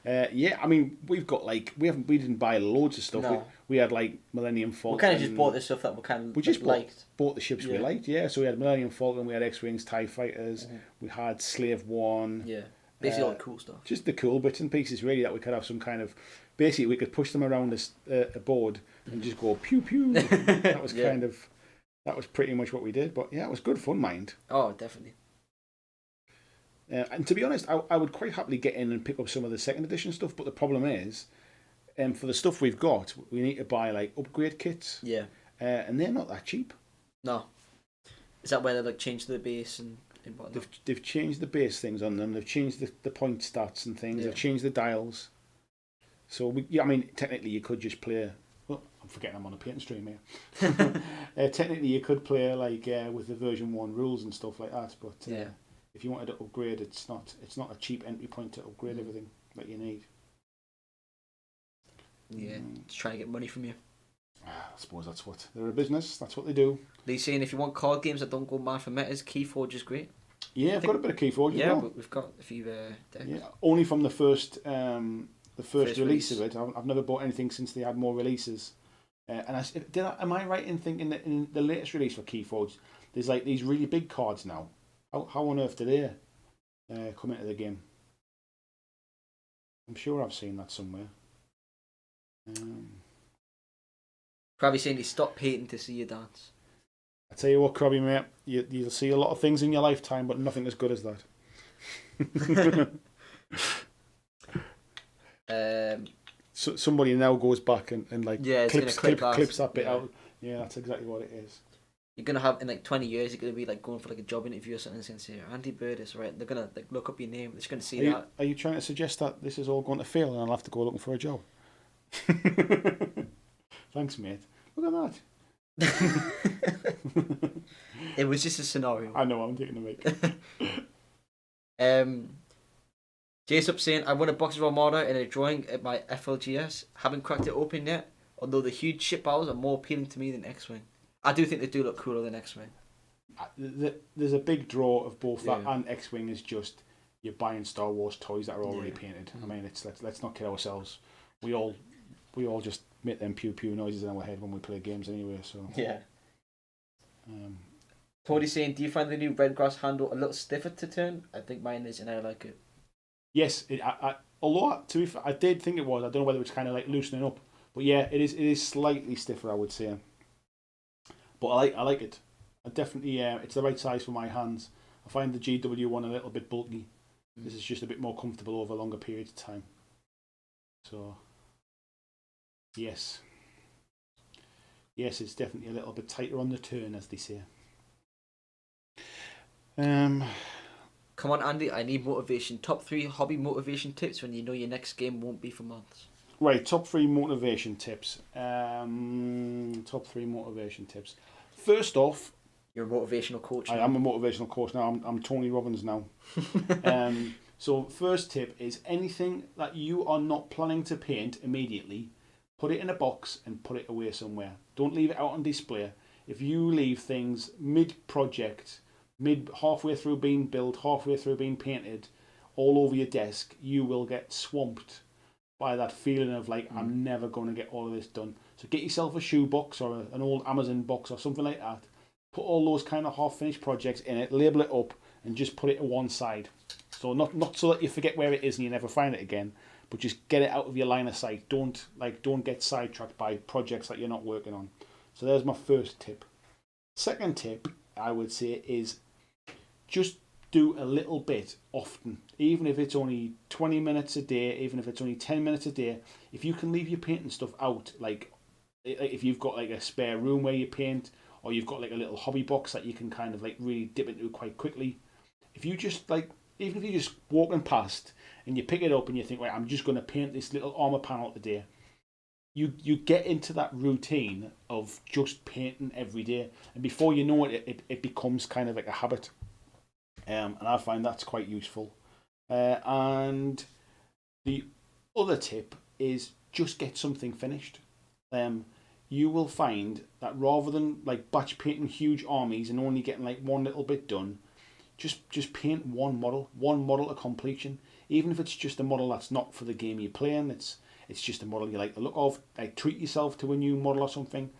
I mean, we've got like, we didn't buy loads of stuff. No. We had like Millennium Falcon. We kind of just bought the stuff that we just bought the ships we liked, So we had Millennium Falcon, we had X-Wings, TIE Fighters, we had Slave One. Yeah, basically all the cool stuff. Just the cool bits and pieces really that we could have some kind of, basically we could push them around a board and just go pew pew. That was kind of... That was pretty much what we did, but yeah, it was good fun, mind. Oh, definitely. And to be honest, I would quite happily get in and pick up some of the 2nd edition stuff, but the problem is, for the stuff we've got, we need to buy like upgrade kits. Yeah. And they're not that cheap. No. Is that where they like changed the base and whatnot? They've changed the base things on them. They've changed the point stats and things. They've changed the dials. So I mean, technically, you could just play. Well, I'm forgetting I'm on a painting stream here. Technically, you could play like with the version 1 rules and stuff like that, but if you wanted to upgrade, it's not a cheap entry point to upgrade everything that you need. Yeah, just trying to get money from you. I suppose that's what they're a business. That's what they do. They're saying if you want card games that don't go mad for metas, Keyforge is great. Yeah, I've got a bit of Keyforge. Yeah, but we've got a few decks. Yeah, only from the first release of it. I've never bought anything since they had more releases. And am I right in thinking that in the latest release for Keyforge, there's like these really big cards now. How on earth do they come into the game? I'm sure I've seen that somewhere. Probably saying you stop painting to see you dance. I tell you what, Crabby mate, you'll see a lot of things in your lifetime, but nothing as good as that. So somebody now goes back and like clips that bit out. Yeah, that's exactly what it is. You're gonna have in like 20 years, you're gonna be like going for like a job interview or something, and say Andy Bird is right. They're gonna like look up your name. They're just gonna see that. Are you trying to suggest that this is all going to fail and I'll have to go looking for a job? Thanks, mate. Look at that. It was just a scenario. I know. I'm taking the mic. Jason saying, I won a box of Armada in a drawing at my FLGS. Haven't cracked it open yet, although the huge ship battles are more appealing to me than X-Wing. I do think they do look cooler than X-Wing. There's a big draw of both that and X-Wing is just you're buying Star Wars toys that are already painted. I mean, let's not kid ourselves. We all just make them pew pew noises in our head when we play games anyway. So yeah. Tony's saying, do you find the new red grass handle a little stiffer to turn? I think mine is, and I like it. Yes, although to be fair, I did think it was. I don't know whether it's kind of like loosening up, but yeah, it is. It is slightly stiffer, I would say. But I like it. I definitely it's the right size for my hands. I find the GW one a little bit bulky. This is just a bit more comfortable over longer periods of time. So yes, it's definitely a little bit tighter on the turn, as they say. Come on, Andy, I need motivation. Top 3 hobby motivation tips when you know your next game won't be for months. Right, top 3 motivation tips. Top 3 motivation tips. First off, you're a motivational coach. I am a motivational coach now. I'm Tony Robbins now. So first tip is anything that you are not planning to paint immediately, put it in a box and put it away somewhere. Don't leave it out on display. If you leave things mid-project, halfway through being built, halfway through being painted, all over your desk, you will get swamped by that feeling of like, I'm never going to get all of this done. So get yourself a shoe box or an old Amazon box or something like that. Put all those kind of half-finished projects in it, label it up, and just put it to one side. So not so that you forget where it is and you never find it again, but just get it out of your line of sight. Don't get sidetracked by projects that you're not working on. So there's my first tip. Second tip, I would say, is just do a little bit often, even if it's only 20 minutes a day, even if it's only 10 minutes a day. If you can leave your painting stuff out, like if you've got like a spare room where you paint, or you've got like a little hobby box that you can kind of like really dip into quite quickly. If you just like, even if you're just walking past and you pick it up and you think, right, I'm just going to paint this little armor panel today, you get into that routine of just painting every day, and before you know it, it becomes kind of like a habit. And I find that's quite useful. And the other tip is just get something finished. You will find that rather than like batch painting huge armies and only getting like one little bit done, just paint one model to completion. Even if it's just a model that's not for the game you're playing, it's just a model you like the look of. Like treat yourself to a new model or something.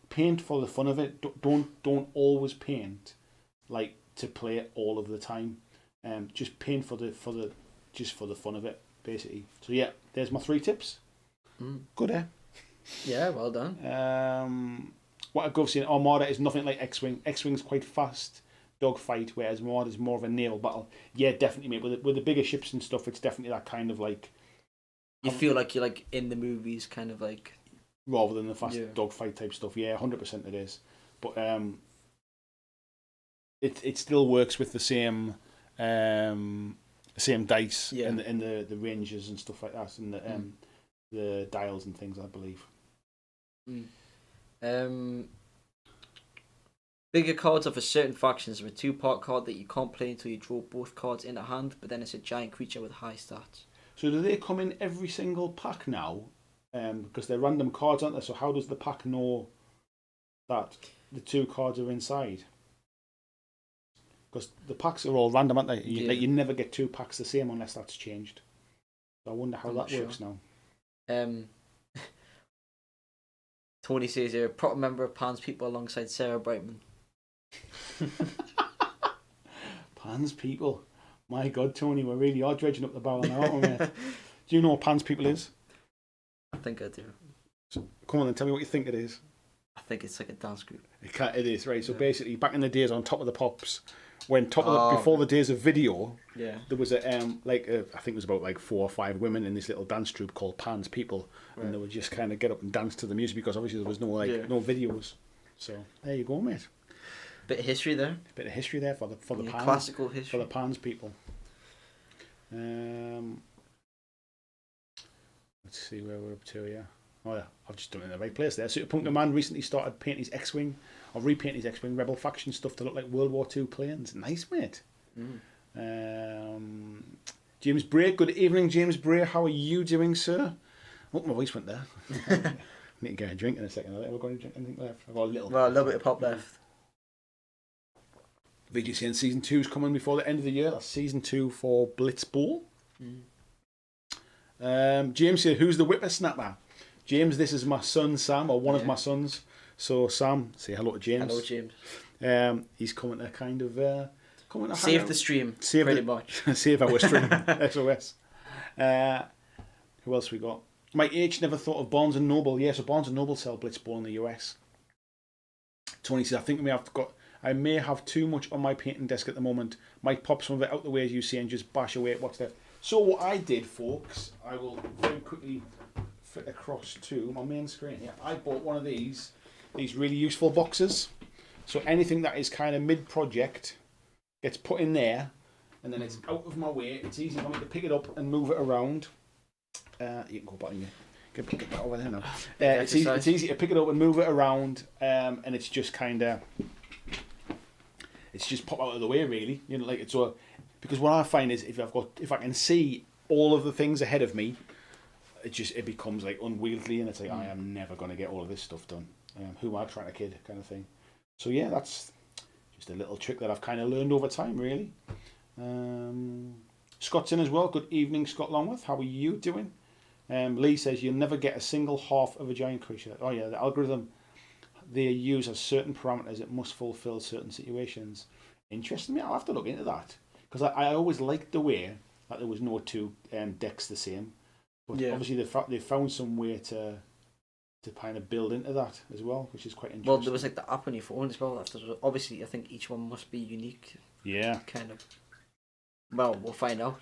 Paint for the fun of it. Don't always paint like to play it all of the time. Just paint for the fun of it, basically. So yeah, there's my 3 tips. Good, eh? Yeah, well done. What I've got seen, Armada is nothing like X-Wing. X-Wing's quite fast dogfight, whereas Armada is more of a naval battle. Yeah, definitely, mate. With the bigger ships and stuff, it's definitely that kind of like. You feel like you're like in the movies, kind of like. Rather than the fast dogfight type stuff, yeah, 100% it is. But it still works with the same dice and the ranges and stuff like that, and the dials and things, I believe. Bigger cards are for certain factions. With a 2-part card that you can't play until you draw both cards in a hand, but then it's a giant creature with high stats. So do they come in every single pack now? Because they're random cards, aren't they? So how does the pack know that the 2 cards are inside? Because the packs are all random, aren't they? You never get 2 packs the same unless that's changed. So I wonder how that works now. Tony says you're a proper member of Pan's People alongside Sarah Brightman. Pans people. My God, Tony, we really are dredging up the barrel now, aren't we, mate? Do you know what Pans people is? I think I do. So, come on then, tell me what you think it is. I think it's like a dance group. It is, right? So basically, back in the days on Top of the Pops, before the days of video, there was I think it was about like 4 or 5 women in this little dance troupe called Pans People, and they would just kind of get up and dance to the music because obviously there was no no videos. So there you go, mate. Bit of history there. Bit of history there for the Pans, classical history for the Pans People. Let's see where we're up to here. Oh yeah, I've just done it in the right place there. So Punk the Man recently started painting his X-Wing, or repainting his X-Wing Rebel faction stuff to look like World War II planes. Nice, mate. James Bray, good evening, James Bray. How are you doing, sir? Oh, my voice went there. Need to get a drink in a second. Have I got anything left? I've got a little bit of pop left. VGCN Season 2 is coming before the end of the year. That's Season 2 for Blitz Bowl. James here, who's the whippersnapper? James, this is my son Sam, or one of my sons. So Sam, say hello to James. Hello, James. He's coming to kind of save the stream, pretty much. Save our stream, SOS. Who else we got? Mike H never thought of Barnes and Noble. Yeah, so Barnes and Noble sell Blitzball in the US. Tony says, I think I may have too much on my painting desk at the moment. Might pop some of it out the way as you see and just bash away at what's left. So what I did, folks, I will very quickly fit across to my main screen here. I bought one of these really useful boxes. So anything that is kind of mid-project gets put in there, and then it's out of my way. It's easy for me to pick it up and move it around. You can go back and get that over there now. It's easy to pick it up and move it around, and it's just kind of, it's just pop out of the way, really. You know, like it's all, because what I find is if I can see all of the things ahead of me, it becomes like unwieldy, and it's like I am never going to get all of this stuff done. Who am I trying to kid, kind of thing. So yeah, that's just a little trick that I've kind of learned over time, really. Scott's in as well. Good evening, Scott Longworth. How are you doing? Lee says you'll never get a single half of a giant creature. Oh yeah, the algorithm they use has certain parameters. It must fulfill certain situations. Interesting. I'll have to look into that because I always liked the way that there was no two decks the same. But obviously they found some way to kind of build into that as well, which is quite interesting. Well, there was like the app on your phone as well. Obviously, I think each one must be unique. Yeah. Kind of. Well, we'll find out.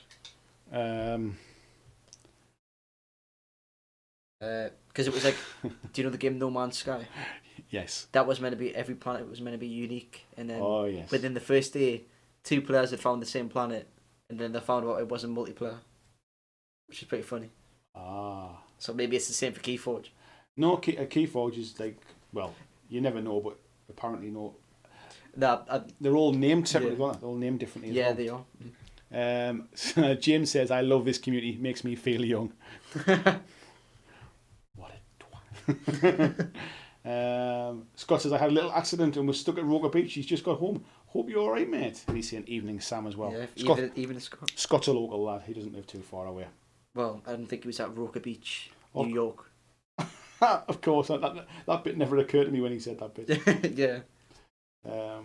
Because it was like, do you know the game No Man's Sky? Yes. That was meant to be, every planet was meant to be unique, and then yes. within the first day, 2 players had found the same planet, and then they found out it wasn't multiplayer, which is pretty funny. So maybe it's the same for Keyforge. No, Keyforge is like, well, you never know, but apparently no. They're all named separately, aren't they? They're all named differently as well. Yeah, they are. So James says, I love this community, makes me feel young. What a twat. Scott says, I had a little accident and was stuck at Roker Beach. He's just got home. Hope you're alright, mate. And he's saying evening Sam as well. Yeah, even Scott. Scott's a local lad. He doesn't live too far away. Well, I didn't think he was at Roker Beach, New York. Of course, that bit never occurred to me when he said that bit. Yeah. Where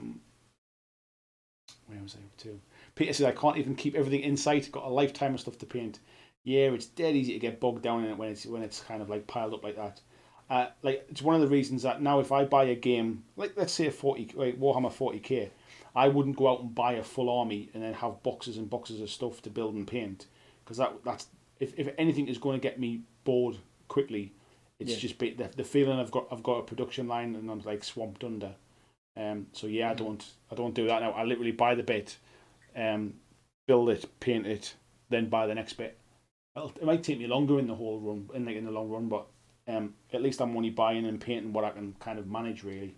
was I up to? Peter says, I can't even keep everything in sight. Got a lifetime of stuff to paint. Yeah, it's dead easy to get bogged down in it when it's kind of like piled up like that. Like it's one of the reasons that now if I buy a game, like let's say Warhammer 40k, I wouldn't go out and buy a full army and then have boxes and boxes of stuff to build and paint, because that's if anything is going to get me bored quickly, it's just the feeling I've got a production line and I'm like swamped under. So yeah, I don't do that now. I literally buy the bit, build it, paint it, then buy the next bit. It might take me longer in the whole run, in the long run, but at least I'm only buying and painting what I can kind of manage, really.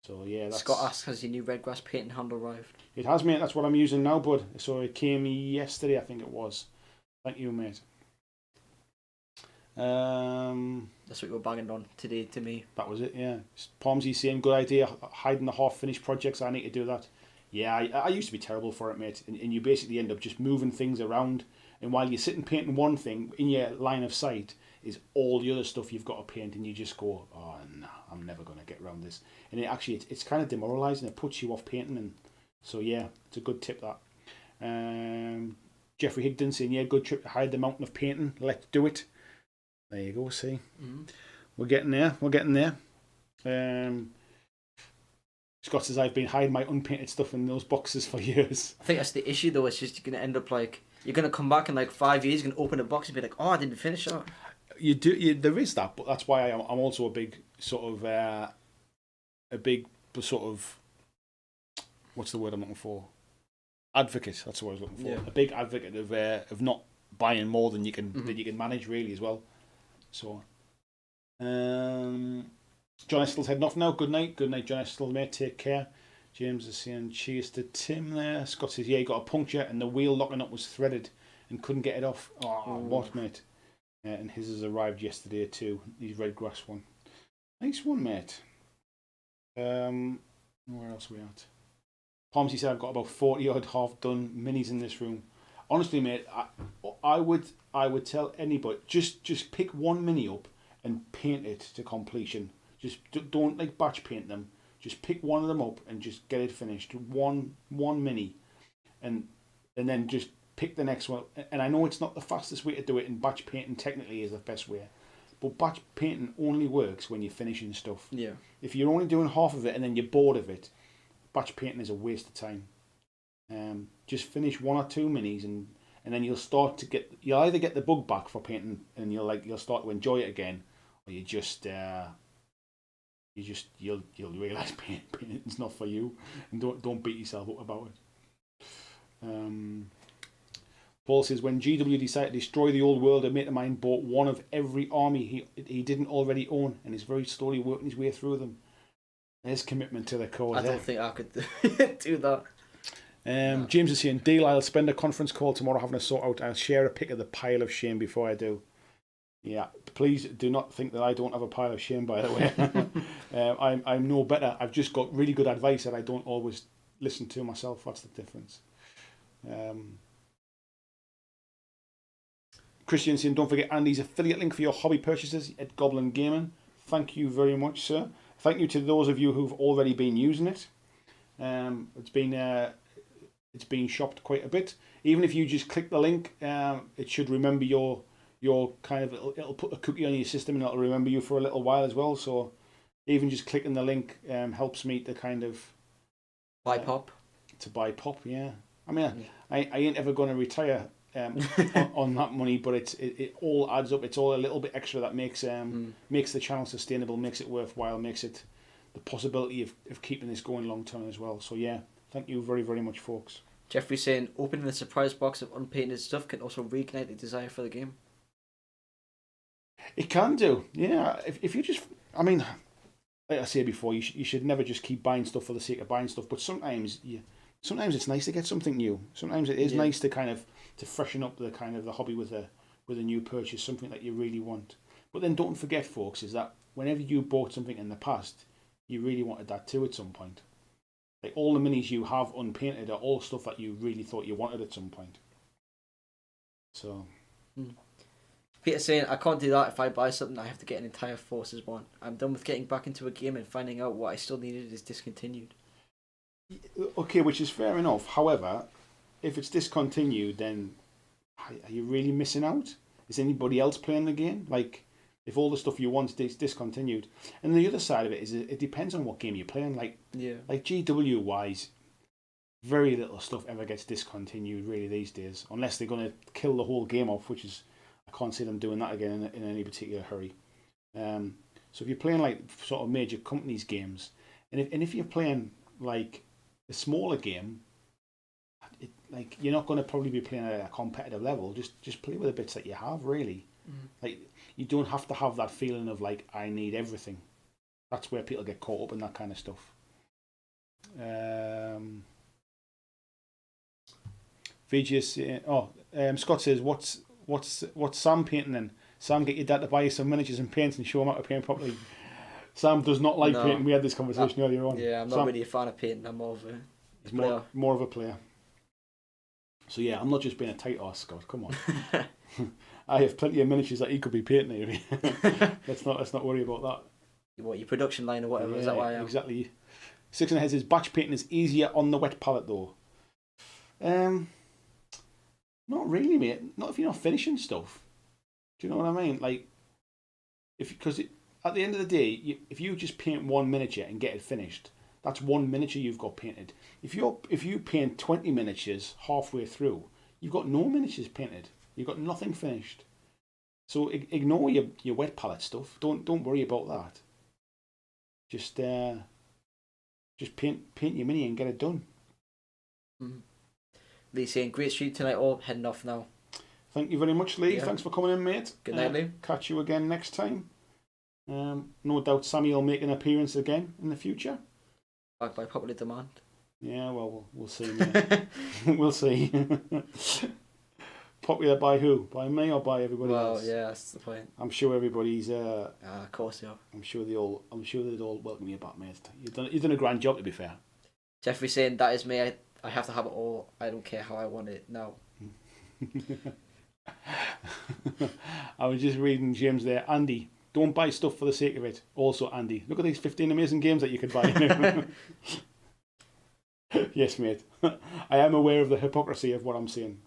So yeah, that's... Scott asks, has your new red grass painting handle arrived? It has, mate. That's what I'm using now, bud. So it came yesterday, I think it was. Thank you, mate. That's what you were banging on today to me. That was it, yeah. Palmsy saying, good idea, hiding the half-finished projects. I need to do that. Yeah, I used to be terrible for it, mate. And you basically end up just moving things around And while you're sitting painting one thing, in your line of sight is all the other stuff you've got to paint, and you just go, oh, no, I'm never going to get around this. And it's kind of demoralising. It puts you off painting. And so, yeah, it's a good tip, that. Jeffrey Higdon saying, yeah, good trip to hide the mountain of painting. Let's do it. There you go, see. Mm-hmm. We're getting there. Scott says, I've been hiding my unpainted stuff in those boxes for years. I think that's the issue, though. It's just you're going to end up like, you're going to come back in like 5 years, you're going to open a box and be like, oh, I didn't finish that. There is that, but that's why I'm also a big sort of, what's the word I'm looking for? Advocate. That's what I was looking for. Yeah. A big advocate of not buying more than you can that you can manage, really, as well. So, John Estill's heading off now. Good night, John Estill, mate. Take care. James is saying cheers to Tim there. Scott says, yeah, he got a puncture and the wheel locking up was threaded and couldn't get it off. Oh, what, mate? And his has arrived yesterday too. His red grass one. Nice one, mate. Where else are we at? Palmsy said, I've got about 40 odd half done minis in this room. Honestly, mate, I would tell anybody, just pick one mini up and paint it to completion. Just don't like batch paint them. Just pick one of them up and just get it finished. One mini, and then just pick the next one. And I know it's not the fastest way to do it, and batch painting technically is the best way. But batch painting only works when you're finishing stuff. Yeah. If you're only doing half of it and then you're bored of it, batch painting is a waste of time. Just finish one or two minis and then you'll either get the bug back for painting and you'll start to enjoy it again, or you'll realise painting's not for you, and don't beat yourself up about it. Paul says, when GW decided to destroy the old world, a mate of mine bought one of every army he didn't already own and is very slowly working his way through them. There's commitment to the cause. I don't think I could do that. No. James is saying, deal, I'll spend a conference call tomorrow having a sort out. I'll share a pic of the pile of shame before I do. Yeah, please do not think that I don't have a pile of shame, by the way. I'm no better. I've just got really good advice that I don't always listen to myself. That's the difference. Christian saying, don't forget Andy's affiliate link for your hobby purchases at Goblin Gaming. Thank you very much, sir. Thank you to those of you who've already been using it. It's been shopped quite a bit. Even if you just click the link, it should remember your kind of, it'll put a cookie on your system and it'll remember you for a little while as well. So even just clicking the link helps me to kind of buy pop. To buy pop, yeah. I mean, I ain't ever going to retire on that money, but it all adds up. It's all a little bit extra that makes the channel sustainable, makes it worthwhile, makes it the possibility of keeping this going long term as well. So yeah, thank you very, very much, folks. Jeffrey saying, opening the surprise box of unpainted stuff can also reignite the desire for the game. It can do, yeah. If you just, I mean, like I said before, you should never just keep buying stuff for the sake of buying stuff. But sometimes it's nice to get something new. Sometimes it is nice to kind of to freshen up the kind of the hobby with a new purchase, something that you really want. But then don't forget, folks, is that whenever you bought something in the past, you really wanted that too at some point. Like all the minis you have unpainted are all stuff that you really thought you wanted at some point. So. Peter saying, I can't do that. If I buy something, I have to get an entire Forces one. I'm done with getting back into a game and finding out what I still needed is discontinued. Okay, which is fair enough. However, if it's discontinued, then are you really missing out? Is anybody else playing the game? Like, if all the stuff you want is discontinued. And the other side of it is it depends on what game you're playing. Like GW-wise, very little stuff ever gets discontinued really these days, unless they're going to kill the whole game off, which is, I can't see them doing that again in any particular hurry. So if you're playing like sort of major companies games, and if you're playing like a smaller game, like you're not going to probably be playing at a competitive level. Just play with the bits that you have, really. Like you don't have to have that feeling of like I need everything. That's where people get caught up in that kind of stuff. Scott says, what's Sam painting then? Sam, get your dad to buy you some miniatures and paints and show him how to paint properly. Sam does not like painting. We had this conversation earlier on. Yeah, I'm not really a fan of painting. I'm more of a more of a player. So yeah, I'm not just being a tight ass, Scott. Come on. I have plenty of miniatures that he could be painting here. let's not worry about that. What, your production line or whatever? Yeah, Is that why I am? Exactly. Six and a Head says batch painting is easier on the wet palette though. Not really, mate. Not if you're not finishing stuff. Do you know what I mean? Like, because at the end of the day, if you just paint one miniature and get it finished, that's one miniature you've got painted. If you paint 20 miniatures halfway through, you've got no miniatures painted. You've got nothing finished. So ignore your wet palette stuff. Don't worry about that. Just paint your mini and get it done. Mm. Lee saying, great street tonight all, heading off now. Thank you very much, Lee. Yeah. Thanks for coming in, mate. Good night, Lee. Catch you again next time. No doubt Sammy will make an appearance again in the future. Back by popular demand. Yeah, well, we'll see, mate. We'll see. Popular by who? By me or by everybody else? Well, yeah, that's the point. I'm sure everybody's. Of course, yeah. I'm sure they'd all welcome you back, mate. You've done a grand job, to be fair. Jeffrey saying, that is me. I have to have it all. I don't care how I want it now. I was just reading James there. Andy, don't buy stuff for the sake of it. Also, Andy, look at these 15 amazing games that you could buy. Yes, mate. I am aware of the hypocrisy of what I'm saying.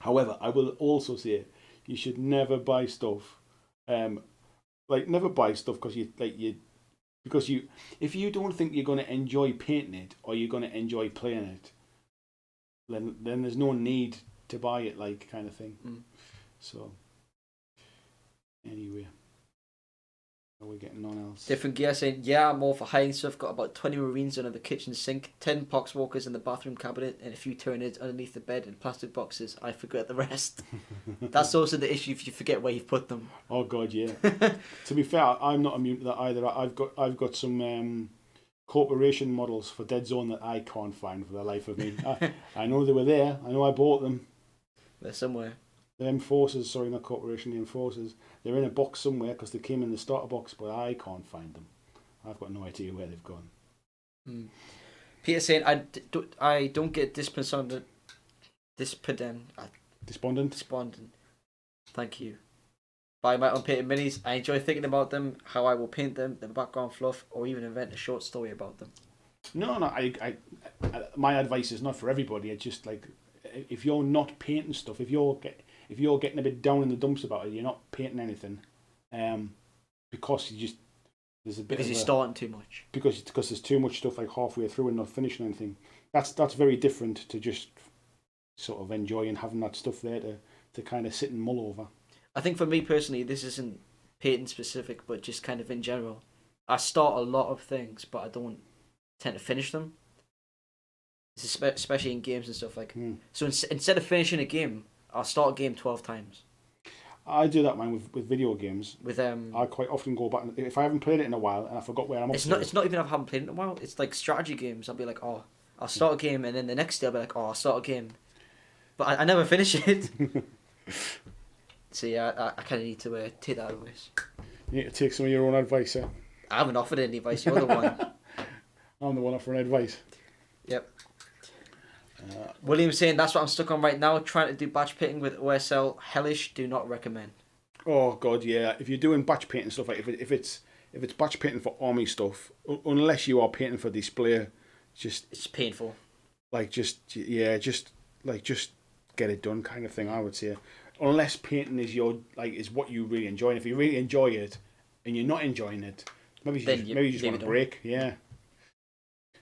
However, I will also say you should never buy stuff. Never buy stuff because if you don't think you're going to enjoy painting it or you're going to enjoy playing it, then there's no need to buy it, like, kind of thing. So anyway, how are we getting on else? Different gear saying, yeah, I'm all for hiding stuff. Got about 20 marines under the kitchen sink, 10 poxwalkers in the bathroom cabinet, and a few Tyranids underneath the bed in plastic boxes. I forget the rest. That's also the issue if you forget where you've put them. Oh God, yeah. To be fair, I'm not immune to that either. I've got some corporation models for Dead Zone that I can't find for the life of me. I know they were there. I know I bought them. They're somewhere. The M-Forces, sorry, not Corporation, the M-Forces. They're in a box somewhere because they came in the starter box, but I can't find them. I've got no idea where they've gone. Peter saying, I don't get despondent. Thank you. Buy my unpainted minis. I enjoy thinking about them, how I will paint them, the background fluff, or even invent a short story about them. No, I my advice is not for everybody. It's just like, if you're not painting stuff, if you're getting a bit down in the dumps about it, you're not painting anything, because you're starting too much. Because there's too much stuff like halfway through and not finishing anything. That's very different to just sort of enjoying having that stuff there to kind of sit and mull over. I think for me personally, this isn't painting specific, but just kind of in general. I start a lot of things, but I don't tend to finish them. Especially in games and stuff like. So instead of finishing a game, I'll start a game 12 times. I do that, man, with video games. I quite often go back if I haven't played it in a while and I forgot where I'm up to. It's not even if I haven't played it in a while. It's like strategy games. I'll be like, oh, I'll start a game, and then the next day I'll be like, oh, I'll start a game, but I never finish it. So yeah, I kind of need to take that advice. You need to take some of your own advice, eh? I haven't offered any advice. You're the one. I'm the one offering advice. Yep. William's saying, that's what I'm stuck on right now, trying to do batch painting with OSL. Hellish, do not recommend. Oh God, yeah. If you're doing batch painting stuff, like if it's batch painting for army stuff, unless you are painting for display, it's painful. Just get it done, kind of thing. I would say, unless painting is what you really enjoy. And if you really enjoy it and you're not enjoying it, maybe you just want a break. Yeah.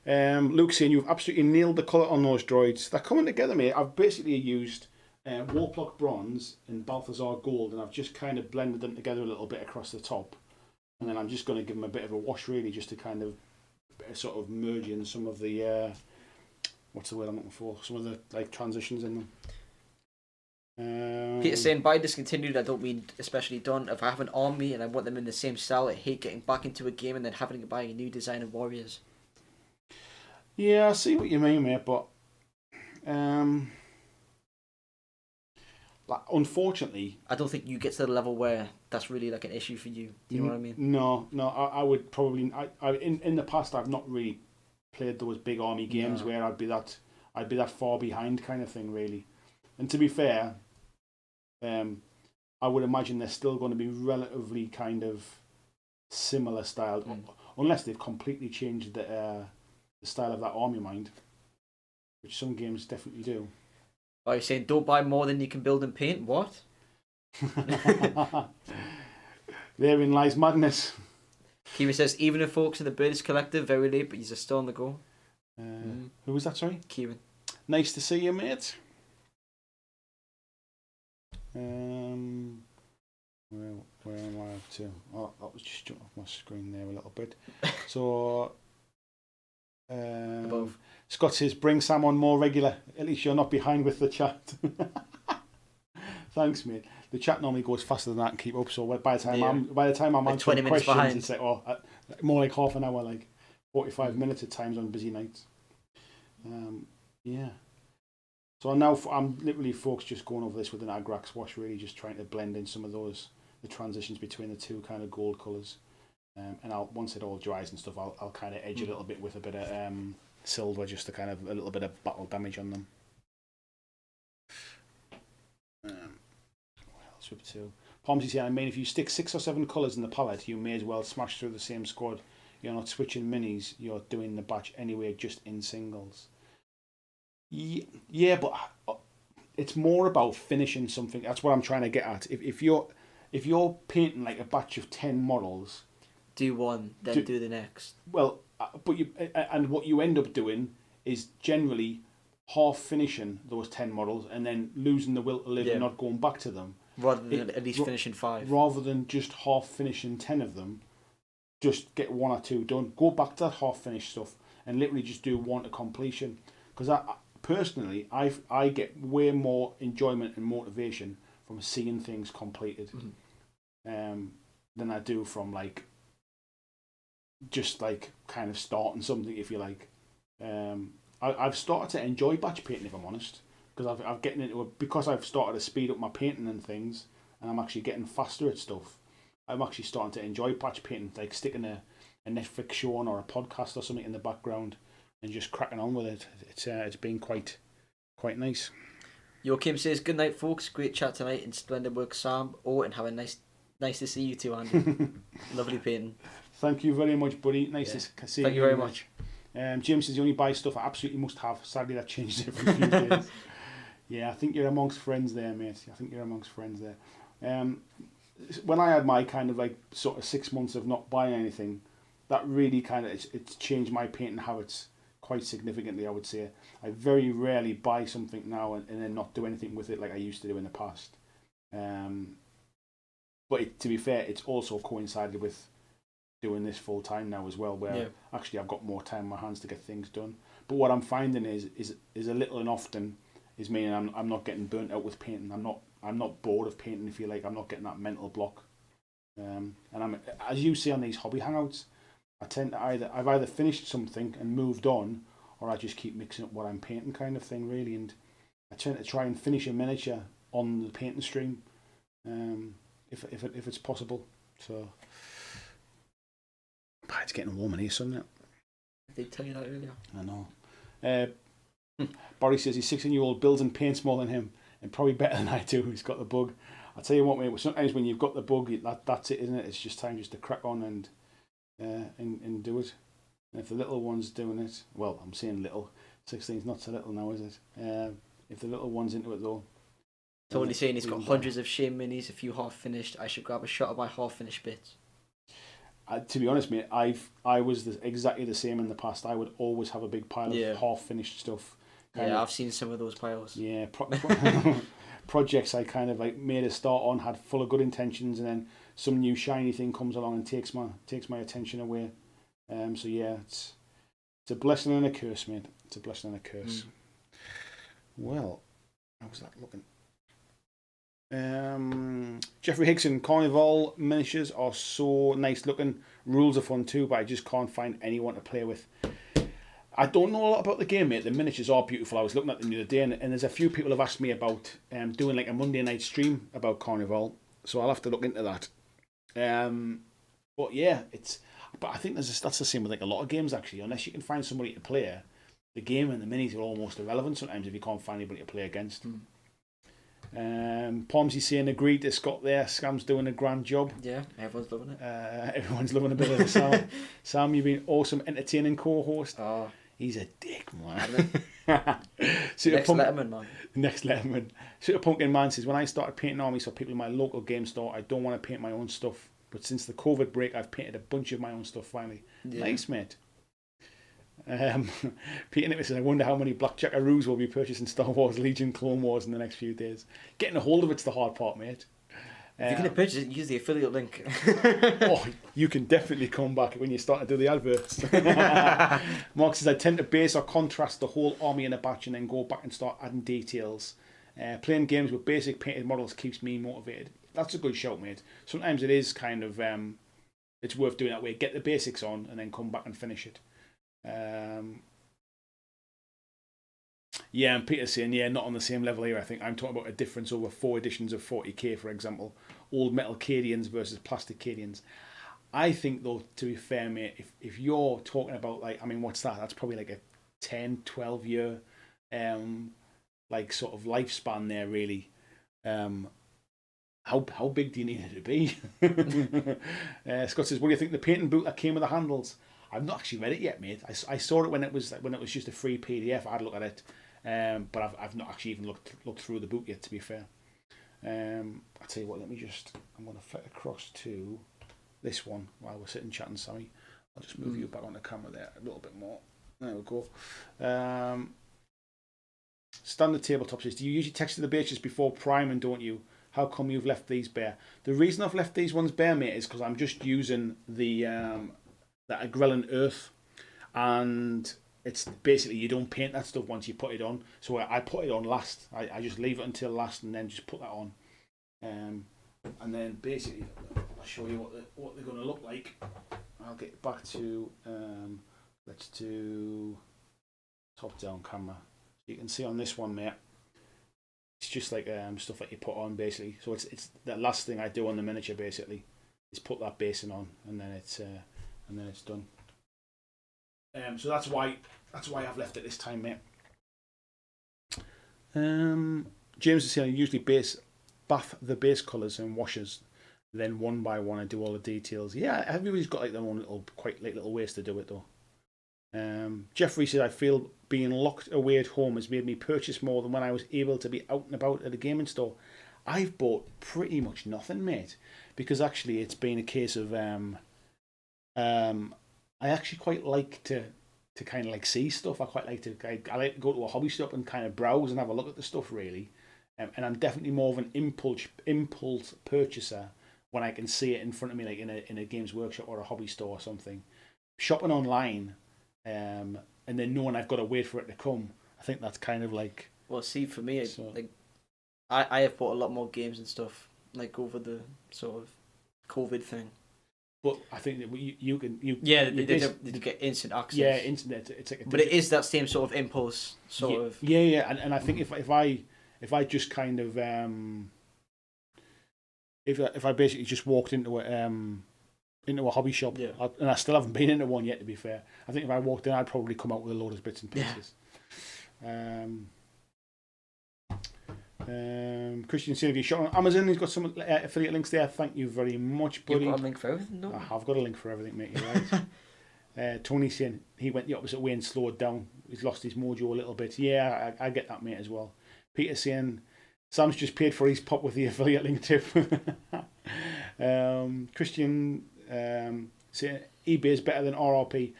Luke saying, you've absolutely nailed the colour on those droids. They're coming together, mate. I've basically used Warplock Bronze and Balthazar Gold, and I've just kind of blended them together a little bit across the top. And then I'm just going to give them a bit of a wash, really, just to kind of sort of merge in some of the, what's the word I'm looking for? Some of the transitions in them. Peter saying, by discontinued, I don't mean especially done. If I have an army and I want them in the same style, I hate getting back into a game and then having to buy a new design of warriors. Yeah, I see what you mean, mate, but unfortunately, I don't think you get to the level where that's really an issue for you. Do you know what I mean? No, I would probably. In the past, I've not really played those big army games where I'd be that I'd be that far behind kind of thing, really. And to be fair, I would imagine they're still going to be relatively kind of similar styled, unless they've completely changed the style of that army mind, which some games definitely do. Are you saying don't buy more than you can build and paint? What? Therein lies madness. Kiwi says, even if folks in the British Collective, very late, but he's still on the go. Who was that, sorry? Kieran. Nice to see you, mate. Where am I up to? Oh, that was just jumping off my screen there a little bit. So, Above. Scott says, bring Sam on more regular. At least you're not behind with the chat. Thanks, mate. The chat normally goes faster than that and keep up. So by the time I'm like answering 20 minutes questions, behind. it's like more like half an hour, like 45 minutes at times on busy nights. Yeah. So now I'm literally, folks, just going over this with an Agrax wash, really just trying to blend in some of the transitions between the two kind of gold colours. And once it all dries and stuff, I'll kind of edge a little bit with a bit of silver, just to kind of a little bit of battle damage on them. Swip to Pomsy saying, I mean, if you stick 6 or 7 colours in the palette, you may as well smash through the same squad. You're not switching minis, you're doing the batch anyway, just in singles. Yeah, but it's more about finishing something. That's what I'm trying to get at. If you're painting like a batch of 10 models, do one, then do the next. Well, but what you end up doing is generally half finishing those 10 models and then losing the will to live and not going back to them. Rather than at least finishing 5. Rather than just half finishing 10 of them, just get 1 or 2 done. Go back to that half finished stuff and literally just do 1 to completion. Because personally, I get way more enjoyment and motivation from seeing things completed than I do from like just like kind of starting something, if you like. I've started to enjoy batch painting, if I'm honest, because I've getting into it because I've started to speed up my painting and things, and I'm actually getting faster at stuff. I'm actually starting to enjoy batch painting, like sticking a Netflix show on or a podcast or something in the background and just cracking on with it. It's been quite nice. Joachim says, good night, folks. Great chat tonight and splendid work, Sam. Oh, and have a nice to see you too, Andy. Lovely painting. Thank you very much, buddy. Nice to see you. Thank you very much. James says you only buy stuff I absolutely must have. Sadly, that changed every few days. Yeah, I think you're amongst friends there, mate. I think you're amongst friends there. When I had my kind of like sort of 6 months of not buying anything, that really kind of it's changed my painting habits quite significantly, I would say. I very rarely buy something now and then not do anything with it like I used to do in the past. But to be fair, it's also coincided with doing this full time now as well, where actually I've got more time in my hands to get things done. But what I'm finding is a little and often is meaning I'm not getting burnt out with painting. I'm not bored of painting, if you like. I'm not getting that mental block. And I'm, as you see on these hobby hangouts, I tend to I've either finished something and moved on, or I just keep mixing up what I'm painting, kind of thing, really. And I tend to try and finish a miniature on the painting stream, if it's possible. So. It's getting warm in here, isn't it? They tell you that earlier. I know. Boris says he's 16-year-old builds and paints more than him, and probably better than I do. He's got the bug. I tell you what, mate. Sometimes when you've got the bug, that's it, isn't it? It's just time just to crack on and do it. And if the little one's doing it, well, I'm saying little. 16's not so little now, is it? If the little one's into it though. Totally saying he's got hundreds of shame minis, a few half finished. I should grab a shot of my half finished bits. To be honest, mate, I was exactly the same in the past. I would always have a big pile of half-finished stuff. I've seen some of those piles. Yeah, projects I kind of like made a start on, had full of good intentions, and then some new shiny thing comes along and takes my attention away. So yeah, it's a blessing and a curse, mate. It's a blessing and a curse. Well, how's that looking? Jeffrey Hickson, Carnival miniatures are so nice looking. Rules are fun too, but I just can't find anyone to play with. I don't know a lot about the game, mate. The miniatures are beautiful. I was looking at them the other day, and there's a few people have asked me about doing like a Monday night stream about Carnival, so I'll have to look into that. But yeah, but I think that's the same with like a lot of games actually. Unless you can find somebody to play, the game and the minis are almost irrelevant sometimes if you can't find anybody to play against. Palmsy saying agreed to Scott there. Scam's doing a grand job. Yeah, everyone's loving it. Everyone's loving a bit of the Sam. Sam, you've been awesome, entertaining co-host. Oh, he's a dick, man. Next Letterman, man. Next Letterman. Sort of Pumpkin Man says, when I started painting armies for people in my local game store, I don't want to paint my own stuff. But since the COVID break, I've painted a bunch of my own stuff finally. Yeah. Nice, mate. Peter Nicholas says, I wonder how many BlackJack Aroos will be purchasing Star Wars Legion Clone Wars in the next few days. Getting a hold of it's the hard part, mate. If you're going to purchase it, use the affiliate link. Oh, you can definitely come back when you start to do the adverts. Mark says, I tend to base or contrast the whole army in a batch and then go back and start adding details. Playing games with basic painted models keeps me motivated. That's a good shout, mate. Sometimes it is kind of, it's worth doing that way. Get the basics on and then come back and finish it. Yeah, and Peter's saying, yeah, not on the same level here. I think I'm talking about a difference over 4 editions of 40k, for example. Old metal Cadians versus plastic Cadians. I think, though, to be fair, mate, if you're talking about, like, I mean, what's that? That's probably like a 10, 12 year, like, sort of lifespan there, really. How big do you need it to be? Scott says, what do you think the painting book that came with the handles? I've not actually read it yet, mate. I saw it when it was just a free PDF. I had a look at it, but I've not actually even looked through the book yet. To be fair, I'll tell you what. I'm going to flick across to this one while we're sitting chatting. Sammy, I'll just move you back on the camera there a little bit more. There we go. Standard Tabletop says, do you usually texture the bases before priming, don't you? How come you've left these bare? The reason I've left these ones bare, mate, is because I'm just using the Agrellan Earth, and it's basically you don't paint that stuff once you put it on. So I put it on last. I just leave it until last and then just put that on, and then basically I'll show you what they're going to look like. I'll get back to let's do top down camera. You can see on this one, mate. It's just like stuff that you put on basically. So it's the last thing I do on the miniature basically is put that basing on, and then it's done. So that's why I've left it this time, mate. James is saying I usually bath the base colours and washes, then one by one I do all the details. Yeah, everybody's got like their own little ways to do it though. Jeffrey said, I feel being locked away at home has made me purchase more than when I was able to be out and about at a gaming store. I've bought pretty much nothing, mate, because actually it's been a case of I actually quite like to kind of like see stuff. I like to go to a hobby shop and kind of browse and have a look at the stuff really. And I'm definitely more of an impulse purchaser when I can see it in front of me, like in a Games Workshop or a hobby store or something. Shopping online, and then knowing I've got to wait for it to come, I think that's kind of like. Well, see, for me, I have bought a lot more games and stuff like over the sort of COVID thing. But I think that you can they get instant access. Yeah, instant. It's like but it is that same sort of impulse, of. Yeah, and I think if I just kind of if I basically just walked into a hobby shop, and I still haven't been into one yet, to be fair. I think if I walked in, I'd probably come out with a load of bits and pieces. Yeah. Christian said, if you shot on Amazon, he's got some affiliate links there. Thank you very much, buddy. You've got a link for everything, no? I've got a link for everything, mate. You're right. Tony saying he went the opposite way and slowed down. He's lost his mojo a little bit. Yeah, I get that, mate, as well. Peter saying Sam's just paid for his pop with the affiliate link tip. Christian saying eBay is better than RRP.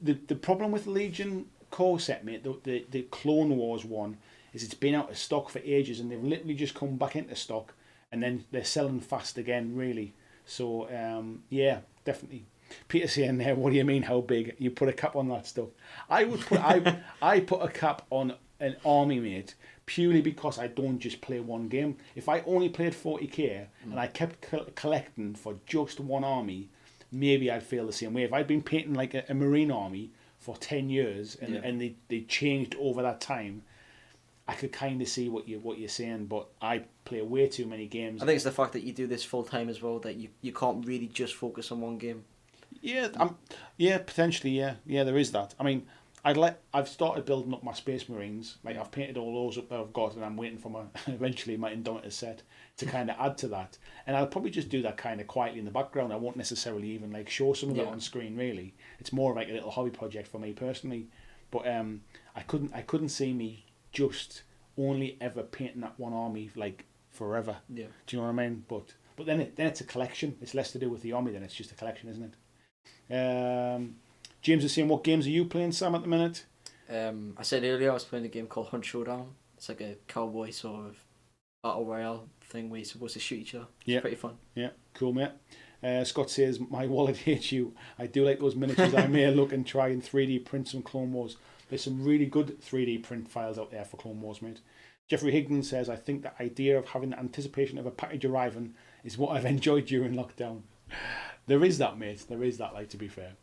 The problem with Legion core set, mate, the Clone Wars one, is it's been out of stock for ages and they've literally just come back into stock and then they're selling fast again, really. So yeah, definitely. Peter saying there, what do you mean how big? You put a cap on that stuff. I put a cap on an army, mate, purely because I don't just play one game. If I only played 40k and I kept collecting for just one army, maybe I'd feel the same way. If I'd been painting like a Marine army for 10 years and they changed over that time, I could kind of see what you're saying, but I play way too many games. I think it's the fact that you do this full time as well that you can't really just focus on one game. Yeah, potentially, yeah, there is that. I mean, I've started building up my Space Marines. Like I've painted all those up that I've got, and I'm waiting for my eventually my Indomitus set to kind of add to that. And I'll probably just do that kind of quietly in the background. I won't necessarily even like show some of it on screen. Really, it's more like a little hobby project for me personally. But I couldn't see me just only ever painting that one army like forever. Yeah. Do you know what I mean? But then it's a collection. It's less to do with the army than it's just a collection, isn't it? James is saying, what games are you playing, Sam, at the minute? I said earlier I was playing a game called Hunt Showdown. It's like a cowboy sort of battle royale thing where you're supposed to shoot each other. It's pretty fun. Yeah, cool, mate. Scott says, my wallet hates you. I do like those miniatures. I may look and try and 3D print some Clone Wars. There's some really good 3D print files out there for Clone Wars, mate. Jeffrey Higgins says, I think the idea of having the anticipation of a package arriving is what I've enjoyed during lockdown. There is that, mate. There is that, like, to be fair.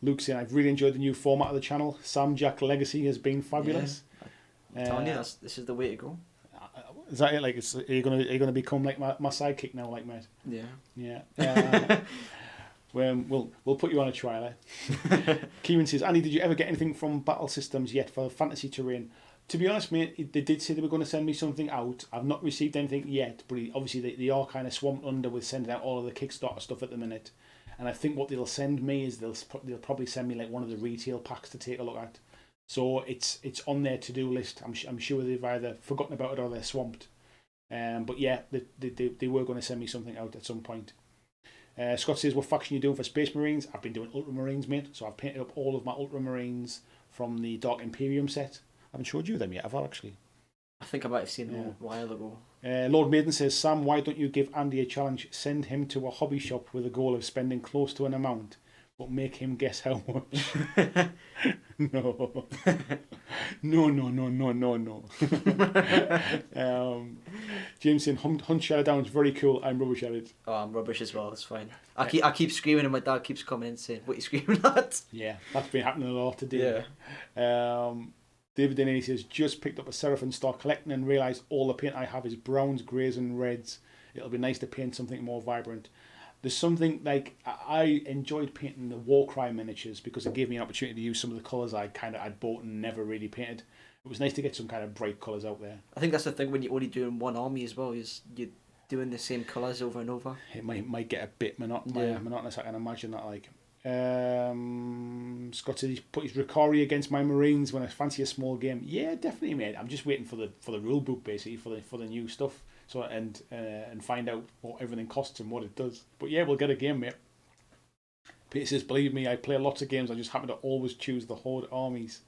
Luke saying, I've really enjoyed the new format of the channel. Sam Jack Legacy has been fabulous. Yeah. I'm telling you, this is the way to go. Is that it? Like, are you gonna become like my sidekick now, like, mate? Yeah. We'll put you on a trial. Kieran says, Andy, did you ever get anything from Battle Systems yet for Fantasy Terrain? To be honest, mate, they did say they were going to send me something out. I've not received anything yet, but obviously they are kind of swamped under with sending out all of the Kickstarter stuff at the minute. And I think what they'll send me is they'll probably send me like one of the retail packs to take a look at. So it's on their to-do list. I'm sure they've either forgotten about it or they're swamped. But yeah, they were going to send me something out at some point. Scott says, what faction are you doing for Space Marines? I've been doing Ultramarines, mate. So I've painted up all of my Ultramarines from the Dark Imperium set. I haven't showed you them yet, have I, actually? I think I might have seen them a while ago. Lord Maiden says, Sam, why don't you give Andy a challenge? Send him to a hobby shop with a goal of spending close to an amount, but make him guess how much. No. No. James saying, Hunt Shadowdown is very cool. I'm rubbish at it. Oh, I'm rubbish as well. It's fine. I keep screaming and my dad keeps coming in saying, what are you screaming at? Yeah, that's been happening a lot today. Yeah. David Denny says, just picked up a Seraphim Star collecting and realised all the paint I have is browns, greys and reds. It'll be nice to paint something more vibrant. There's something like, I enjoyed painting the Warcry miniatures because it gave me an opportunity to use some of the colours I'd bought and never really painted. It was nice to get some kind of bright colours out there. I think that's the thing when you're only doing one army as well, is you're doing the same colours over and over. It might get a bit monotonous, I can imagine that, like. Scott said he's put his Ricari against my Marines when I fancy a small game. Yeah, definitely, mate. I'm just waiting for the rule book, basically, for the new stuff. So and find out what everything costs and what it does. But yeah, we'll get a game, mate. Peter says, believe me, I play lots of games. I just happen to always choose the Horde armies.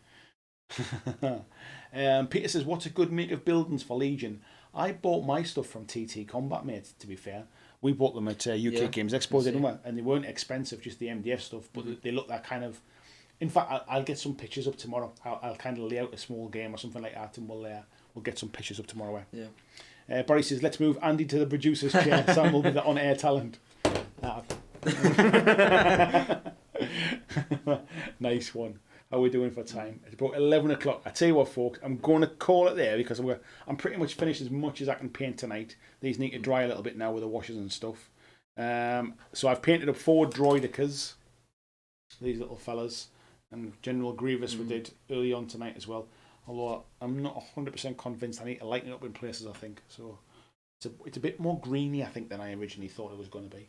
Peter says, what's a good make of buildings for Legion? I bought my stuff from TT Combat, mate, to be fair. We bought them at UK Games Expo, didn't we? And they weren't expensive, just the MDF stuff, but they look that kind of... In fact, I'll get some pictures up tomorrow. I'll kind of lay out a small game or something like that, and we'll get some pictures up tomorrow. Yeah. Barry says, let's move Andy to the producer's chair. Sam will be the on-air talent. Nice one. How are we doing for time? It's about 11 o'clock. I tell you what, folks, I'm going to call it there because I'm pretty much finished as much as I can paint tonight. These need to dry a little bit now with the washes and stuff. So I've painted up 4 droidicas, these little fellas, and General Grievous we did early on tonight as well. Although I'm not 100% convinced. I need to lighten it up in places, I think. So it's a bit more greeny, I think, than I originally thought it was going to be.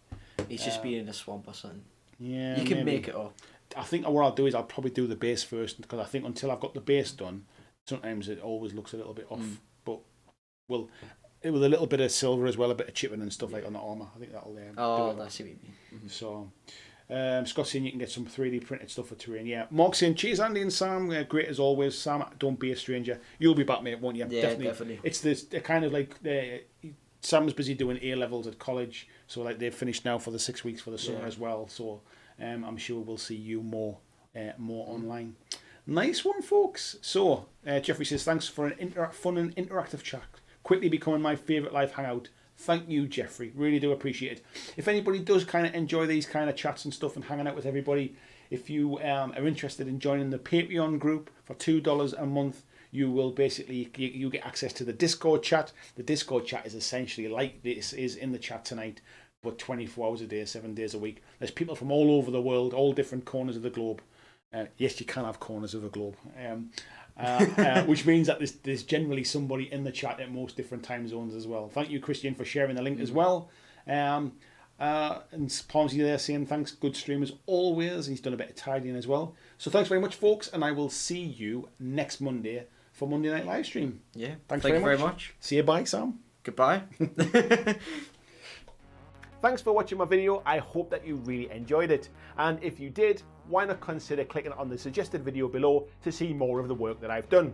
He's just being in a swamp or something. Yeah, you can make it up. I think what I'll do is I'll probably do the base first, because I think until I've got the base done, sometimes it always looks a little bit off. But with a little bit of silver as well, a bit of chipping and stuff like on the armour. I think that'll do it. That's what you mean. So, Scott saying you can get some 3D printed stuff for terrain. Yeah, Mark saying cheers Andy and Sam, great as always. Sam, don't be a stranger. You'll be back, mate, won't you? Yeah, definitely. It's this kind of like Sam's busy doing A levels at college, so like they've finished now for the 6 weeks for the summer as well. So. I'm sure we'll see you more online. Nice one, folks. So, Jeffrey says, thanks for an fun and interactive chat. Quickly becoming my favourite live hangout. Thank you, Jeffrey. Really do appreciate it. If anybody does kind of enjoy these kind of chats and stuff and hanging out with everybody, if you are interested in joining the Patreon group for $2 a month, you will basically you get access to the Discord chat. The Discord chat is essentially like this is in the chat tonight, but 24 hours a day, 7 days a week. There's people from all over the world, all different corners of the globe. Yes, you can have corners of a globe. Which means that there's generally somebody in the chat at most different time zones as well. Thank you, Christian, for sharing the link as well. And Palmsy there saying thanks, good stream as always. He's done a bit of tidying as well. So thanks very much, folks, and I will see you next Monday for Monday Night Live Stream. Yeah, thank you very much. See you, bye, Sam. Goodbye. Thanks for watching my video. I hope that you really enjoyed it. And if you did, why not consider clicking on the suggested video below to see more of the work that I've done.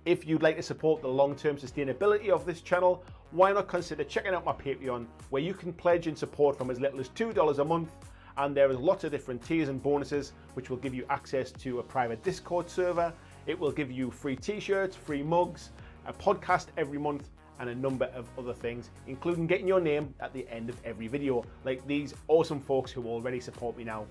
If you'd like to support the long-term sustainability of this channel, why not consider checking out my Patreon, where you can pledge and support from as little as $2 a month, and there is lots of different tiers and bonuses which will give you access to a private Discord server. It will give you free t-shirts, free mugs, a podcast every month, and a number of other things, including getting your name at the end of every video, like these awesome folks who already support me now.